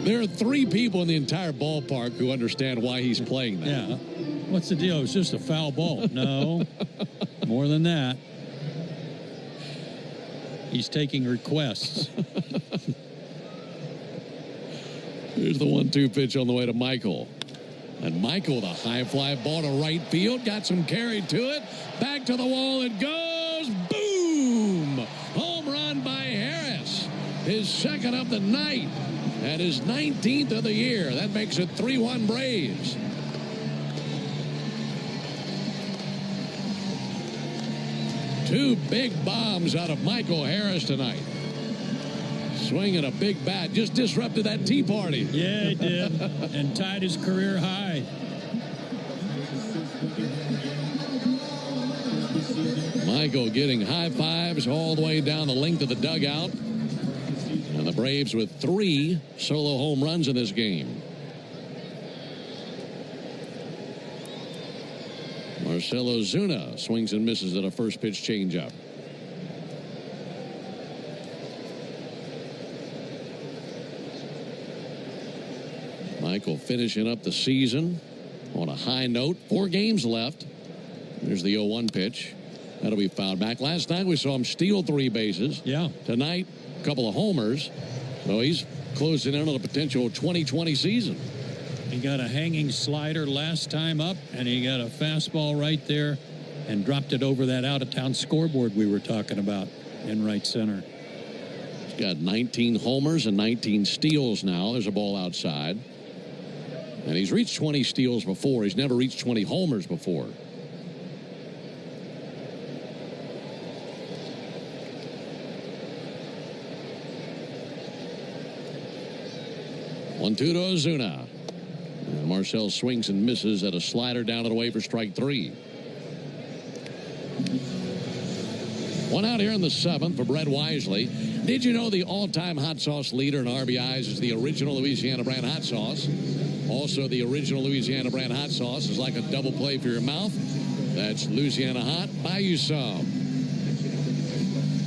S13: There are 3 people in the entire ballpark who understand why he's playing that.
S12: Yeah. What's the deal? It's just a foul ball. No. More than that. He's taking requests.
S13: Here's the 1-2 pitch on the way to Michael. And Michael with a high fly ball to right field. Got some carry to it. Back to the wall it goes. Boom! Home run by Harris. His second of the night. And his 19th of the year. That makes it 3-1 Braves. Two big bombs out of Michael Harris tonight. Swinging a big bat. Just disrupted that tea party.
S12: Yeah, he did. And tied his career high.
S13: Michael getting high fives all the way down the length of the dugout. And the Braves with 3 solo home runs in this game. Marcell Ozuna swings and misses at a first pitch changeup. Michael finishing up the season on a high note. 4 games left. There's the 0-1 pitch. That'll be fouled back. Last night we saw him steal 3 bases.
S12: Yeah.
S13: Tonight, couple of homers. So he's closing in on a potential 2020 season.
S12: He got a hanging slider last time up, and he got a fastball right there and dropped it over that out-of-town scoreboard we were talking about in right center.
S13: He's got 19 homers and 19 steals now. There's a ball outside. And he's reached 20 steals before. He's never reached 20 homers before. One, 2 to Ozuna. And Marcel swings and misses at a slider down and away for strike 3. One out here in the 7th for Brett Wisely. Did you know the all-time hot sauce leader in RBIs is the original Louisiana brand hot sauce? Also, the original Louisiana brand hot sauce is like a double play for your mouth. That's Louisiana Hot. Buy you some.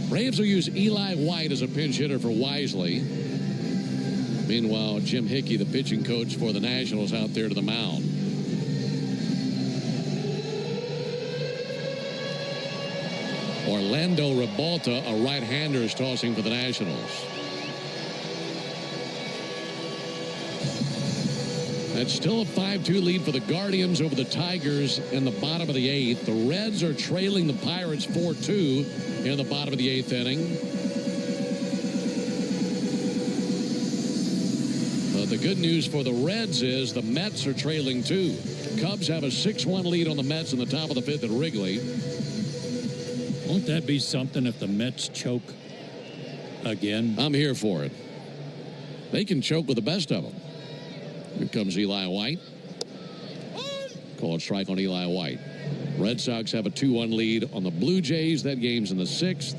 S13: Braves will use Eli White as a pinch hitter for Wisely. Meanwhile, Jim Hickey, the pitching coach for the Nationals, out there to the mound. Orlando Ribalta, a right-hander, is tossing for the Nationals. That's still a 5-2 lead for the Guardians over the Tigers in the bottom of the 8th. The Reds are trailing the Pirates 4-2 in the bottom of the 8th inning. But the good news for the Reds is the Mets are trailing 2. Cubs have a 6-1 lead on the Mets in the top of the 5th at Wrigley.
S12: Won't that be something if the Mets choke again?
S13: I'm here for it. They can choke with the best of them. Here comes Eli White. Called strike on Eli White. Red Sox have a 2-1 lead on the Blue Jays. That game's in the 6th.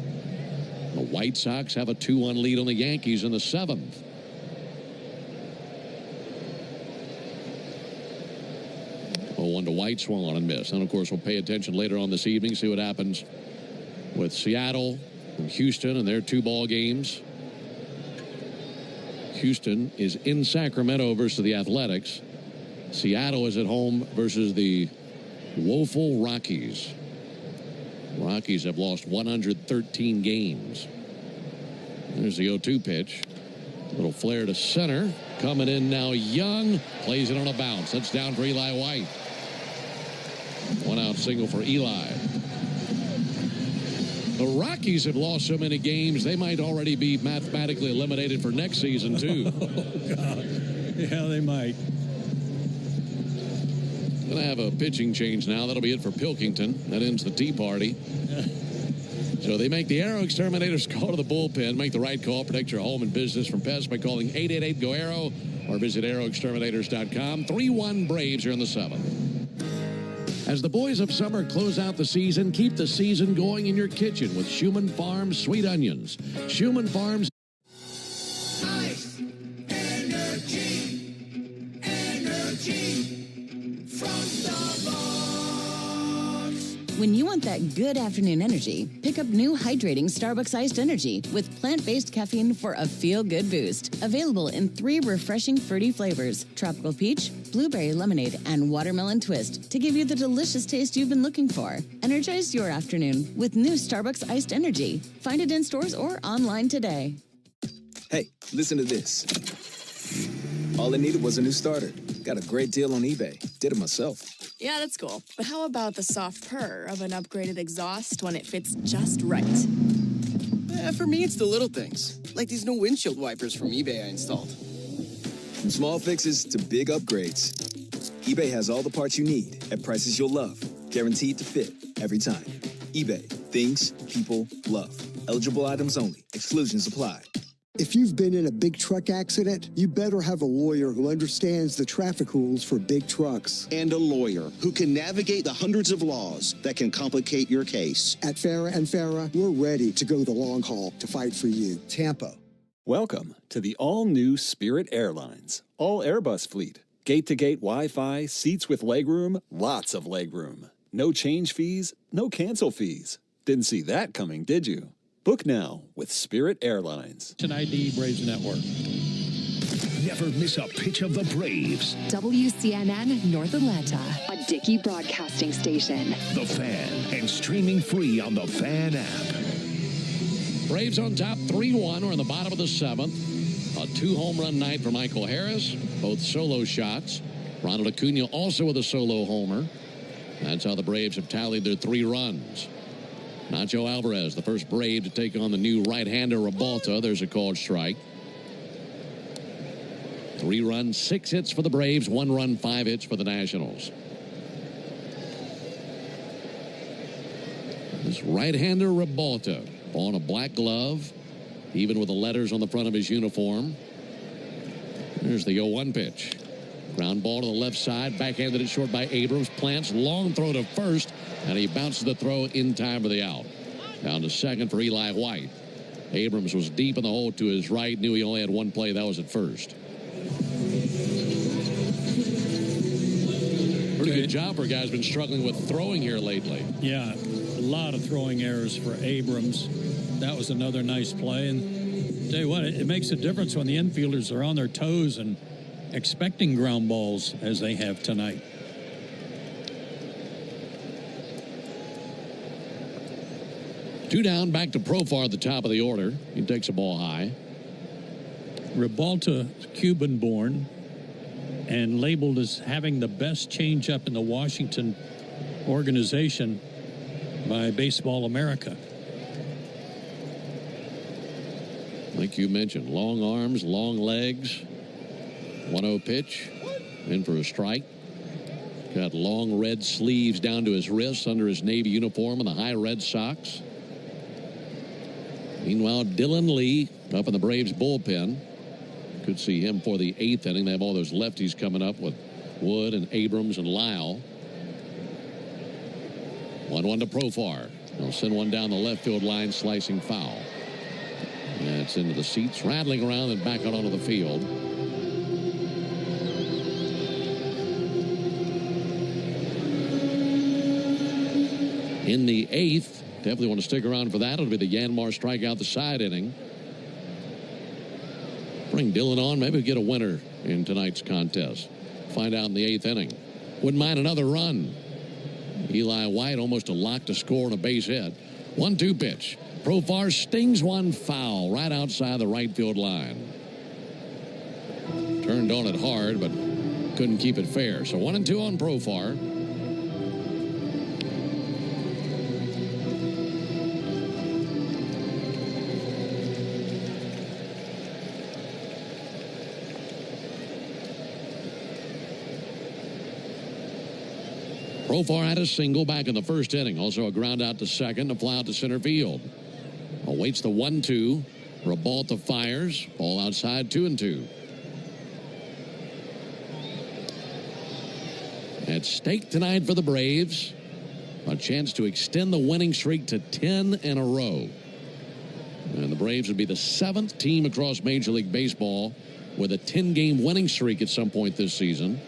S13: The White Sox have a 2-1 lead on the Yankees in the 7th. Oh, 1 to White, swung on and missed. And of course, we'll pay attention later on this evening, see what happens with Seattle and Houston and their 2-ball games. Houston is in Sacramento versus the Athletics. Seattle is at home versus the woeful Rockies. Rockies have lost 113 games. There's the 0-2 pitch. Little flare to center. Coming in now, Young. Plays it on a bounce. That's down for Eli White. 1-out single for Eli. The Rockies have lost so many games, they might already be mathematically eliminated for next season, too.
S12: Oh, God. Yeah, they might.
S13: Going to have a pitching change now. That'll be it for Pilkington. That ends the tea party. So they make the Aero Exterminators call to the bullpen. Make the right call. Protect your home and business from pests by calling 888-GO-AERO or visit aeroexterminators.com. 3-1 Braves here in the 7th. As the boys of summer close out the season, keep the season going in your kitchen with Schumann Farms Sweet Onions. Schumann Farms.
S2: Ice, energy, energy from Starbucks.
S24: When you want that good afternoon energy, pick up new hydrating Starbucks iced energy with plant-based caffeine for a feel-good boost. Available in 3 refreshing fruity flavors: tropical peach, blueberry lemonade, and watermelon twist to give you the delicious taste you've been looking for. Energize your afternoon with new Starbucks iced energy. Find it in stores or online today.
S4: Hey, listen to this. All I needed was a new starter. Got a great deal on eBay. Did it myself.
S10: Yeah, that's cool. But how about the soft purr of an upgraded exhaust when it fits just right?
S11: For me, it's the little things, like these new windshield wipers from eBay I installed.
S4: From small fixes to big upgrades, eBay has all the parts you need at prices you'll love. Guaranteed to fit every time. eBay. Things people love. Eligible items only. Exclusions apply.
S15: If you've been in a big truck accident, you better have a lawyer who understands the traffic rules for big trucks.
S18: And a lawyer who can navigate the hundreds of laws that can complicate your case.
S15: At Farah and Farah, we're ready to go the long haul to fight for you. Tampa.
S17: Welcome to the all-new Spirit Airlines. All Airbus fleet. Gate-to-gate Wi-Fi, seats with legroom, lots of legroom. No change fees, no cancel fees. Didn't see that coming, did you? Book now with Spirit Airlines.
S12: It's an ID Braves Network.
S16: Never miss a pitch of the Braves.
S23: WCNN North Atlanta, a Dickey broadcasting station.
S16: The Fan, and streaming free on the Fan app.
S13: Braves on top 3-1. We're in the bottom of the 7th. A 2-home run night for Michael Harris. Both solo shots. Ronald Acuna also with a solo homer. That's how the Braves have tallied their 3 runs. Nacho Alvarez, the first Brave to take on the new right-hander Rebalta. There's a called strike. 3 runs, 6 hits for the Braves. 1 run, 5 hits for the Nationals. This right-hander Rebalta on a black glove, even with the letters on the front of his uniform. There's the 0-1 pitch. Ground ball to the left side, backhanded it short by Abrams. Plants long throw to first, and he bounces the throw in time for the out. Down to second for Eli White. Abrams was deep in the hole to his right, knew he only had 1 play. That was at first. Pretty good job for a guy who's been struggling with throwing here lately.
S12: Yeah, a lot of throwing errors for Abrams. That was another nice play. And tell you what, it makes a difference when the infielders are on their toes and expecting ground balls as they have tonight.
S13: Two down, back to Profar at the top of the order. He takes a ball high.
S12: Rebalta, Cuban-born, and labeled as having the best changeup in the Washington organization by Baseball America.
S13: Like you mentioned, long arms, long legs. 1-0 pitch, in for a strike. Got long red sleeves down to his wrists under his Navy uniform and the high red socks. Meanwhile, Dylan Lee up in the Braves bullpen. Could see him for the 8th inning. They have all those lefties coming up with Wood and Abrams and Lyle. 1-1 to Profar. They'll send one down the left field line, slicing foul. And it's into the seats, rattling around and back out onto the field. In the 8th, definitely want to stick around for that. It'll be the Yanmar strikeout, the side inning. Bring Dylan on. Maybe we'll get a winner in tonight's contest. Find out in the 8th inning. Wouldn't mind another run. Eli White almost a lock to score on a base hit. 1-2 pitch. Profar stings one foul right outside the right field line. Turned on it hard, but couldn't keep it fair. So 1-2 on Profar. Profar had a single back in the 1st inning. Also a ground out to second, a fly out to center field. Awaits the 1-2. Rebalta fires. Ball outside, 2-2. At stake tonight for the Braves, a chance to extend the winning streak to 10 in a row. And the Braves would be the 7th team across Major League Baseball with a 10-game winning streak at some point this season.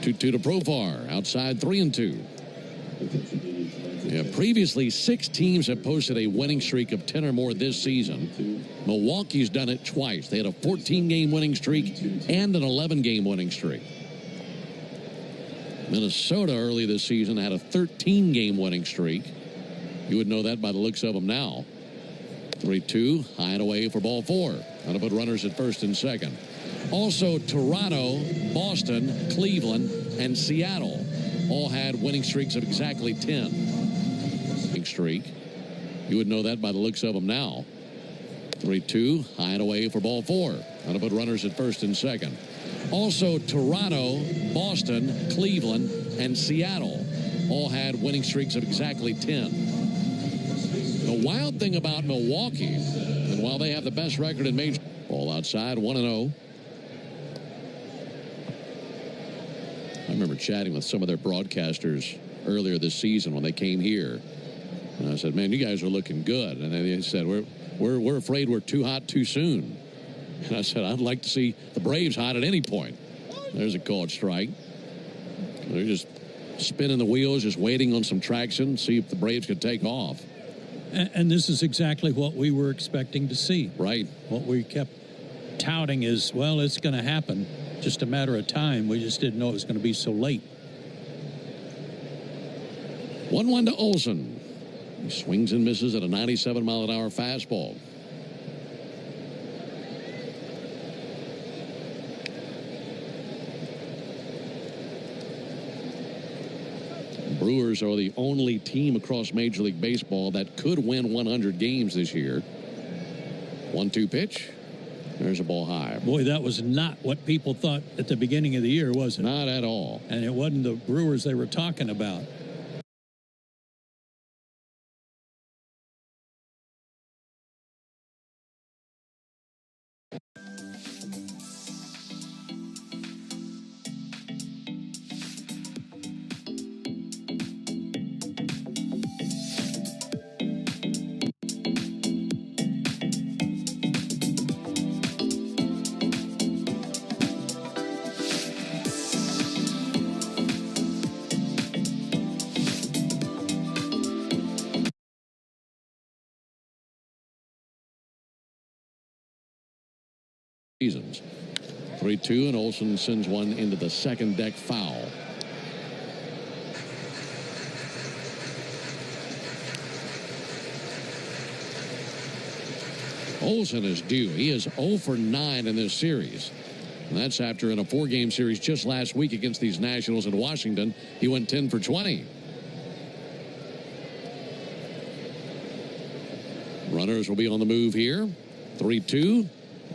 S13: 2-2 to Profar, outside 3-2. Yeah, previously, 6 teams have posted a winning streak of 10 or more this season. Milwaukee's done it twice. They had a 14-game winning streak and an 11-game winning streak. Minnesota early this season had a 13-game winning streak. You would know that by the looks of them now. 3-2, high and away for ball 4. Going to put runners at first and second. Also, Toronto, Boston, Cleveland, and Seattle all had winning streaks of exactly 10. Streak. You would know that by the looks of them now. 3-2, high and away for ball 4. Going to put runners at first and second. Also, Toronto, Boston, Cleveland, and Seattle all had winning streaks of exactly 10. The wild thing about Milwaukee, and while they have the best record in major, ball outside, 1-0. I remember chatting with some of their broadcasters earlier this season when they came here. And I said, man, you guys are looking good. And they said, we're afraid we're too hot too soon. And I said, I'd like to see the Braves hot at any point. There's a called strike. They're just spinning the wheels, just waiting on some traction, see if the Braves could take off.
S12: And this is exactly what we were expecting to see.
S13: Right.
S12: What we kept touting is, well, it's going to happen. Just a matter of time. We just didn't know it was going to be so late.
S13: 1-1 to Olsen. He swings and misses at a 97-mile-an-hour fastball. Brewers are the only team across Major League Baseball that could win 100 games this year. 1-2 pitch. There's a ball high.
S12: Boy, that was not what people thought at the beginning of the year, was it?
S13: Not at all.
S12: And it wasn't the Brewers they were talking about.
S13: Seasons. 3-2, and Olsen sends one into the second deck foul. Olsen is due. He is 0 for 9 in this series. And that's after in a 4-game series just last week against these Nationals in Washington, he went 10 for 20. Runners will be on the move here. 3-2.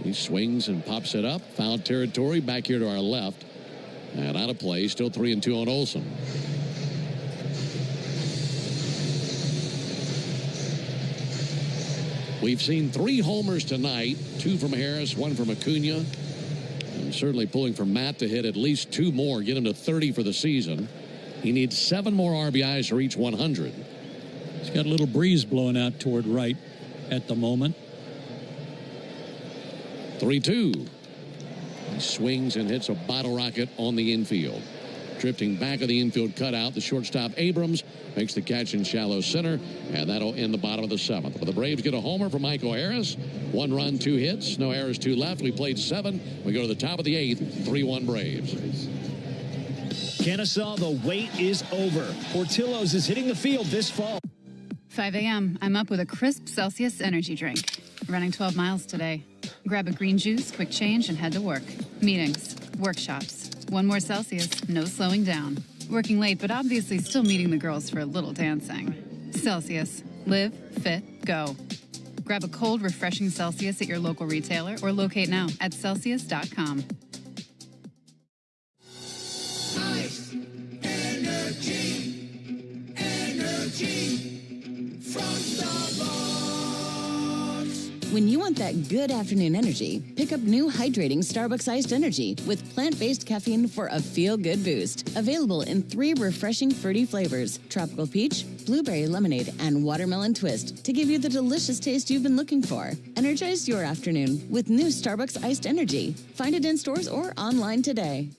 S13: He swings and pops it up. Foul territory back here to our left. And out of play. Still 3-2 on Olsen. We've seen 3 homers tonight. 2 from Harris, 1 from Acuna. And certainly pulling for Matt to hit at least 2 more. Get him to 30 for the season. He needs 7 more RBIs to reach 100.
S12: He's got a little breeze blowing out toward right at the moment.
S13: 3-2. He swings and hits a bottle rocket on the infield. Drifting back of the infield cutout, the shortstop Abrams makes the catch in shallow center, and that'll end the bottom of the 7th. But the Braves get a homer from Michael Harris. 1 run, 2 hits. No errors, 2 left. We played 7. We go to the top of the 8th. 3-1 Braves.
S1: Kennesaw, the wait is over. Portillo's is hitting the field this fall.
S14: 5 a.m. I'm up with a crisp Celsius energy drink. Running 12 miles today. Grab a green juice, quick change, and head to work. Meetings, workshops. 1 more Celsius, no slowing down. Working late, but obviously still meeting the girls for a little dancing. Celsius. Live, fit, go. Grab a cold, refreshing Celsius at your local retailer or locate now at Celsius.com.
S2: Ice. Energy. Energy. From Starbucks.
S24: When you want that good afternoon energy, pick up new hydrating Starbucks Iced Energy with plant-based caffeine for a feel-good boost. Available in 3 refreshing fruity flavors: tropical peach, blueberry lemonade, and watermelon twist, to give you the delicious taste you've been looking for. Energize your afternoon with new Starbucks Iced Energy. Find it in stores or online today.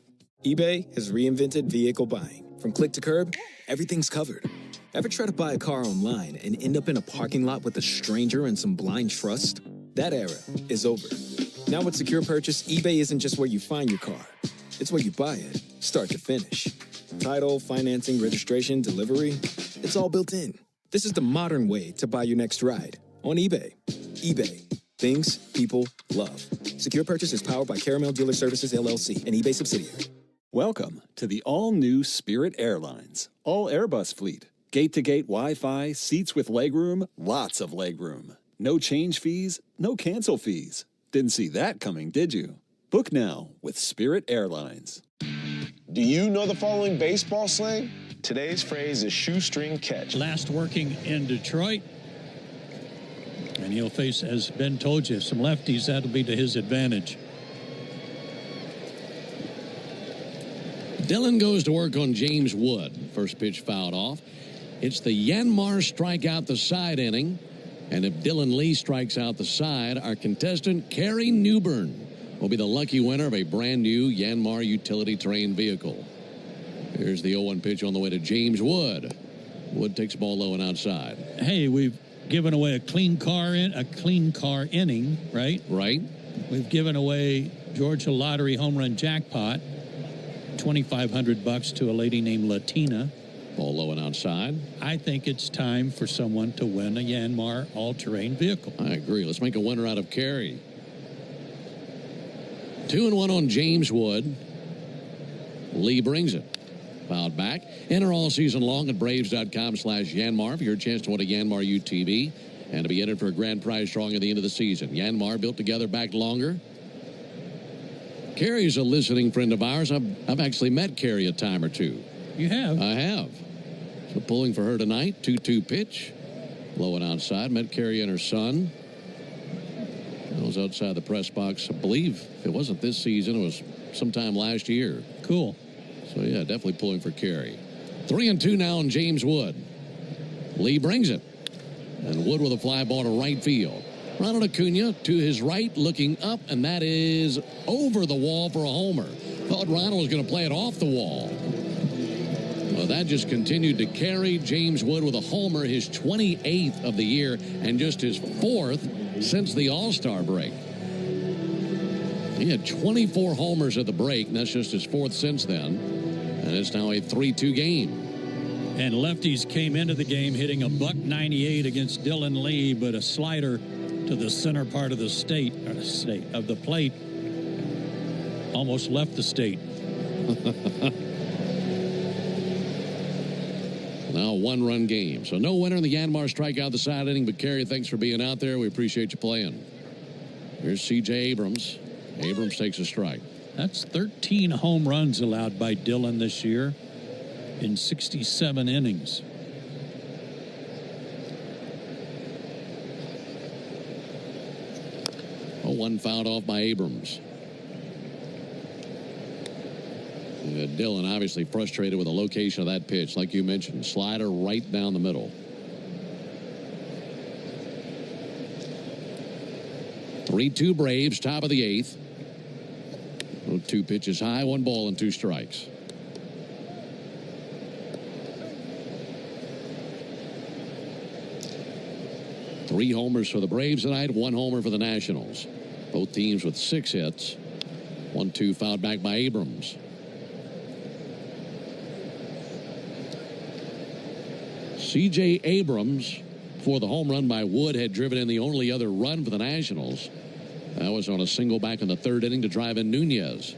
S4: eBay has reinvented vehicle buying. From click to curb, everything's covered. Ever try to buy a car online and end up in a parking lot with a stranger and some blind trust? That era is over. Now with Secure Purchase, eBay isn't just where you find your car. It's where you buy it, start to finish. Title, financing, registration, delivery, it's all built in. This is the modern way to buy your next ride on eBay. eBay. Things people love. Secure Purchase is powered by Caramel Dealer Services, LLC, an eBay subsidiary.
S17: Welcome to the all-new Spirit Airlines, all Airbus fleet. Gate-to-gate Wi-Fi, seats with legroom, lots of legroom. No change fees, no cancel fees. Didn't see that coming, did you? Book now with Spirit Airlines.
S5: Do you know the following baseball slang? Today's phrase is shoestring catch.
S12: Last working in Detroit. And he'll face, as Ben told you, some lefties. That'll be to his advantage.
S13: Dillon goes to work on James Wood. First pitch fouled off. It's the Yanmar strikeout the side inning. And if Dylan Lee strikes out the side, our contestant, Carrie Newbern, will be the lucky winner of a brand new Yanmar utility terrain vehicle. Here's the 0-1 pitch on the way to James Wood. Wood takes the ball low and outside.
S12: Hey, we've given away a clean car inning, right?
S13: Right.
S12: We've given away Georgia Lottery home run jackpot, $2,500 to a lady named Latina.
S13: Ball low and outside.
S12: I think it's time for someone to win a Yanmar all-terrain vehicle.
S13: I agree. Let's make a winner out of Carey. 2-1 on James Wood. Lee brings it. Fouled back. Enter all season long at Braves.com/Yanmar for your chance to win a Yanmar UTV and to be entered for a grand prize drawing at the end of the season. Yanmar, built together, back longer. Carrie's a listening friend of ours. I've actually met Carrie a time or two.
S12: You have?
S13: I have. So pulling for her tonight. 2-2 pitch. Low and outside. Met Carrie and her son. I was outside the press box. I believe if it wasn't this season, it was sometime last year.
S12: Cool.
S13: So, yeah, definitely pulling for Carey. 3-2 now on James Wood. Lee brings it. And Wood with a fly ball to right field. Ronald Acuna to his right, looking up, and that is over the wall for a homer. Thought Ronald was going to play it off the wall. Well, that just continued to carry. James Wood with a homer, his 28th of the year, and just his 4th since the All-Star break. He had 24 homers at the break, and that's just his 4th since then. And it's now a 3-2 game.
S12: And lefties came into the game hitting a .198 against Dylan Lee, but a slider to the center part of the plate almost left the state.
S13: Now a one-run game. So no winner in the Yanmar strikeout the side inning, but Carey, thanks for being out there. We appreciate you playing. Here's C.J. Abrams. Abrams takes a strike.
S12: That's 13 home runs allowed by Dylan this year in 67 innings.
S13: One fouled off by Abrams. Dylan obviously frustrated with the location of that pitch. Like you mentioned, slider right down the middle. 3-2 Braves, top of the 8th. 2 pitches high, 1 ball and 2 strikes. Three homers for the Braves tonight, 1 homer for the Nationals. Both teams with 6 hits. 1-2 fouled back by Abrams. C.J. Abrams, for the home run by Wood, had driven in the only other run for the Nationals. That was on a single back in the 3rd inning to drive in Nunez.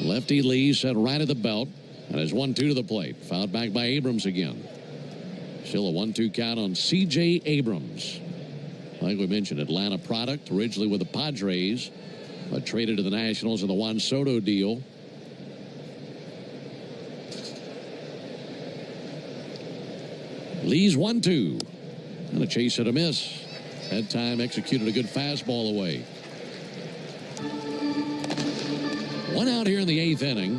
S13: Lefty Lee set right at the belt, and is 1-2 to the plate. Fouled back by Abrams again. Still a 1-2 count on C.J. Abrams. Like we mentioned, Atlanta product, originally with the Padres, but traded to the Nationals in the Juan Soto deal. Lee's 1-2. And a chase and a miss. That time executed a good fastball away. 1 out here in the 8th inning.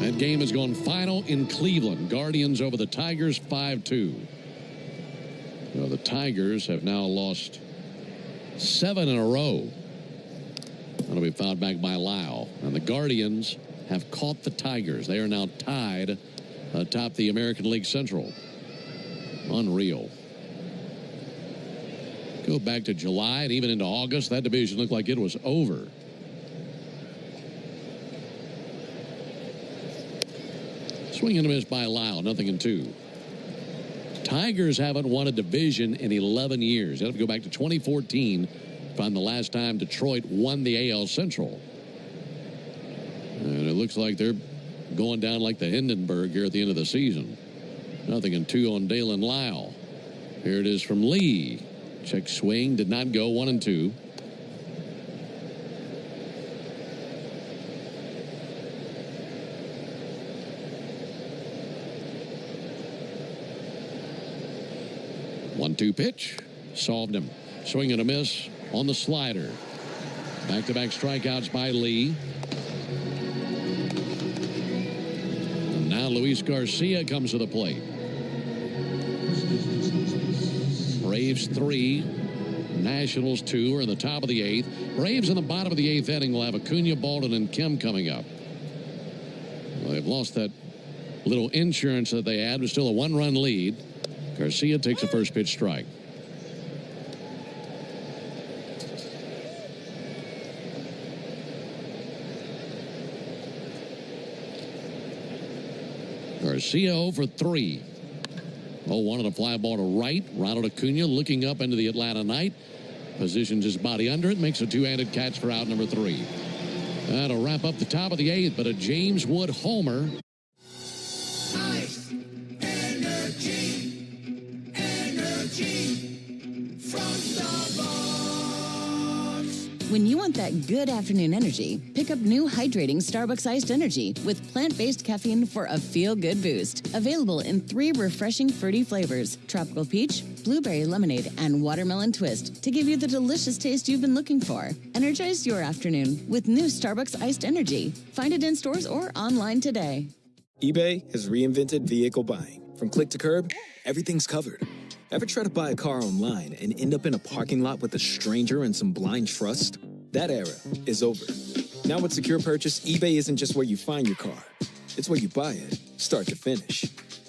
S13: That game has gone final in Cleveland. Guardians over the Tigers 5-2. Well, the Tigers have now lost 7 in a row. That'll be fouled back by Lau. And the Guardians have caught the Tigers. They are now tied atop the American League Central. Unreal. Go back to July and even into August, that division looked like it was over. Swing and a miss by Lau, 0-2. Tigers haven't won a division in 11 years. They have to go back to 2014 to find the last time Detroit won the AL Central. And it looks like they're going down like the Hindenburg here at the end of the season. 0-2 on Dalen Lyle. Here it is from Lee. Check swing, did not go. 1-2. One-two pitch. Solved him. Swing and a miss on the slider. Back-to-back strikeouts by Lee. And now Luis Garcia comes to the plate. Braves 3, Nationals 2 are in the top of the 8th. Braves in the bottom of the 8th inning will have Acuna, Baldwin, and Kim coming up. Well, they've lost that little insurance that they had. It was still a 1-run lead. Garcia takes the first pitch strike. Garcia 0 for 3. 0-1 on a fly ball to right. Ronald Acuna looking up into the Atlanta night. Positions his body under it. Makes a two-handed catch for out number 3. That'll wrap up the top of the 8th, but a James Wood homer.
S2: Ice. Energy. Energy. From Starbucks.
S24: When you want that good afternoon energy, pick up new hydrating Starbucks Iced Energy with plant-based caffeine for a feel-good boost. Available in 3 refreshing fruity flavors: tropical peach, blueberry lemonade, and watermelon twist, to give you the delicious taste you've been looking for. Energize your afternoon with new Starbucks Iced Energy. Find it in stores or online today.
S4: eBay has reinvented vehicle buying. From click to curb, everything's covered. Ever try to buy a car online and end up in a parking lot with a stranger and some blind trust? That era is over. Now with Secure Purchase, eBay isn't just where you find your car. It's where you buy it, start to finish.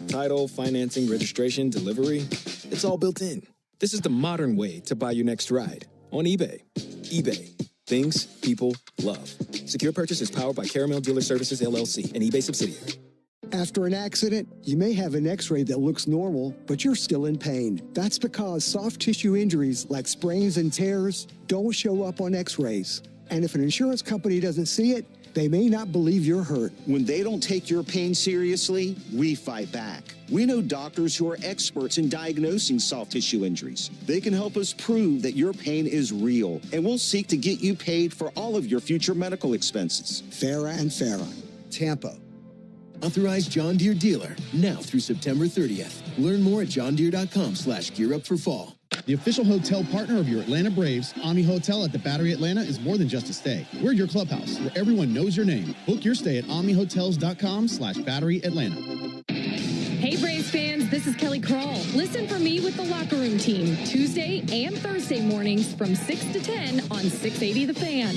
S4: Title, financing, registration, delivery, it's all built in. This is the modern way to buy your next ride on eBay. eBay. Things people love. Secure Purchase is powered by Caramel Dealer Services, LLC, an eBay subsidiary.
S15: After an accident, you may have an x-ray that looks normal, but you're still in pain. That's because soft tissue injuries like sprains and tears don't show up on x-rays. And if an insurance company doesn't see it, they may not believe you're hurt.
S18: When they don't take your pain seriously, we fight back. We know doctors who are experts in diagnosing soft tissue injuries. They can help us prove that your pain is real, and we'll seek to get you paid for all of your future medical expenses.
S15: Farah and Farah, Tampa.
S6: Authorized John Deere dealer now through September 30th. Learn more at johndeere.com/gearupforfall.
S7: The official hotel partner of your Atlanta Braves, Omni Hotel at the Battery Atlanta, is more than just a stay. We're your clubhouse where everyone knows your name. Book your stay at omnihotels.com/Battery Atlanta.
S9: Hey Braves fans, this is Kelly Crawl. Listen for me with the Locker Room Team, Tuesday and Thursday mornings from 6 to 10 on 680 The Fan.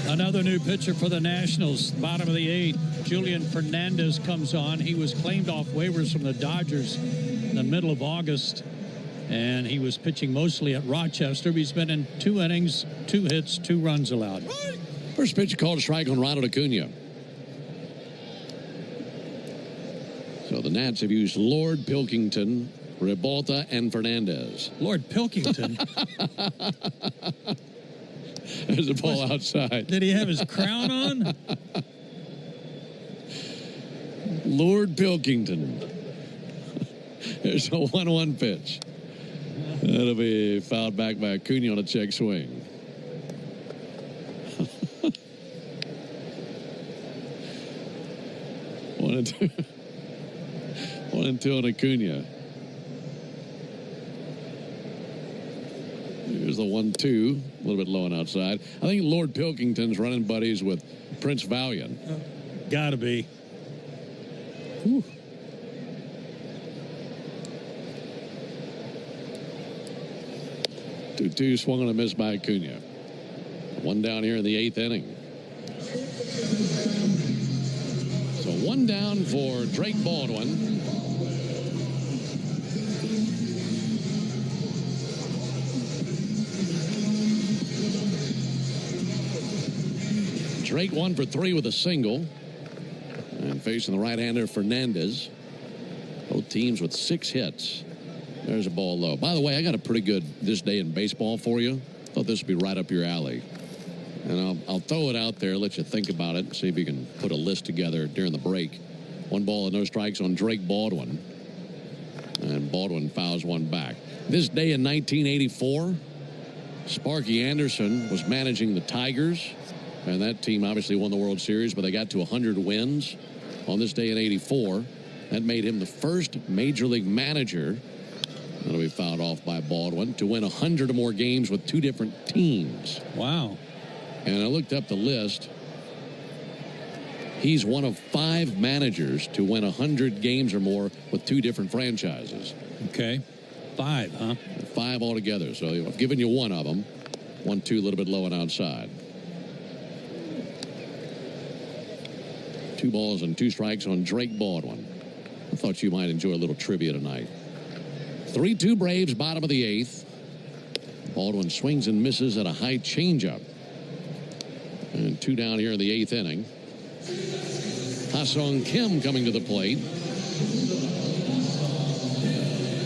S12: Another new pitcher for the Nationals, bottom of the 8th. Julian Fernandez comes on. He was claimed off waivers from the Dodgers in the middle of August, and he was pitching mostly at Rochester. He's been in 2 innings, 2 hits, 2 runs allowed.
S13: First pitch called a strike on Ronald Acuna. So the Nats have used Lord, Pilkington, Ribalta, and Fernandez.
S12: Lord Pilkington?
S13: There's a ball outside.
S12: Did he have his crown on?
S13: Lord Pilkington. There's a 1-1 pitch. That'll be fouled back by Acuna on a check swing. One and two on Acuna. Here's the 1-2, a little bit low and outside. I think Lord Pilkington's running buddies with Prince Valiant.
S12: Gotta be.
S13: Whew. 2-2 swung on a miss by Acuna. 1 down here in the 8th inning. So 1 down for Drake Baldwin. Drake 1 for 3 with a single. And facing the right-hander, Fernandez. Both teams with 6 hits. There's a ball low. By the way, I got a pretty good this day in baseball for you. Thought this would be right up your alley. And I'll throw it out there, let you think about it, see if you can put a list together during the break. 1 ball and no strikes on Drake Baldwin. And Baldwin fouls 1 back. This day in 1984, Sparky Anderson was managing the Tigers. And that team obviously won the World Series, but they got to 100 wins on this day in 84. That made him the first Major League manager, that'll be fouled off by Baldwin, to win 100 or more games with 2 different teams.
S12: Wow.
S13: And I looked up the list. He's one of 5 managers to win 100 games or more with 2 different franchises.
S12: Okay. 5, huh?
S13: 5 altogether. So I've given you 1 of them. 1-2, a little bit low and outside. 2 balls and 2 strikes on Drake Baldwin. I thought you might enjoy a little trivia tonight. 3-2 Braves, bottom of the 8th. Baldwin swings and misses at a high changeup. And 2 down here in the 8th inning. Ha-Sung Kim coming to the plate.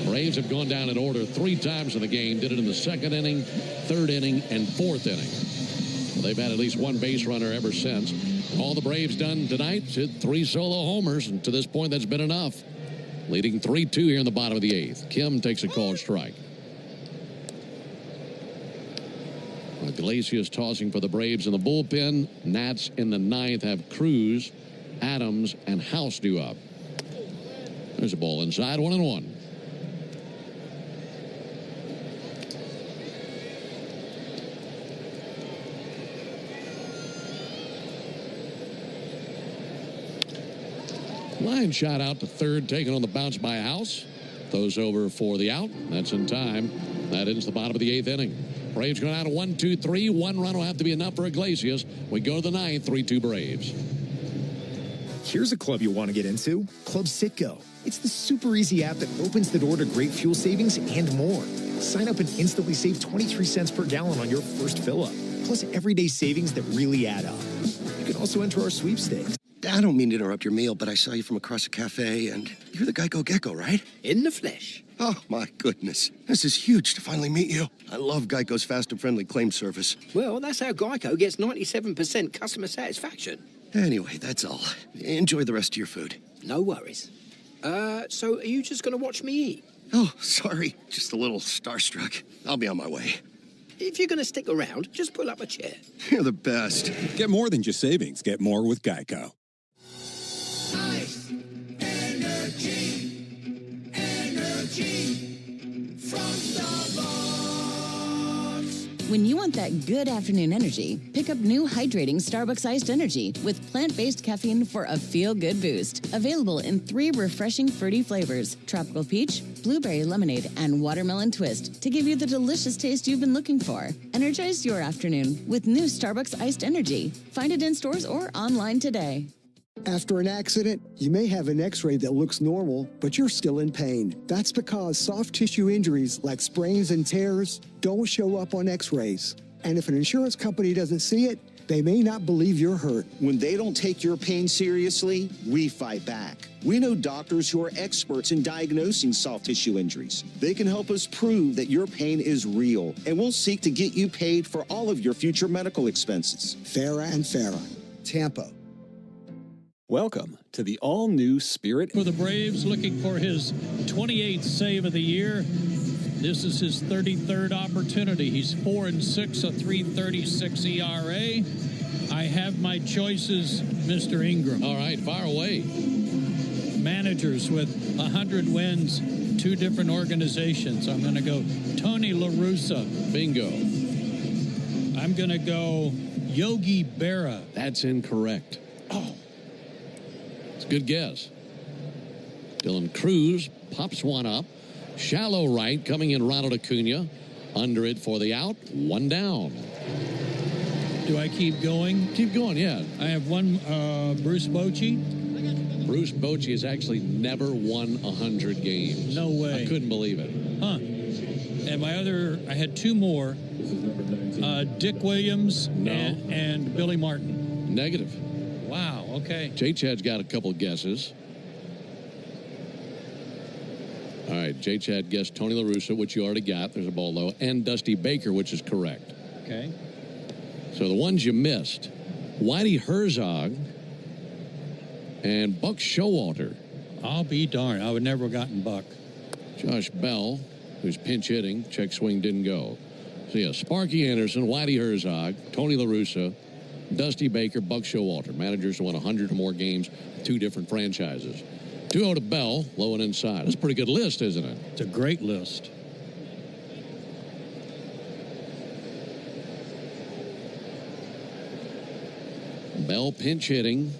S13: Braves have gone down in order 3 times in the game. Did it in the 2nd inning, 3rd inning, and 4th inning. Well, they've had at least one base runner ever since. All the Braves done tonight, hit 3 solo homers, and to this point, that's been enough. Leading 3-2 here in the bottom of the 8th. Kim takes a called strike. Iglesias tossing for the Braves in the bullpen. Nats in the 9th have Cruz, Adams, and House due up. There's a ball inside, 1-1. Line shot out to third, taken on the bounce by House. Throws over for the out. That's in time. That ends the bottom of the 8th inning. Braves going out of 1-2-3. 1 run will have to be enough for Iglesias. We go to the 9th, 3-2 Braves.
S8: Here's a club you'll want to get into, Club Citgo. It's the super easy app that opens the door to great fuel savings and more. Sign up and instantly save 23 cents per gallon on your first fill-up, plus everyday savings that really add up. You can also enter our sweepstakes.
S11: I don't mean to interrupt your meal, but I saw you from across the cafe, and you're the Geico Gecko, right? In the flesh. Oh, my goodness. This is huge to finally meet you. I love Geico's fast and friendly claim service.
S19: Well, that's how Geico gets 97% customer satisfaction.
S11: Anyway, that's all. Enjoy the rest of your food.
S19: No worries. So are you just going to watch me eat?
S11: Oh, sorry. Just a little starstruck. I'll be on my way.
S19: If you're going to stick around, just pull up a chair.
S11: You're the best.
S20: Get more than just savings. Get more with Geico.
S2: Ice. Energy. Energy. From Starbucks.
S24: When you want that good afternoon energy, pick up new hydrating Starbucks Iced Energy with plant-based caffeine for a feel-good boost. Available in 3 refreshing fruity flavors: tropical peach, blueberry lemonade, and watermelon twist to give you the delicious taste you've been looking for. Energize your afternoon with new Starbucks Iced Energy. Find it in stores or online today.
S15: After an accident, you may have an x-ray that looks normal, but you're still in pain. That's because soft tissue injuries like sprains and tears don't show up on x-rays. And if an insurance company doesn't see it, they may not believe you're hurt.
S18: When they don't take your pain seriously, we fight back. We know doctors who are experts in diagnosing soft tissue injuries. They can help us prove that your pain is real, and we'll seek to get you paid for all of your future medical expenses.
S15: Farah and Farah, Tampa.
S17: Welcome to the all-new Spirit.
S12: For the Braves, looking for his 28th save of the year. This is his 33rd opportunity. He's 4-6, a 3.36 ERA. I have my choices, Mr. Ingram.
S13: All right, fire away.
S12: Managers with 100 wins, 2 different organizations. I'm going to go Tony La Russa.
S13: Bingo.
S12: I'm going to go Yogi Berra.
S13: That's incorrect.
S12: Oh.
S13: It's a good guess. Dylan Cruz pops one up. Shallow right, coming in Ronald Acuna. Under it for the out. 1 down.
S12: Do I keep going?
S13: Keep going, yeah.
S12: I have one, Bruce Bochy.
S13: Bruce Bochy has actually never won 100 games.
S12: No way.
S13: I couldn't believe it.
S12: Huh. And I had 2 more. Dick Williams and Billy Martin.
S13: Negative.
S12: Wow, okay.
S13: J-Chad's got a couple guesses. All right, J-Chad guessed Tony La Russa, which you already got. There's a ball low. And Dusty Baker, which is correct.
S12: Okay.
S13: So the ones you missed, Whitey Herzog and Buck Showalter.
S12: I'll be darned. I would never have gotten Buck.
S13: Josh Bell, who's pinch hitting. Check swing didn't go. So yeah, Sparky Anderson, Whitey Herzog, Tony La Russa, Dusty Baker, Buck Showalter. Managers who won 100 or more games, 2 different franchises. 2-0 to Bell, low and inside. That's a pretty good list, isn't it?
S12: It's a great list.
S13: Bell pinch hitting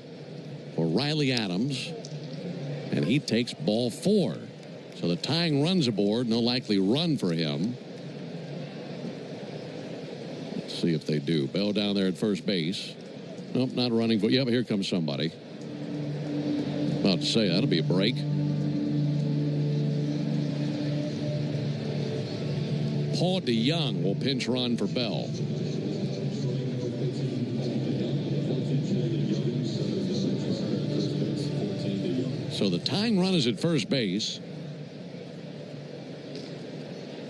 S13: for Riley Adams, and he takes ball 4. So the tying run's aboard. No likely run for him. Let's see if they do. Bell down there at first base. Nope, not running. Yep, here comes somebody. About to say, that'll be a break. Paul DeYoung will pinch run for Bell. So the tying run is at first base.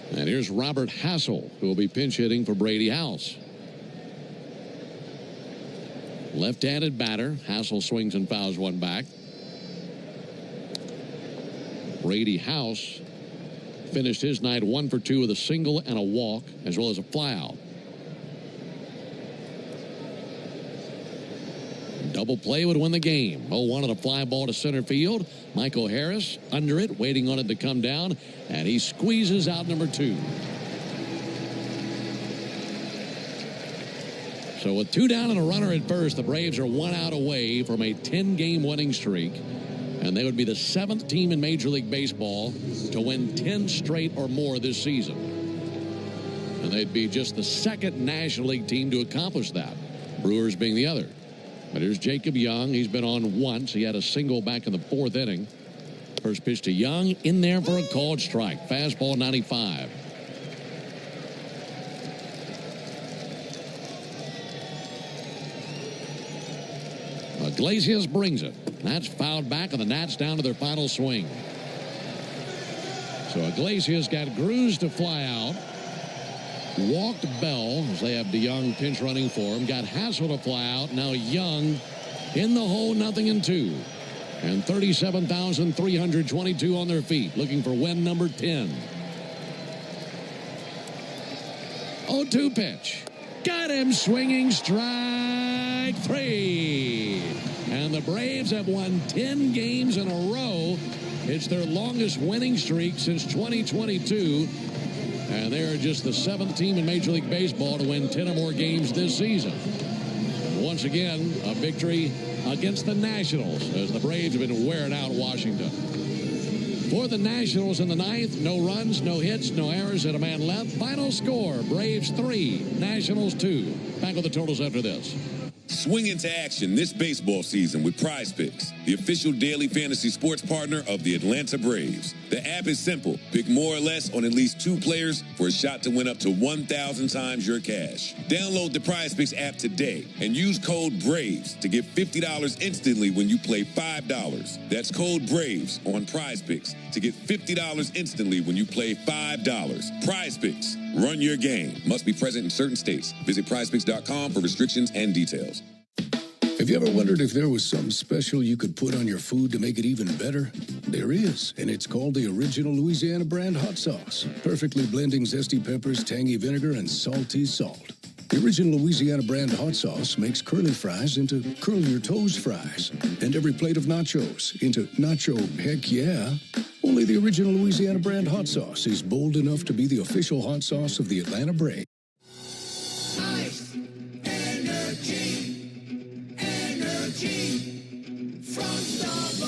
S13: And here's Robert Hassel, who will be pinch hitting for Brady House. Left-handed batter. Hassel swings and fouls one back. Brady House finished his night 1 for 2 with a single and a walk, as well as a flyout. Double play would win the game. 0-1 on a fly ball to center field. Michael Harris under it, waiting on it to come down, and he squeezes out number 2. So with 2 down and a runner at first, the Braves are 1 out away from a 10-game winning streak, and they would be the 7th team in Major League Baseball to win 10 straight or more this season. And they'd be just the 2nd National League team to accomplish that, Brewers being the other. But here's Jacob Young. He's been on once. He had a single back in the 4th inning. First pitch to Young, in there for a called strike. Fastball 95. Iglesias brings it. That's fouled back, and the Nats down to their final swing. So Iglesias got Cruz to fly out. Walked Bell, as they have DeYoung pinch running for him. Got Hassel to fly out. Now Young in the hole, 0-2. And 37,322 on their feet, looking for win number 10. 0-2 pitch. Got him swinging, strike 3. And the Braves have won 10 games in a row. It's their longest winning streak since 2022. And they are just the 7th team in Major League Baseball to win 10 or more games this season. Once again, a victory against the Nationals as the Braves have been wearing out Washington. For the Nationals in the 9th, no runs, no hits, no errors, and a man left. Final score, Braves 3, Nationals 2. Back with the totals after this.
S3: Swing into action this baseball season with Prize Picks, the official daily fantasy sports partner of the Atlanta Braves. The app is simple. Pick more or less on at least 2 players for a shot to win up to 1,000 times your cash. Download the Prize Picks app today and use code BRAVES to get $50 instantly when you play $5. That's code BRAVES on Prize Picks to get $50 instantly when you play $5. Prize Picks. Run your game. Must be present in certain states. Visit prizepicks.com for restrictions and details.
S16: Have you ever wondered if there was something special you could put on your food to make it even better? There is, and it's called the Original Louisiana Brand Hot Sauce. Perfectly blending zesty peppers, tangy vinegar, and salty salt. The Original Louisiana Brand Hot Sauce makes curly fries into curl your toes fries, and every plate of nachos into nacho heck yeah. Only the Original Louisiana Brand Hot Sauce is bold enough to be the official hot sauce of the Atlanta Braves.
S2: Ice, energy from Starbucks.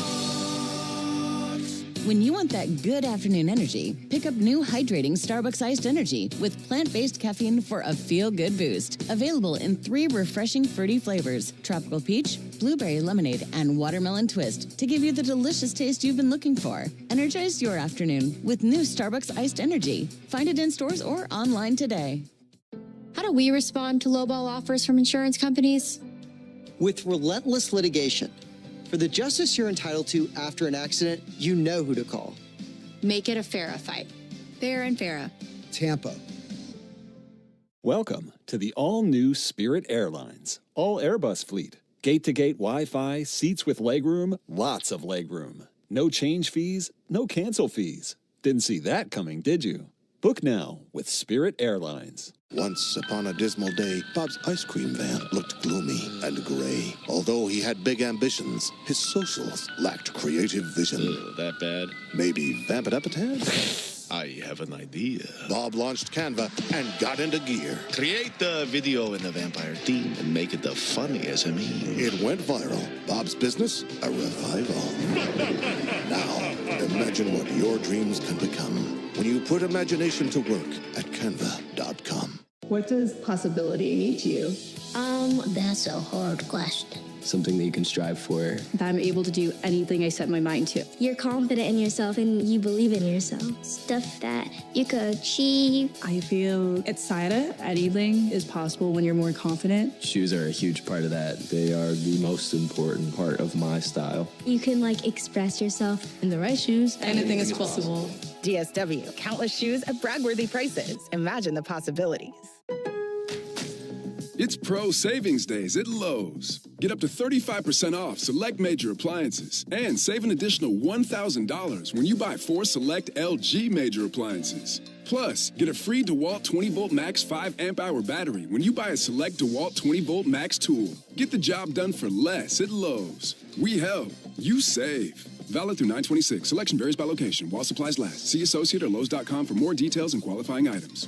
S24: When you want that good afternoon energy, pick up new hydrating Starbucks Iced Energy with plant-based caffeine for a feel-good boost. Available in 3 refreshing fruity flavors: tropical peach, blueberry lemonade, and watermelon twist to give you the delicious taste you've been looking for. Energize your afternoon with new Starbucks Iced Energy. Find it in stores or online today.
S10: How do we respond to lowball offers from insurance companies?
S21: With relentless litigation. For the justice you're entitled to after an accident, you know who to call.
S10: Make it a FARA fight. Fair and FARA.
S21: Tampa.
S17: Welcome to the all-new Spirit Airlines, all Airbus fleet. Gate-to-gate Wi-Fi, seats with legroom, lots of legroom. No change fees, no cancel fees. Didn't see that coming, did you? Book now with Spirit Airlines.
S22: Once upon a dismal day, Bob's ice cream van looked gloomy and gray. Although he had big ambitions, his socials lacked creative vision.
S25: That bad?
S22: Maybe vamp it up a tad?
S25: I have an idea.
S22: Bob launched Canva and got into gear.
S25: Create the video in the vampire theme and make it the funniest SME.
S22: It went viral. Bob's business, a revival. Now, imagine what your dreams can become when you put imagination to work at canva.com.
S26: What does possibility mean to you?
S27: That's a hard question.
S1: something that you can strive for.
S4: That I'm able to do anything I set my mind to.
S5: You're confident in yourself and you believe in yourself. Stuff that you could achieve.
S4: I feel excited. Anything is possible when you're more confident.
S1: Shoes are a huge part of that. They are the most important part of my style.
S5: You can express yourself.
S4: In the right shoes, anything is possible.
S14: DSW, countless shoes at brag-worthy prices. Imagine the possibilities.
S23: It's Pro Savings Days at Lowe's. Get up to 35% off select major appliances and save an additional $1,000 when you buy 4 select LG major appliances. Plus, get a free DeWalt 20-volt max 5-amp-hour battery when you buy a select DeWalt 20-volt max tool. Get the job done for less at Lowe's. We help. You save. Valid through 9/26. Selection varies by location while supplies last. See associate or Lowe's.com for more details and qualifying items.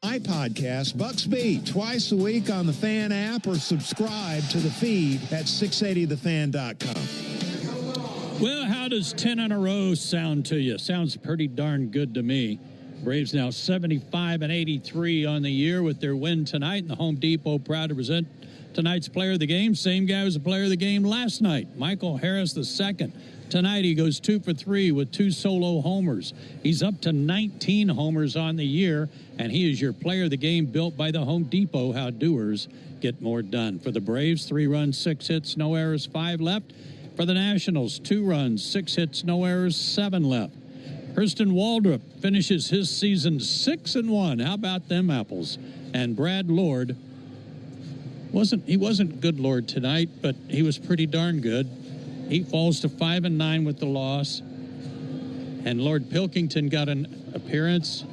S26: iPodcast Bucks Beat twice a week on the Fan app or subscribe to the feed at 680thefan.com.
S12: Well, how does 10 in a row sound to you? Sounds pretty darn good to me. Braves now 75-83 on the year with their win tonight, and the Home Depot proud to present tonight's player of the game. Same guy was the player of the game last night, Michael Harris II. Tonight he goes 2 for 3 with 2 solo homers. He's up to 19 homers on the year, and he is your player of the game built by the Home Depot. How doers get more done. For the Braves, 3 runs, 6 hits, no errors, 5 left. For the Nationals, 2 runs, 6 hits, no errors, 7 left. Hurston Waldrop finishes his season 6-1. How about them apples? And Brad Lord wasn't good Lord tonight, but he was pretty darn good. He falls to 5-9 with the loss. And Lord Pilkington got an appearance,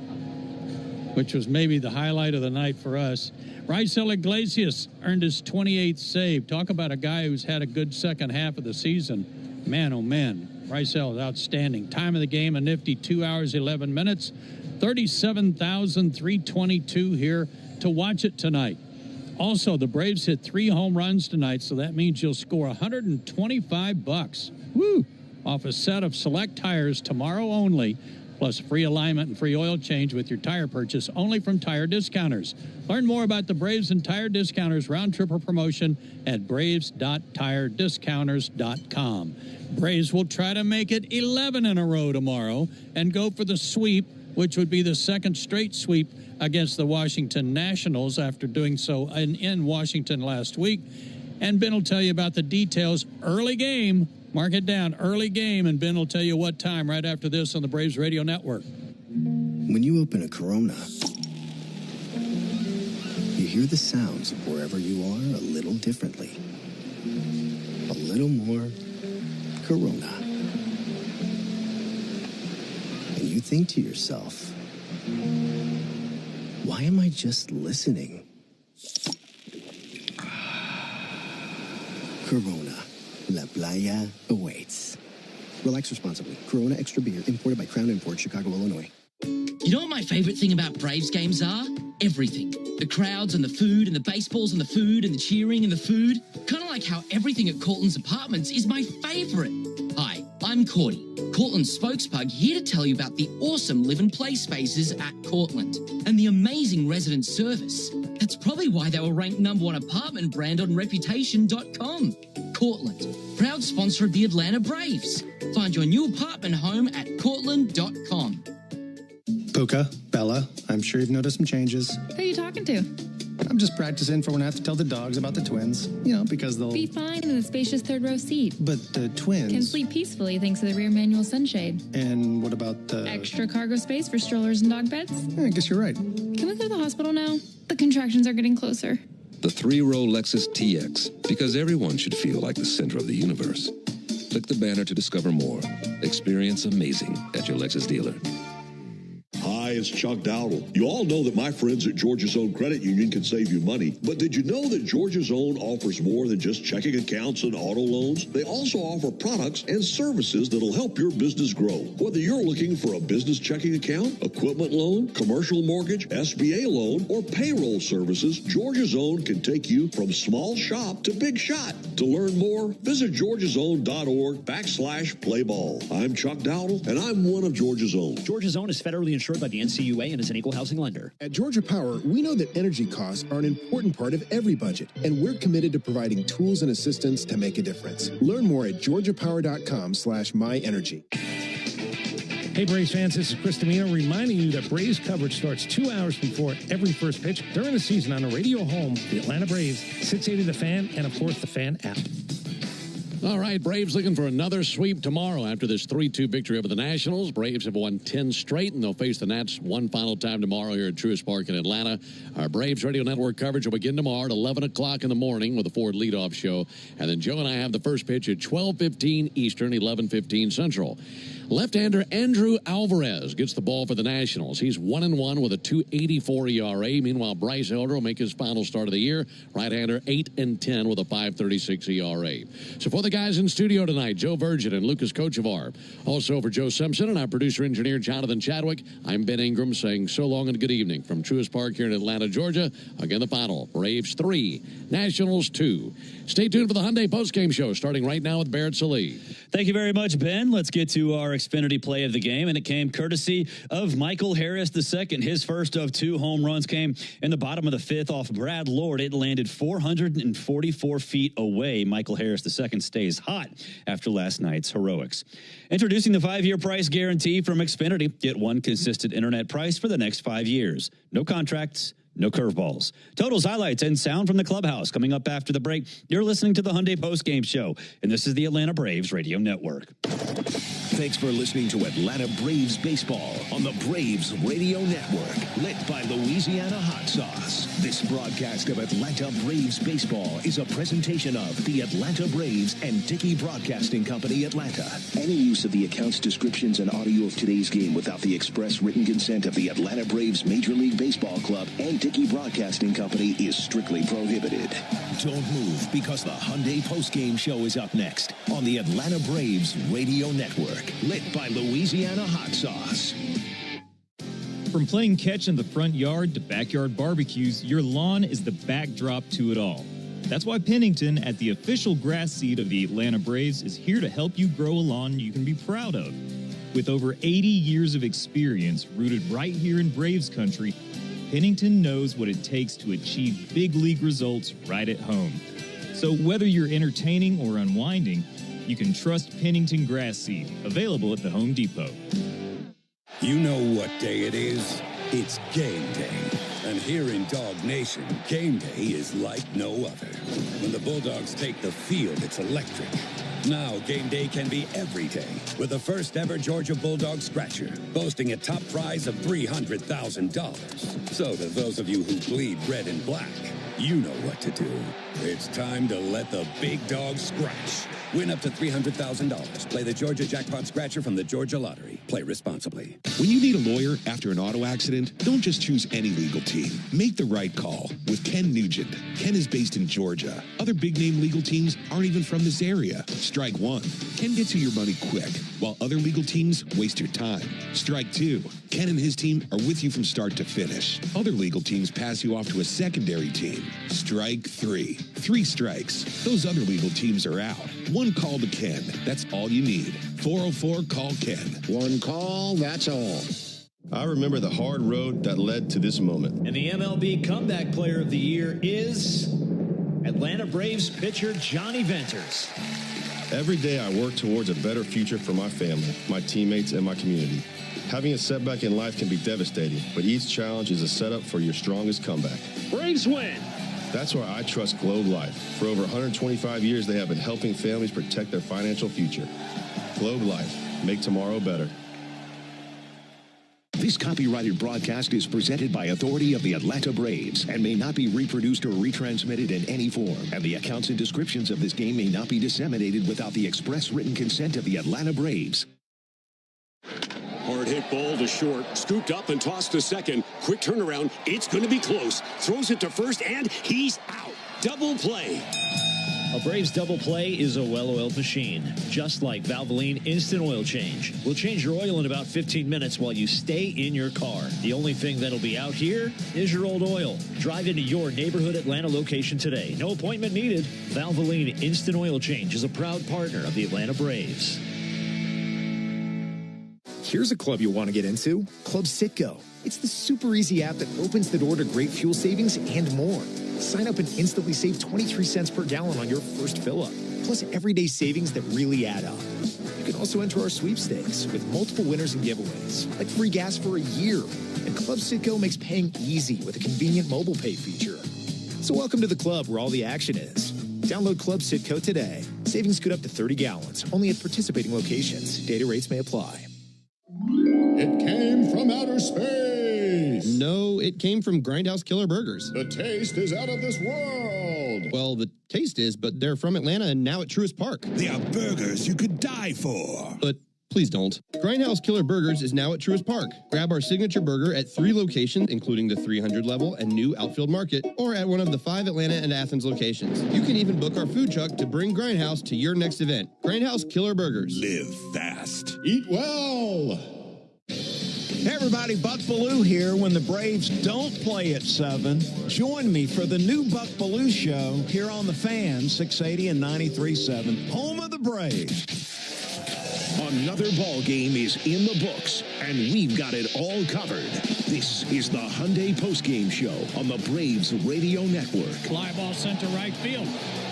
S12: which was maybe the highlight of the night for us. Raisel Iglesias earned his 28th save. Talk about a guy who's had a good second half of the season. Man, oh man, Raisel is outstanding. Time of the game, a nifty 2 hours, 11 minutes. 37,322 here to watch it tonight. Also, the Braves hit 3 home runs tonight, so that means you'll score $125. Woo! Off a set of select tires tomorrow only, plus free alignment and free oil change with your tire purchase only from Tire Discounters. Learn more about the Braves and Tire Discounters round-tripper promotion at braves.tirediscounters.com. Braves will try to make it 11 in a row tomorrow and go for the sweep, which would be the second straight sweep against the Washington Nationals after doing so in Washington last week. And Ben will tell you about the details. Early game. Mark it down. Early game. And Ben will tell you what time right after this on the Braves Radio Network.
S27: When you open a Corona, you hear the sounds of wherever you are a little differently. A little more Corona. And you think to yourself, why am I just listening? Corona. La Playa awaits. Relax responsibly. Corona Extra Beer, imported by Crown Imports, Chicago, Illinois.
S28: You know what my favorite thing about Braves games are? Everything. The crowds and the food and the baseballs and the food and the cheering and the food. Kind of like how everything at Cortland's Apartments is my favorite. Hi, I'm Cordy, Cortland's spokespug, here to tell you about the awesome live and play spaces at Cortland and the amazing resident service. That's probably why they were ranked #1 apartment brand on Reputation.com. Cortland, proud sponsor of the Atlanta Braves. Find your new apartment home at Cortland.com.
S29: Puka, Bella, I'm sure you've noticed some changes.
S30: Who are you talking to?
S29: I'm just practicing for when I have to tell the dogs about the twins. You know, because they'll...
S30: Be fine in the spacious third row seat.
S29: But the twins...
S30: Can sleep peacefully thanks to the rear manual sunshade.
S29: And what about the...
S30: Extra cargo space for strollers and dog beds?
S29: Yeah, I guess you're right.
S30: Can we go to the hospital now? The contractions are getting closer.
S31: The 3-row Lexus TX, because everyone should feel like the center of the universe. Click the banner to discover more. Experience amazing at your Lexus dealer.
S32: Hi, it's Chuck Dowdle. You all know that my friends at Georgia's Own Credit Union can save you money, but did you know that Georgia's Own offers more than just checking accounts and auto loans? They also offer products and services that'll help your business grow. Whether you're looking for a business checking account, equipment loan, commercial mortgage, SBA loan, or payroll services, Georgia's Own can take you from small shop to big shot. To learn more, visit georgiasown.org/playball. I'm Chuck Dowdle, and I'm one of Georgia's Own.
S33: Georgia's Own is federally insured by the NCAA
S3: NCUA and is an equal housing lender.
S6: At Georgia Power, we know that energy costs are an important part of every budget, and we're committed to providing tools and assistance to make a difference. Learn more at georgiapower.com/myenergy.
S26: Hey, Braves fans, this is Chris Domino reminding you that Braves coverage starts 2 hours before every first pitch during the season on the radio home, the Atlanta Braves, 680 The Fan, and, of course, the Fan app.
S7: All right, Braves looking for another sweep tomorrow after this 3-2 victory over the Nationals. Braves have won 10 straight, and they'll face the Nats one final time tomorrow here at Truist Park in Atlanta. Our Braves Radio Network coverage will begin tomorrow at 11 o'clock in the morning with a Ford leadoff show. And then Joe and I have the first pitch at 12:15 Eastern, 11:15 Central. Left-hander Andrew Alvarez gets the ball for the Nationals. He's 1-1 with a 2.84 ERA. Meanwhile, Bryce Elder will make his final start of the year. Right-hander 8-10 with a 5.36 ERA. So for the guys in studio tonight, Joe Virgin and Lucas Kochevar. Also for Joe Simpson and our producer-engineer Jonathan Chadwick, I'm Ben Ingram saying so long and good evening from Truist Park here in Atlanta, Georgia. Again, the final, Braves 3, Nationals 2. Stay tuned for the Hyundai Postgame Show starting right now with Barrett Sallee.
S8: Thank you very much, Ben. Let's get to our Xfinity play of the game, and it came courtesy of Michael Harris II. His first of 2 home runs came in the bottom of the 5th off Brad Lord. It landed 444 feet away. Michael Harris II stays hot after last night's heroics. Introducing the 5-year price guarantee from Xfinity. Get one consistent internet price for the next 5 years. No contracts, no curveballs. Totals, highlights, and sound from the clubhouse. Coming up after the break, you're listening to the Hyundai Postgame Show, and this is the Atlanta Braves Radio Network.
S9: Thanks for listening to Atlanta Braves Baseball on the Braves Radio Network, lit by Louisiana Hot Sauce. This broadcast of Atlanta Braves Baseball is a presentation of the Atlanta Braves and Dickey Broadcasting Company, Atlanta.
S25: Any use of the accounts, descriptions, and audio of today's game without the express written consent of the Atlanta Braves Major League Baseball Club and Dickey Broadcasting Company is strictly prohibited.
S9: Don't move, because the Hyundai Postgame Show is up next on the Atlanta Braves Radio Network, lit by Louisiana Hot Sauce.
S11: From playing catch in the front yard to backyard barbecues, your lawn is the backdrop to it all. That's why Pennington, at the official grass seed of the Atlanta Braves, is here to help you grow a lawn you can be proud of. With over 80 years of experience rooted right here in Braves country, Pennington knows what it takes to achieve big league results right at home. So whether you're entertaining or unwinding, you can trust Pennington Grass Seed, available at the Home Depot.
S13: You know what day it is? It's game day. And here in Dog Nation, game day is like no other. When the Bulldogs take the field, it's electric. Now, game day can be every day with the first ever Georgia Bulldog Scratcher, boasting a top prize of $300,000. So to those of you who bleed red and black, you know what to do. It's time to let the big dog scratch. Win up to $300,000. Play the Georgia Jackpot Scratcher from the Georgia Lottery. Play responsibly.
S15: When you need a lawyer after an auto accident, don't just choose any legal team. Make the right call with Ken Nugent. Ken is based in Georgia. Other big-name legal teams aren't even from this area. Strike one. Ken gets you your money quick, while other legal teams waste your time. Strike two. Ken and his team are with you from start to finish. Other legal teams pass you off to a secondary team. Strike three. 3 strikes. Those other legal teams are out. One call to Ken. That's all you need. 404-CALL-KEN.
S29: One call, that's all. I remember the hard road that led to this moment.
S16: And the MLB Comeback Player of the Year is Atlanta Braves pitcher Johnny Venters.
S29: Every day I work towards a better future for my family, my teammates, and my community. Having a setback in life can be devastating, but each challenge is a setup for your strongest comeback.
S16: Braves win!
S29: That's why I trust Globe Life. For over 125 years, they have been helping families protect their financial future. Globe Life. Make tomorrow better.
S9: This copyrighted broadcast is presented by authority of the Atlanta Braves and may not be reproduced or retransmitted in any form. And the accounts and descriptions of this game may not be disseminated without the express written consent of the Atlanta Braves.
S18: Hard hit ball to short, scooped up and tossed to second. Quick turnaround, it's going to be close. Throws it to first, and he's out. Double play.
S16: A Braves double play is a well-oiled machine, just like Valvoline Instant Oil Change. We'll change your oil in about 15 minutes while you stay in your car. The only thing that'll be out here is your old oil. Drive into your neighborhood Atlanta location today. No appointment needed. Valvoline Instant Oil Change is a proud partner of the Atlanta Braves.
S1: Here's a club you'll want to get into, Club Citgo. It's the super easy app that opens the door to great fuel savings and more. Sign up and instantly save 23 cents per gallon on your first fill-up, plus everyday savings that really add up. You can also enter our sweepstakes with multiple winners and giveaways, like free gas for a year. And Club Citgo makes paying easy with a convenient mobile pay feature. So welcome to the club where all the action is. Download Club Citgo today. Savings good up to 30 gallons, only at participating locations. Data rates may apply.
S2: It came from outer space.
S4: No, it came from Grindhouse Killer Burgers.
S2: The taste is out of this world.
S4: Well, the taste is, but they're from Atlanta and now at Truist Park.
S9: They are burgers you could die for.
S4: But please don't. Grindhouse Killer Burgers is now at Truist Park. Grab our signature burger at 3 locations, including the 300 level and new outfield market, or at one of the 5 Atlanta and Athens locations. You can even book our food truck to bring Grindhouse to your next event. Grindhouse Killer Burgers.
S9: Live fast.
S2: Eat well.
S5: Hey everybody, Buck Bellew here. When the Braves don't play at 7, join me for the new Buck Bellew Show here on The Fan, 680 and 93.7, home of the Braves.
S9: Another ball game is in the books, and we've got it all covered. This is the Hyundai Postgame Show on the Braves Radio Network.
S12: Fly ball sent to right field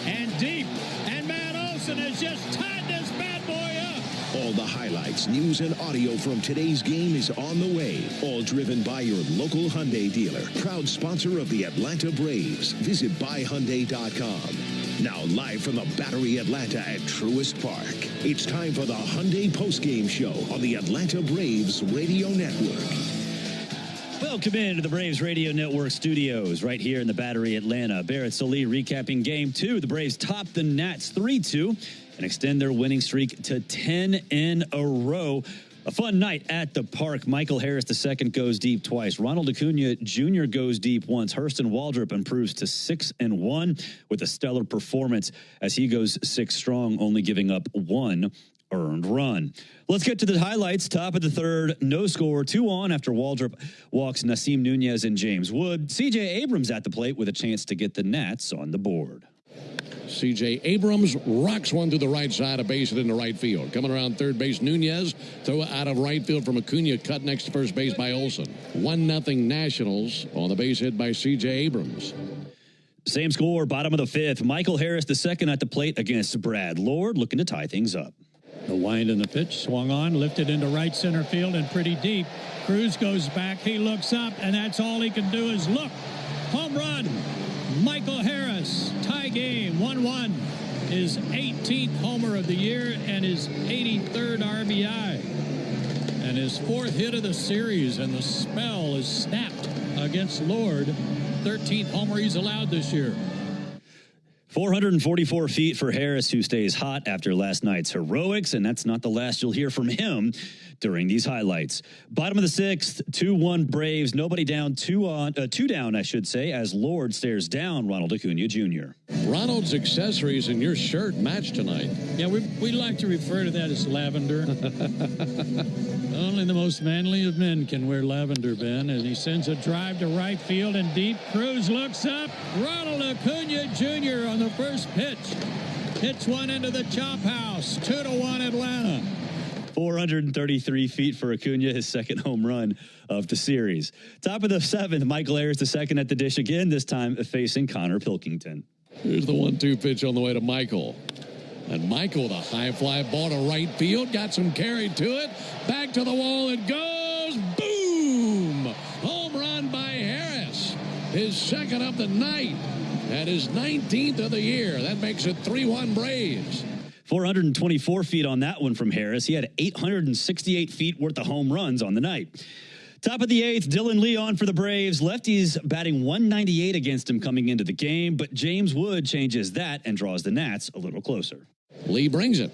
S12: and deep, and Matt Olson has just tied this bad boy up.
S9: All the highlights, news, and audio from today's game is on the way. All driven by your local Hyundai dealer. Proud sponsor of the Atlanta Braves. Visit buyhyundai.com. Now live from the Battery Atlanta at Truist Park. It's time for the Hyundai Postgame Show on the Atlanta Braves Radio Network.
S8: Welcome into the Braves Radio Network studios right here in the Battery Atlanta. Barrett Solie recapping Game 2. The Braves top the Nats 3-2 and extend their winning streak to 10 in a row. A fun night at the park. Michael Harris II goes deep twice. Ronald Acuna Jr. goes deep once. Hurston Waldrop improves to 6-1 with a stellar performance as he goes 6 strong, only giving up 1 earned run. Let's get to the highlights. Top of the third, no score, 2 on after Waldrop walks Nasim Nunez and James Wood. C.J. Abrams at the plate with a chance to get the Nats on the board.
S7: C.J. Abrams rocks one to the right side, a base hit into right field. Coming around third base, Nunez throw out of right field from Acuna, cut next to first base by Olson. 1-0 Nationals on the base hit by C.J. Abrams.
S8: Same score, bottom of the 5th. Michael Harris II at the plate against Brad Lord, looking to tie things up.
S12: The wind and the pitch swung on, lifted into right center field and pretty deep. Cruz goes back, he looks up, and that's all he can do is look. Home run, Michael Harris, tie game, 1-1. His 18th homer of the year and his 83rd RBI. And his 4th hit of the series, and the spell is snapped against Lord. 13th homer he's allowed this year.
S8: 444 feet for Harris, who stays hot after last night's heroics, and that's not the last you'll hear from him during these highlights. Bottom of the 6th, 2-1 Braves. Nobody down, 2 down, I should say, as Lord stares down Ronald Acuna Jr.
S7: Ronald's accessories in your shirt match tonight.
S12: Yeah, we like to refer to that as lavender. Only the most manly of men can wear lavender, Ben. And he sends a drive to right field and deep. Cruz looks up. Ronald Acuna Jr. on the first pitch. Hits one into the chop house. 2-1 Atlanta.
S8: 433 feet for Acuna, his 2nd home run of the series. Top of the 7th, Michael Harris II at the dish again, this time facing Connor Pilkington.
S7: Here's the 1-2 pitch on the way to Michael. And Michael, the high fly ball to right field, got some carry to it. Back to the wall it goes. Boom! Home run by Harris. His 2nd of the night. And his 19th of the year. That makes it 3-1 Braves.
S8: 424 feet on that one from Harris. He had 868 feet worth of home runs on the night. Top of the 8th, Dylan Leon for the Braves. Lefties batting 198 against him coming into the game, but James Wood changes that and draws the Nats a little closer.
S7: Lee brings it.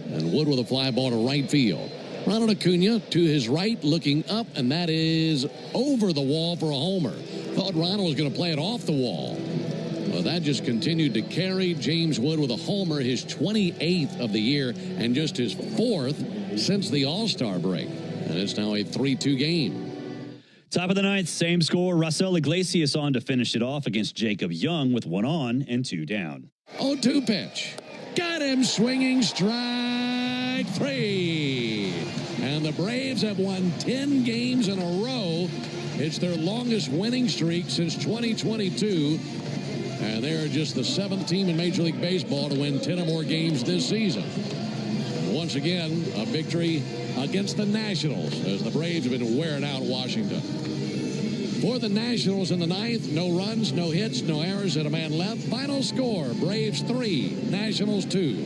S7: And Wood with a fly ball to right field. Ronald Acuna to his right, looking up, and that is over the wall for a homer. Thought Ronald was going to play it off the wall. Well, that just continued to carry. James Wood with a homer, his 28th of the year, and just his 4th since the All-Star break. And it's now a 3-2 game.
S8: Top of the 9th, same score. Raisel Iglesias on to finish it off against Jacob Young with 1 on and 2 down.
S7: 0-2 pitch. Got him swinging, strike 3. And and the Braves have won 10 games in a row. It's their longest winning streak since 2022. And they are just the 7th team in Major League Baseball to win 10 or more games this season. Once again, a victory against the Nationals as the Braves have been wearing out Washington. For the Nationals in the 9th, no runs, no hits, no errors, and a man left. Final score, Braves 3, Nationals 2.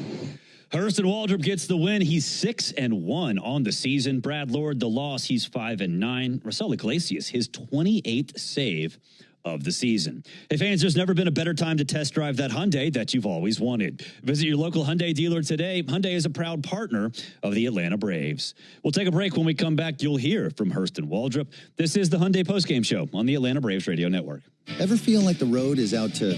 S8: Hurston Waldrop gets the win. He's 6-1 on the season. Brad Lord, the loss, he's 5-9. Raisel Iglesias, his 28th save of the season. Hey fans, there's never been a better time to test drive that Hyundai that you've always wanted. Visit your local Hyundai dealer today. Hyundai is a proud partner of the Atlanta Braves. We'll take a break. When we come back, you'll hear from Hurston Waldrop. This is the Hyundai Postgame Show on the Atlanta Braves Radio Network.
S10: Ever feel like the road is out to...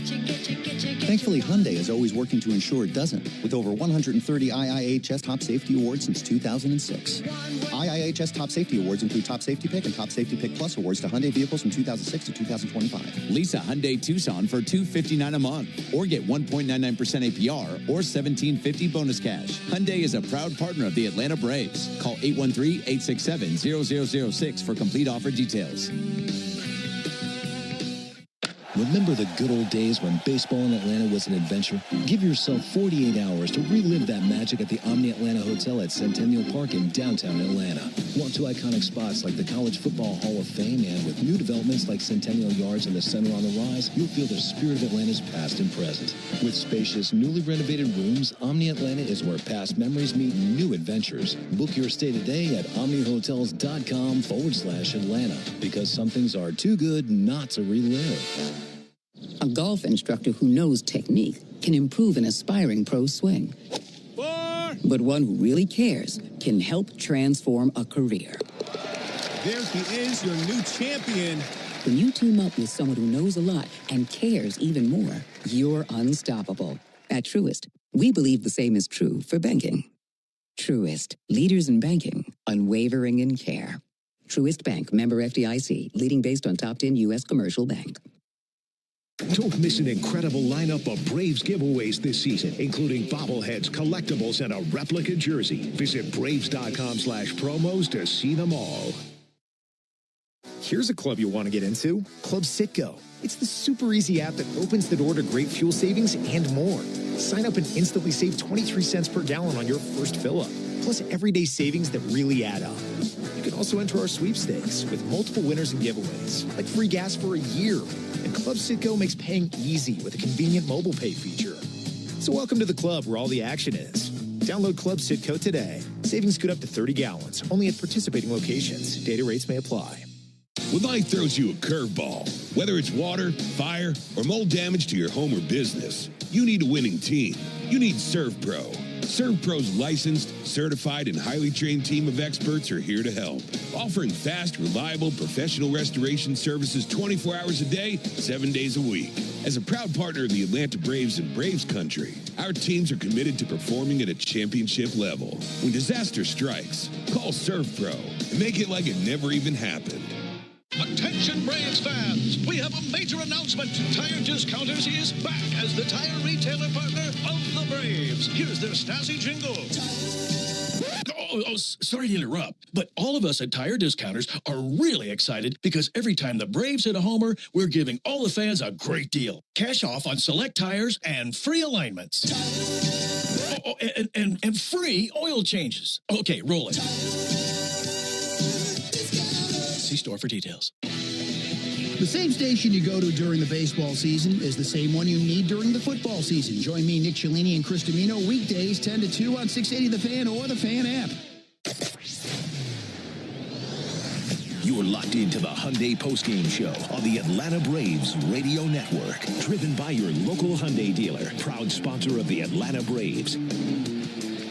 S10: Thankfully, Hyundai is always working to ensure it doesn't, with over 130 IIHS Top Safety Awards since 2006. IIHS Top Safety Awards include Top Safety Pick and Top Safety Pick Plus awards to Hyundai vehicles from 2006 to 2025.
S14: Lease a Hyundai Tucson for $259 a month, or get 1.99% APR or $1,750 bonus cash. Hyundai is a proud partner of the Atlanta Braves. Call 813-867-0006 for complete offer details.
S17: Remember the good old days when baseball in Atlanta was an adventure? Give yourself 48 hours to relive that magic at the Omni Atlanta Hotel at Centennial Park in downtown Atlanta. Walk to iconic spots like the College Football Hall of Fame, and with new developments like Centennial Yards and the Center on the Rise, you'll feel the spirit of Atlanta's past and present. With spacious, newly renovated rooms, Omni Atlanta is where past memories meet new adventures. Book your stay today at omnihotels.com/Atlanta, because some things are too good not to relive.
S19: A golf instructor who knows technique can improve an aspiring pro's swing. But one who really cares can help transform a career.
S20: There he is, your new champion.
S19: When you team up with someone who knows a lot and cares even more, you're unstoppable. At Truist, we believe the same is true for banking. Truist, leaders in banking, unwavering in care. Truist Bank, member FDIC, leading based on top 10 U.S. commercial bank.
S21: Don't miss an incredible lineup of Braves giveaways this season, including bobbleheads, collectibles, and a replica jersey. Visit Braves.com/promos to see them all.
S1: Here's a club you want to get into, Club Citgo. It's the super easy app that opens the door to great fuel savings and more. Sign up and instantly save 23 cents per gallon on your first fill-up, plus everyday savings that really add up. You can also enter our sweepstakes with multiple winners and giveaways, like free gas for a year. And Club Citgo makes paying easy with a convenient mobile pay feature. So welcome to the club where all the action is. Download Club Citgo today. Savings good up to 30 gallons, only at participating locations. Data rates may apply.
S15: When life throws you a curveball, whether it's water, fire, or mold damage to your home or business, you need a winning team. You need ServPro. ServPro's licensed, certified, and highly trained team of experts are here to help, offering fast, reliable, professional restoration services 24 hours a day, 7 days a week. As a proud partner of the Atlanta Braves and Braves Country, our teams are committed to performing at a championship level. When disaster strikes, call ServPro and make it like it never even happened.
S22: Attention Braves fans, we have a major announcement. Tire Discounters is back as the tire retailer partner of the Braves. Here's their snazzy jingle.
S23: Sorry to interrupt, but all of us at Tire Discounters are really excited because every time the Braves hit a homer, we're giving all the fans a great deal. Cash off on select tires and free alignments. And free oil changes. Okay, roll it. See store for details.
S24: The same station you go to during the baseball season is the same one you need during the football season. Join me, Nick Cellini, and Chris Domino weekdays 10 to 2 on 680 The Fan or the Fan app.
S17: You're locked into the Hyundai Postgame Show on the Atlanta Braves Radio Network. Driven by your local Hyundai dealer. Proud sponsor of the Atlanta Braves.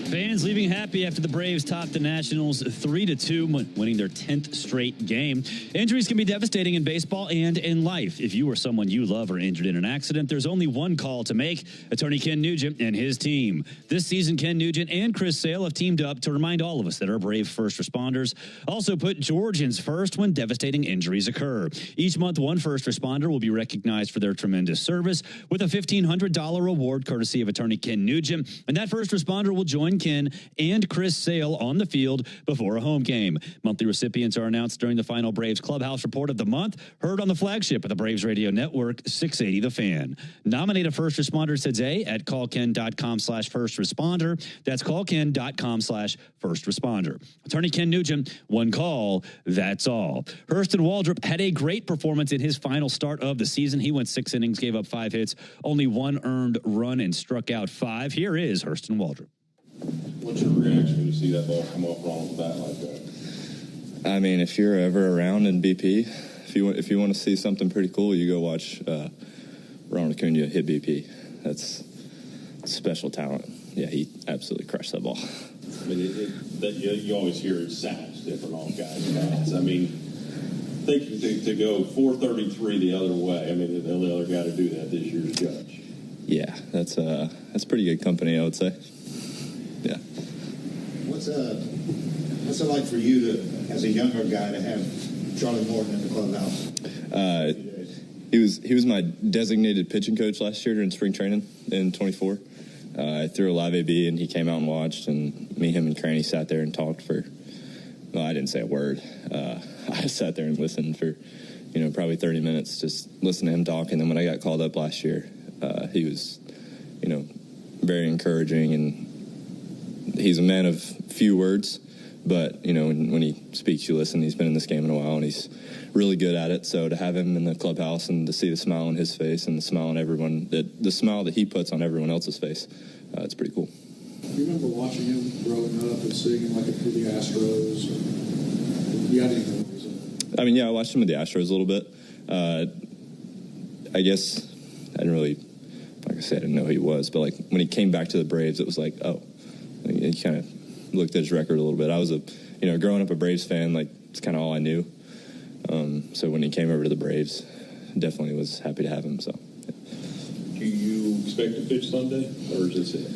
S8: Fans leaving happy after the Braves topped the Nationals 3-2, winning their 10th straight game. Injuries can be devastating in baseball and in life. If you or someone you love are injured in an accident, there's only one call to make. Attorney Ken Nugent and his team. This season, Ken Nugent and Chris Sale have teamed up to remind all of us that our brave first responders also put Georgians first when devastating injuries occur. Each month, one first responder will be recognized for their tremendous service with a $1,500 reward courtesy of Attorney Ken Nugent, and that first responder will join Ken and Chris Sale on the field before a home game. Monthly recipients are announced during the final Braves Clubhouse Report of the month, heard on the flagship of the Braves Radio Network, 680 The Fan. Nominate a first responder today at callken.com/first responder. That's callken.com/first responder. Attorney Ken Nugent, one call, that's all. Hurston Waldrop had a great performance in his final start of the season. He went 6 innings, gave up 5 hits, only 1 earned run, and struck out 5. Here is Hurston Waldrop.
S3: What's your reaction when you see that ball come off wrong with that like that?
S6: I mean, if you're ever around in BP, if you want to see something pretty cool, you go watch Ronald Acuna hit BP. That's special talent. Yeah, he absolutely crushed that ball.
S3: I mean, you always hear it sounds different on guys' bats. I mean, thinking to go 433 the other way. I mean, the only other guy to do that this year's Judge.
S6: Yeah, that's pretty good company, I would say. Yeah.
S11: What's it like for you to, as a younger guy, to have Charlie Morton in the clubhouse?
S6: He was my designated pitching coach last year during spring training in 24. I threw a live AB, and he came out and watched, and me, him, and Cranny sat there and talked for, well, I didn't say a word. I sat there and listened for, probably 30 minutes, just listen to him talk. And then when I got called up last year, he was, very encouraging, and he's a man of few words, but, when he speaks, you listen. He's been in this game in a while, and he's really good at it. So to have him in the clubhouse and to see the smile on his face and the smile on everyone, the smile that he puts on everyone else's face, it's pretty cool.
S13: Do you remember watching him growing up and seeing him like through the Astros? You got any memories?
S6: I mean, yeah, I watched him with the Astros a little bit. I guess I didn't really, like I said, I didn't know who he was, but like when he came back to the Braves, it was like, oh, he kind of looked at his record a little bit. I was growing up a Braves fan, like it's kind of all I knew. So when he came over to the Braves, definitely was happy to have him. So, yeah.
S3: Do you expect to pitch Sunday, or is this it?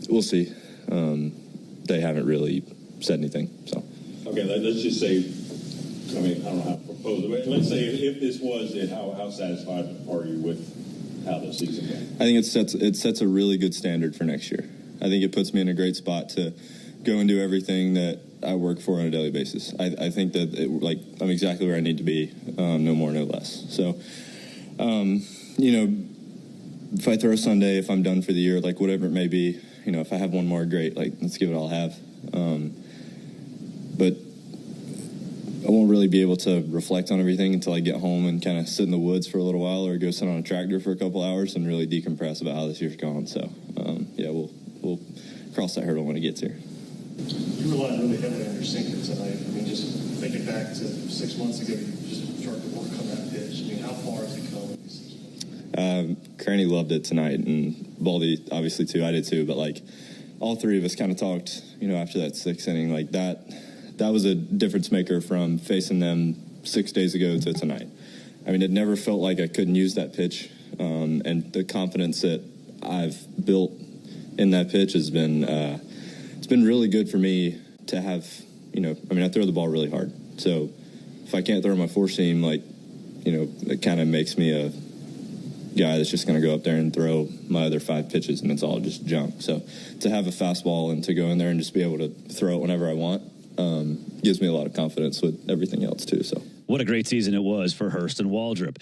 S6: We'll see. They haven't really said anything. So,
S3: okay, let's just say. I mean, I don't know how to propose it, but let's say if this was it, how satisfied are you with how the season went?
S6: I think it sets a really good standard for next year. I think it puts me in a great spot to go and do everything that I work for on a daily basis. I think that I'm exactly where I need to be, no more, no less. So, if I throw a Sunday, if I'm done for the year, like whatever it may be, if I have one more, great. Like let's give it all I have. But I won't really be able to reflect on everything until I get home and kind of sit in the woods for a little while, or go sit on a tractor for a couple hours and really decompress about how this year's gone. So, we'll cross that hurdle when it gets here.
S25: You relied really heavily on your sinker tonight. I mean, just thinking back to 6 months ago, you just started to work on that pitch. I mean, how far has it come in these 6 months?
S6: Cranny loved it tonight, and Baldy obviously too. I did too, but like all three of us kind of talked, after that 6th inning, like that was a difference maker from facing them 6 days ago to tonight. I mean, it never felt like I couldn't use that pitch, and the confidence that I've built in that pitch has been it's been really good for me to have. I throw the ball really hard, so if I can't throw my 4-seam, it kind of makes me a guy that's just going to go up there and throw my other 5 pitches, and it's all just junk. So to have a fastball and to go in there and just be able to throw it whenever I want gives me a lot of confidence with everything else too. So
S8: what a great season it was for Hurston Waldrop.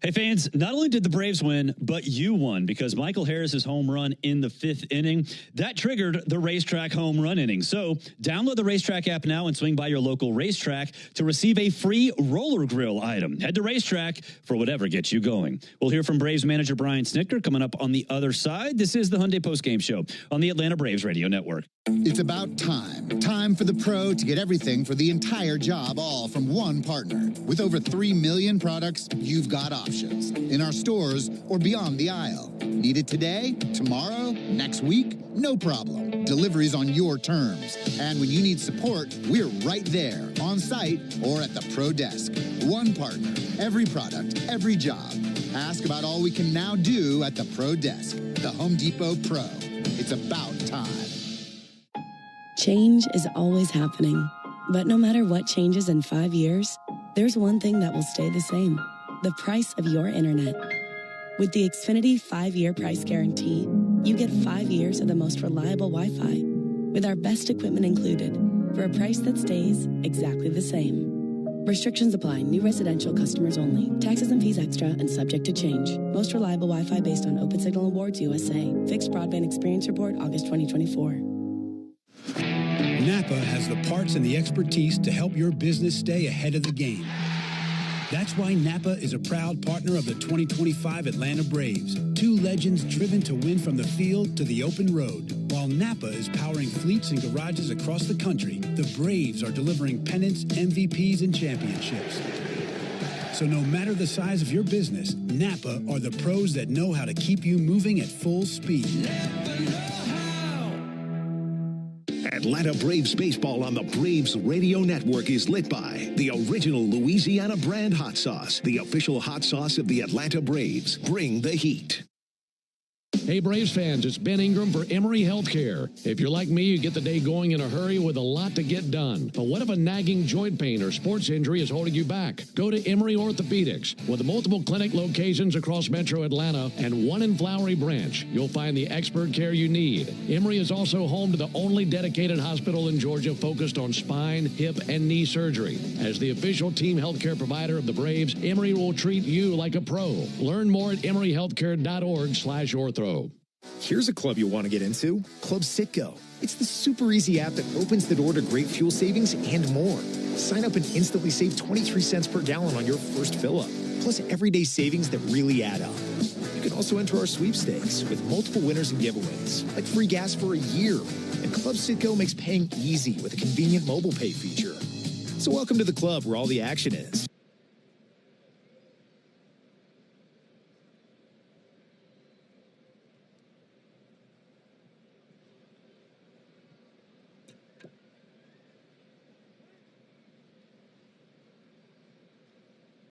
S8: Hey, fans, not only did the Braves win, but you won, because Michael Harris's home run in the 5th inning, that triggered the Racetrack home run inning. So download the Racetrack app now and swing by your local racetrack to receive a free roller grill item. Head to Racetrack for whatever gets you going. We'll hear from Braves manager Brian Snitker coming up on the other side. This is the Hyundai Postgame Show on the Atlanta Braves Radio Network.
S24: It's about time. Time for the pro to get everything for the entire job, all from one partner. With over 3 million products, you've got options. In our stores or beyond the aisle. Need it today, tomorrow, next week? No problem. Delivery's on your terms. And when you need support, we're right there, on site or at the pro desk. One partner, every product, every job. Ask about all we can now do at the pro desk. The Home Depot Pro. It's about time.
S26: Change is always happening, but no matter what changes in 5 years, there's one thing that will stay the same: the price of your internet. With the Xfinity 5-year price guarantee, you get 5 years of the most reliable Wi-Fi with our best equipment included for a price that stays exactly the same. Restrictions apply. New residential customers only. Taxes and fees extra and subject to change. Most reliable Wi-Fi based on Open Signal Awards USA. Fixed Broadband Experience Report, August 2024.
S2: Napa has the parts and the expertise to help your business stay ahead of the game. That's why Napa is a proud partner of the 2025 Atlanta Braves. Two legends driven to win from the field to the open road. While Napa is powering fleets and garages across the country, the Braves are delivering pennants, MVPs, and championships. So no matter the size of your business, Napa are the pros that know how to keep you moving at full speed.
S21: Atlanta Braves baseball on the Braves Radio Network is lit by the original Louisiana brand hot sauce, the official hot sauce of the Atlanta Braves. Bring the heat.
S7: Hey, Braves fans, it's Ben Ingram for Emory Healthcare. If you're like me, you get the day going in a hurry with a lot to get done. But what if a nagging joint pain or sports injury is holding you back? Go to Emory Orthopedics. With multiple clinic locations across Metro Atlanta and one in Flowery Branch, you'll find the expert care you need. Emory is also home to the only dedicated hospital in Georgia focused on spine, hip, and knee surgery. As the official team healthcare provider of the Braves, Emory will treat you like a pro. Learn more at emoryhealthcare.org/ortho.
S1: Here's a club you'll want to get into, Club Citgo. It's the super easy app that opens the door to great fuel savings and more. Sign up and instantly save 23 cents per gallon on your first fill-up, plus everyday savings that really add up. You can also enter our sweepstakes with multiple winners and giveaways, like free gas for a year. And Club Citgo makes paying easy with a convenient mobile pay feature. So welcome to the club where all the action is.